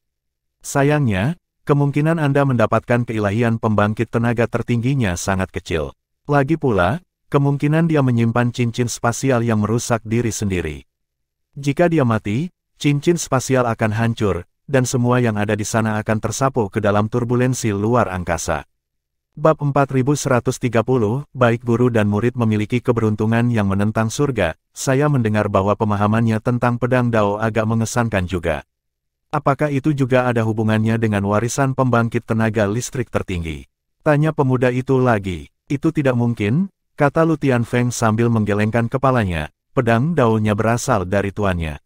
S1: Sayangnya, kemungkinan Anda mendapatkan keilahian pembangkit tenaga tertingginya sangat kecil. Lagi pula, kemungkinan dia menyimpan cincin spasial yang merusak diri sendiri. Jika dia mati, cincin spasial akan hancur, dan semua yang ada di sana akan tersapu ke dalam turbulensi luar angkasa. Bab 4130, baik guru dan murid memiliki keberuntungan yang menentang surga. Saya mendengar bahwa pemahamannya tentang pedang Dao agak mengesankan juga. Apakah itu juga ada hubungannya dengan warisan pembangkit tenaga listrik tertinggi? Tanya pemuda itu lagi. Itu tidak mungkin, kata Lu Tianfeng sambil menggelengkan kepalanya, pedang Dao-nya berasal dari tuannya.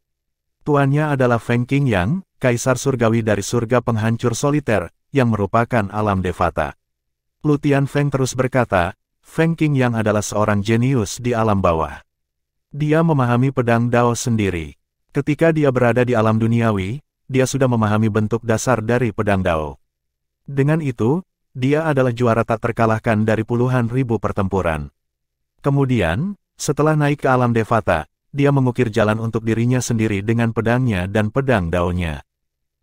S1: Tuannya adalah Feng Qingyang, kaisar surgawi dari surga penghancur soliter, yang merupakan alam Devata. Lu Tianfeng terus berkata, Feng Qingyang adalah seorang jenius di alam bawah. Dia memahami pedang Dao sendiri. Ketika dia berada di alam duniawi, dia sudah memahami bentuk dasar dari pedang Dao. Dengan itu, dia adalah juara tak terkalahkan dari puluhan ribu pertempuran. Kemudian, setelah naik ke alam Devata, dia mengukir jalan untuk dirinya sendiri dengan pedangnya dan pedang Dao-nya.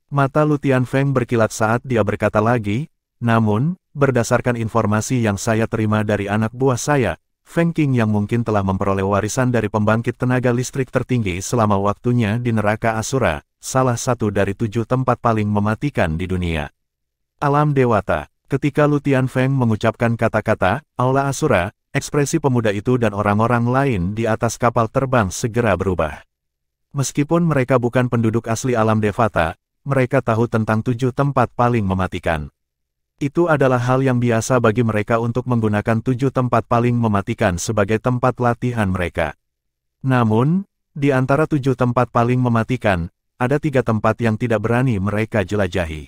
S1: Mata Lu Tianfeng berkilat saat dia berkata lagi, namun, berdasarkan informasi yang saya terima dari anak buah saya, Feng Qingyang mungkin telah memperoleh warisan dari pembangkit tenaga listrik tertinggi selama waktunya di neraka Asura, salah satu dari 7 tempat paling mematikan di dunia. Alam Dewata. Ketika Lu Tianfeng mengucapkan kata-kata, Aula Asura, ekspresi pemuda itu dan orang-orang lain di atas kapal terbang segera berubah. Meskipun mereka bukan penduduk asli alam Devata, mereka tahu tentang 7 tempat paling mematikan. Itu adalah hal yang biasa bagi mereka untuk menggunakan 7 tempat paling mematikan sebagai tempat latihan mereka. Namun, di antara 7 tempat paling mematikan, ada 3 tempat yang tidak berani mereka jelajahi.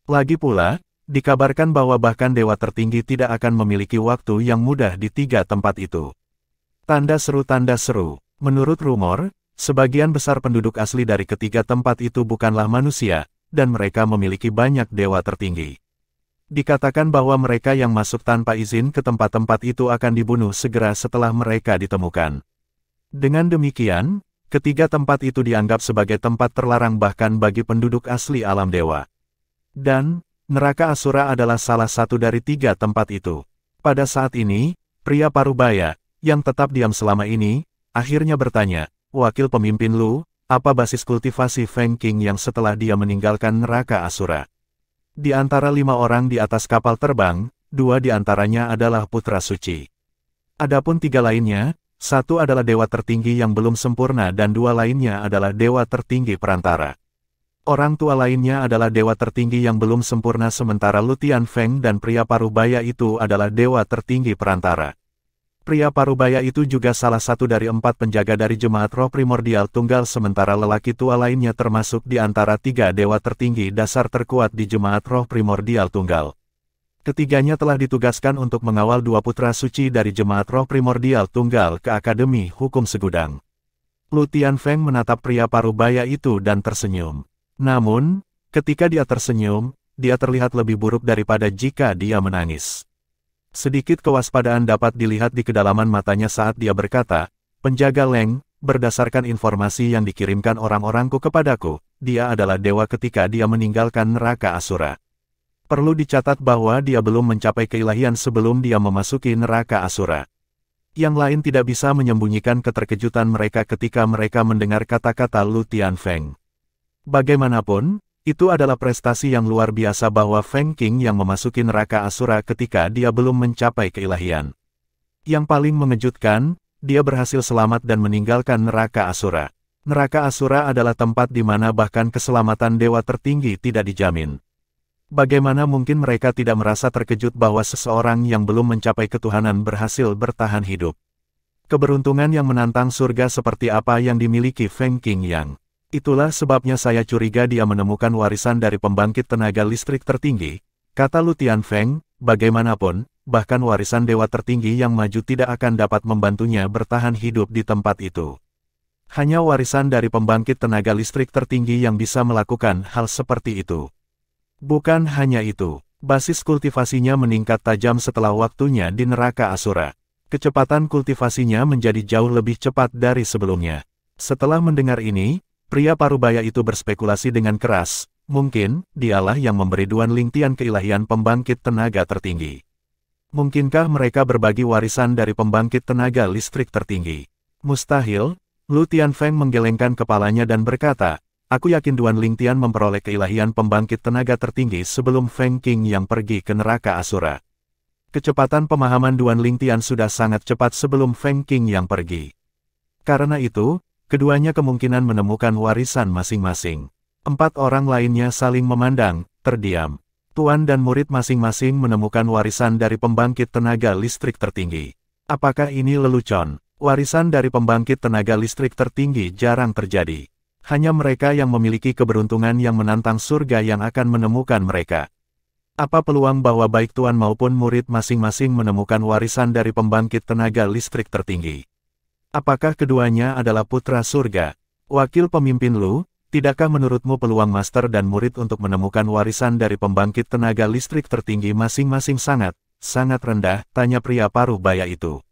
S1: Lagi pula, dikabarkan bahwa bahkan dewa tertinggi tidak akan memiliki waktu yang mudah di 3 tempat itu. Tanda seru. Menurut rumor, sebagian besar penduduk asli dari ketiga tempat itu bukanlah manusia, dan mereka memiliki banyak dewa tertinggi. Dikatakan bahwa mereka yang masuk tanpa izin ke tempat-tempat itu akan dibunuh segera setelah mereka ditemukan. Dengan demikian, ketiga tempat itu dianggap sebagai tempat terlarang bahkan bagi penduduk asli alam dewa. Dan, neraka Asura adalah salah satu dari 3 tempat itu. Pada saat ini, pria parubaya, yang tetap diam selama ini, akhirnya bertanya, wakil pemimpin Lu, apa basis kultivasi Feng Qingyang setelah dia meninggalkan neraka Asura? Di antara 5 orang di atas kapal terbang, 2 di antaranya adalah putra suci. Adapun 3 lainnya, 1 adalah dewa tertinggi yang belum sempurna dan 2 lainnya adalah dewa tertinggi perantara. Orang tua lainnya adalah dewa tertinggi yang belum sempurna sementara Lu Tianfeng dan pria parubaya itu adalah dewa tertinggi perantara. Pria parubaya itu juga salah satu dari 4 penjaga dari Jemaat Roh Primordial Tunggal sementara lelaki tua lainnya termasuk di antara 3 dewa tertinggi dasar terkuat di Jemaat Roh Primordial Tunggal. Ketiganya telah ditugaskan untuk mengawal 2 putra suci dari Jemaat Roh Primordial Tunggal ke Akademi Hukum Segudang. Lu Tianfeng menatap pria parubaya itu dan tersenyum. Namun, ketika dia tersenyum, dia terlihat lebih buruk daripada jika dia menangis. Sedikit kewaspadaan dapat dilihat di kedalaman matanya saat dia berkata, "Penjaga Leng, berdasarkan informasi yang dikirimkan orang-orangku kepadaku, dia adalah dewa ketika dia meninggalkan neraka Asura. Perlu dicatat bahwa dia belum mencapai keilahian sebelum dia memasuki neraka Asura." Yang lain tidak bisa menyembunyikan keterkejutan mereka ketika mereka mendengar kata-kata Lu Tianfeng. Bagaimanapun, itu adalah prestasi yang luar biasa bahwa Feng Qing yang memasuki neraka Asura ketika dia belum mencapai keilahian. Yang paling mengejutkan, dia berhasil selamat dan meninggalkan neraka Asura. Neraka Asura adalah tempat di mana bahkan keselamatan dewa tertinggi tidak dijamin. Bagaimana mungkin mereka tidak merasa terkejut bahwa seseorang yang belum mencapai ketuhanan berhasil bertahan hidup? Keberuntungan yang menantang surga seperti apa yang dimiliki Feng Qing yang? Itulah sebabnya saya curiga dia menemukan warisan dari pembangkit tenaga listrik tertinggi, kata Lu Tianfeng. Bagaimanapun, bahkan warisan dewa tertinggi yang maju tidak akan dapat membantunya bertahan hidup di tempat itu. Hanya warisan dari pembangkit tenaga listrik tertinggi yang bisa melakukan hal seperti itu. Bukan hanya itu, basis kultivasinya meningkat tajam setelah waktunya di neraka Asura. Kecepatan kultivasinya menjadi jauh lebih cepat dari sebelumnya. Setelah mendengar ini, pria parubaya itu berspekulasi dengan keras, mungkin, dialah yang memberi Duan Lingtian keilahian pembangkit tenaga tertinggi. Mungkinkah mereka berbagi warisan dari pembangkit tenaga listrik tertinggi? Mustahil. Lu Tianfeng menggelengkan kepalanya dan berkata, "Aku yakin Duan Lingtian memperoleh keilahian pembangkit tenaga tertinggi sebelum Feng Qing yang pergi ke neraka Asura." Kecepatan pemahaman Duan Lingtian sudah sangat cepat sebelum Feng Qing yang pergi. Karena itu, keduanya kemungkinan menemukan warisan masing-masing. 4 orang lainnya saling memandang, terdiam. Tuan dan murid masing-masing menemukan warisan dari pembangkit tenaga listrik tertinggi. Apakah ini lelucon? Warisan dari pembangkit tenaga listrik tertinggi jarang terjadi. Hanya mereka yang memiliki keberuntungan yang menantang surga yang akan menemukan mereka. Apa peluang bahwa baik tuan maupun murid masing-masing menemukan warisan dari pembangkit tenaga listrik tertinggi? Apakah keduanya adalah putra surga? Wakil pemimpin Lu, tidakkah menurutmu peluang master dan murid untuk menemukan warisan dari pembangkit tenaga listrik tertinggi masing-masing sangat rendah? Tanya pria parubaya itu.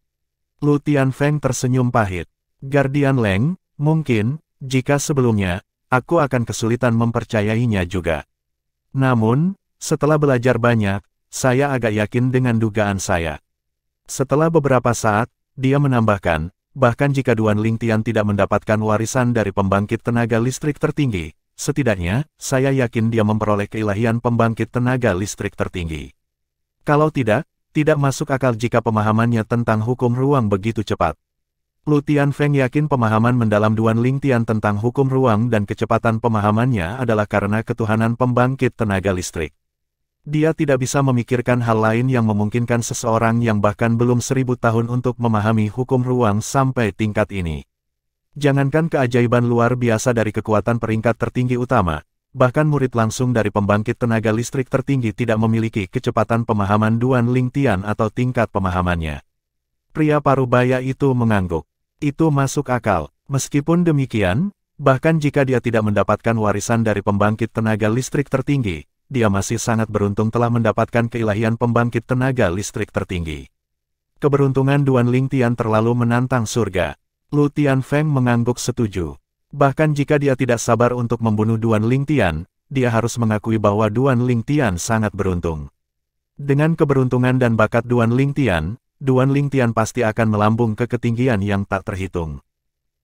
S1: Lu Tianfeng tersenyum pahit. Guardian Leng, mungkin, jika sebelumnya, aku akan kesulitan mempercayainya juga. Namun, setelah belajar banyak, saya agak yakin dengan dugaan saya. Setelah beberapa saat, dia menambahkan, bahkan jika Duan Lingtian tidak mendapatkan warisan dari pembangkit tenaga listrik tertinggi, setidaknya, saya yakin dia memperoleh keilahian pembangkit tenaga listrik tertinggi. Kalau tidak masuk akal jika pemahamannya tentang hukum ruang begitu cepat. Lu Tianfeng yakin pemahaman mendalam Duan Lingtian tentang hukum ruang dan kecepatan pemahamannya adalah karena ketuhanan pembangkit tenaga listrik. Dia tidak bisa memikirkan hal lain yang memungkinkan seseorang yang bahkan belum 1000 tahun untuk memahami hukum ruang sampai tingkat ini. Jangankan keajaiban luar biasa dari kekuatan peringkat tertinggi utama, bahkan murid langsung dari pembangkit tenaga listrik tertinggi tidak memiliki kecepatan pemahaman Duan Lingtian atau tingkat pemahamannya. Pria parubaya itu mengangguk. Itu masuk akal. Meskipun demikian, bahkan jika dia tidak mendapatkan warisan dari pembangkit tenaga listrik tertinggi, dia masih sangat beruntung telah mendapatkan keilahian pembangkit tenaga listrik tertinggi. Keberuntungan Duan Lingtian terlalu menantang surga. Lu Tianfeng mengangguk setuju. Bahkan jika dia tidak sabar untuk membunuh Duan Lingtian, dia harus mengakui bahwa Duan Lingtian sangat beruntung. Dengan keberuntungan dan bakat Duan Lingtian pasti akan melambung ke ketinggian yang tak terhitung.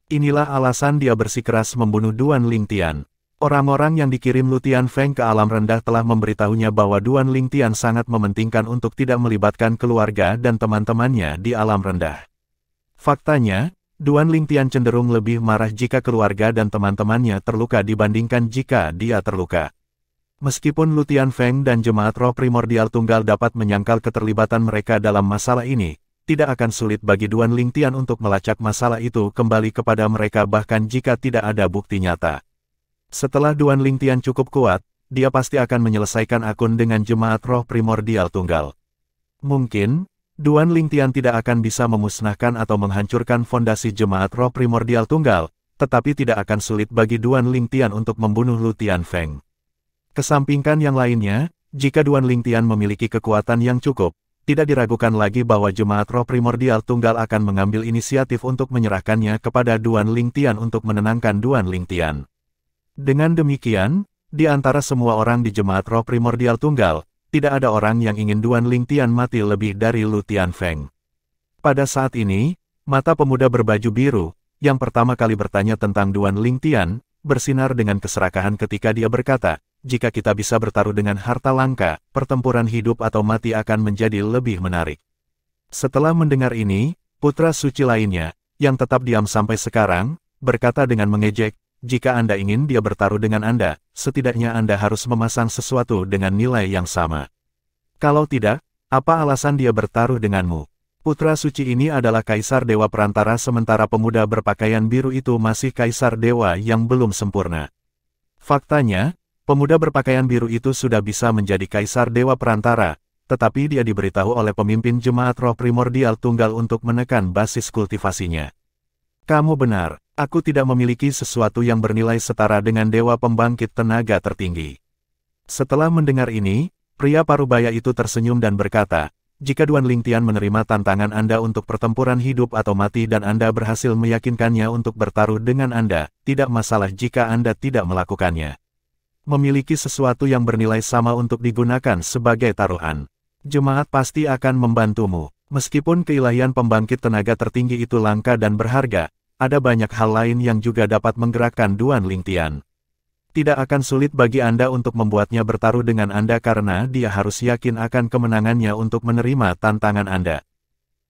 S1: Inilah alasan dia bersikeras membunuh Duan Lingtian. Orang-orang yang dikirim Lu Tianfeng ke alam rendah telah memberitahunya bahwa Duan Lingtian sangat mementingkan untuk tidak melibatkan keluarga dan teman-temannya di alam rendah. Faktanya, Duan Lingtian cenderung lebih marah jika keluarga dan teman-temannya terluka dibandingkan jika dia terluka. Meskipun Lu Tianfeng dan Jemaat Roh Primordial Tunggal dapat menyangkal keterlibatan mereka dalam masalah ini, tidak akan sulit bagi Duan Lingtian untuk melacak masalah itu kembali kepada mereka bahkan jika tidak ada bukti nyata. Setelah Duan Lingtian cukup kuat, dia pasti akan menyelesaikan akun dengan Jemaat Roh Primordial Tunggal. Mungkin, Duan Lingtian tidak akan bisa memusnahkan atau menghancurkan fondasi Jemaat Roh Primordial Tunggal, tetapi tidak akan sulit bagi Duan Lingtian untuk membunuh Lu Tianfeng. Kesampingkan yang lainnya, jika Duan Lingtian memiliki kekuatan yang cukup, tidak diragukan lagi bahwa Jemaat Roh Primordial Tunggal akan mengambil inisiatif untuk menyerahkannya kepada Duan Lingtian untuk menenangkan Duan Lingtian. Dengan demikian, di antara semua orang di Jemaat Roh Primordial Tunggal, tidak ada orang yang ingin Duan Lingtian mati lebih dari Lu Tianfeng. Pada saat ini, mata pemuda berbaju biru, yang pertama kali bertanya tentang Duan Lingtian, bersinar dengan keserakahan ketika dia berkata, jika kita bisa bertaruh dengan harta langka, pertempuran hidup atau mati akan menjadi lebih menarik. Setelah mendengar ini, putra suci lainnya, yang tetap diam sampai sekarang, berkata dengan mengejek, jika Anda ingin dia bertaruh dengan Anda, setidaknya Anda harus memasang sesuatu dengan nilai yang sama. Kalau tidak, apa alasan dia bertaruh denganmu? Putra suci ini adalah Kaisar Dewa Perantara sementara pemuda berpakaian biru itu masih Kaisar Dewa yang belum sempurna. Faktanya, pemuda berpakaian biru itu sudah bisa menjadi Kaisar Dewa Perantara, tetapi dia diberitahu oleh pemimpin Jemaat Roh Primordial Tunggal untuk menekan basis kultivasinya. Kamu benar, aku tidak memiliki sesuatu yang bernilai setara dengan Dewa Pembangkit Tenaga Tertinggi. Setelah mendengar ini, pria parubaya itu tersenyum dan berkata, jika Duan Lingtian menerima tantangan Anda untuk pertempuran hidup atau mati dan Anda berhasil meyakinkannya untuk bertaruh dengan Anda, tidak masalah jika Anda tidak melakukannya. Memiliki sesuatu yang bernilai sama untuk digunakan sebagai taruhan. Jemaat pasti akan membantumu. Meskipun keilahian pembangkit tenaga tertinggi itu langka dan berharga, ada banyak hal lain yang juga dapat menggerakkan Duan Lingtian. Tidak akan sulit bagi Anda untuk membuatnya bertaruh dengan Anda karena dia harus yakin akan kemenangannya untuk menerima tantangan Anda.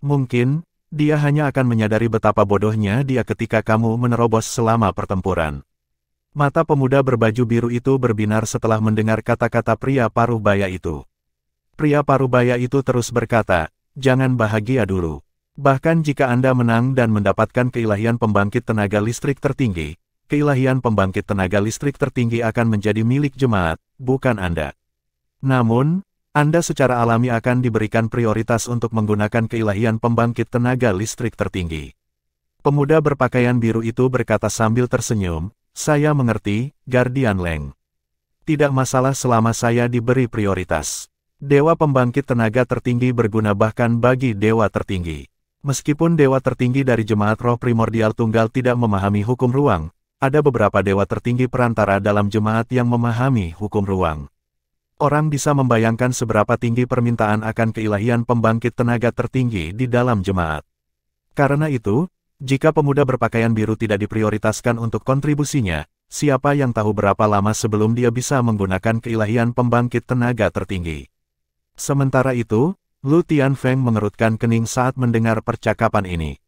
S1: Mungkin, dia hanya akan menyadari betapa bodohnya dia ketika kamu menerobos selama pertempuran. Mata pemuda berbaju biru itu berbinar setelah mendengar kata-kata pria parubaya itu. Pria parubaya itu terus berkata, jangan bahagia dulu. Bahkan jika Anda menang dan mendapatkan keilahian pembangkit tenaga listrik tertinggi, keilahian pembangkit tenaga listrik tertinggi akan menjadi milik jemaat, bukan Anda. Namun, Anda secara alami akan diberikan prioritas untuk menggunakan keilahian pembangkit tenaga listrik tertinggi. Pemuda berpakaian biru itu berkata sambil tersenyum, saya mengerti, Guardian Leng. Tidak masalah selama saya diberi prioritas. Dewa pembangkit tenaga tertinggi berguna bahkan bagi dewa tertinggi. Meskipun dewa tertinggi dari Jemaat Roh Primordial Tunggal tidak memahami hukum ruang, ada beberapa dewa tertinggi perantara dalam jemaat yang memahami hukum ruang. Orang bisa membayangkan seberapa tinggi permintaan akan keilahian pembangkit tenaga tertinggi di dalam jemaat. Karena itu, jika pemuda berpakaian biru tidak diprioritaskan untuk kontribusinya, siapa yang tahu berapa lama sebelum dia bisa menggunakan keilahian pembangkit tenaga tertinggi. Sementara itu, Lu Tianfeng mengerutkan kening saat mendengar percakapan ini.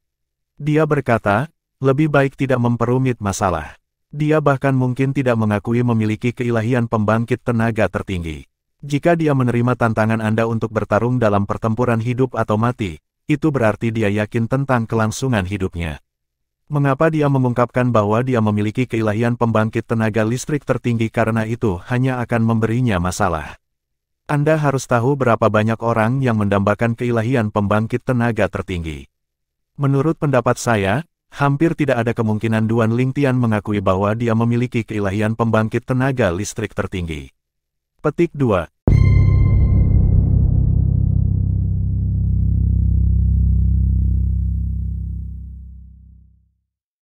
S1: Dia berkata, lebih baik tidak memperumit masalah. Dia bahkan mungkin tidak mengakui memiliki keilahian pembangkit tenaga tertinggi. Jika dia menerima tantangan Anda untuk bertarung dalam pertempuran hidup atau mati, itu berarti dia yakin tentang kelangsungan hidupnya. Mengapa dia mengungkapkan bahwa dia memiliki keilahian pembangkit tenaga listrik tertinggi karena itu hanya akan memberinya masalah. Anda harus tahu berapa banyak orang yang mendambakan keilahian pembangkit tenaga tertinggi. Menurut pendapat saya, hampir tidak ada kemungkinan Duan Lingtian mengakui bahwa dia memiliki keilahian pembangkit tenaga listrik tertinggi. Petik 2.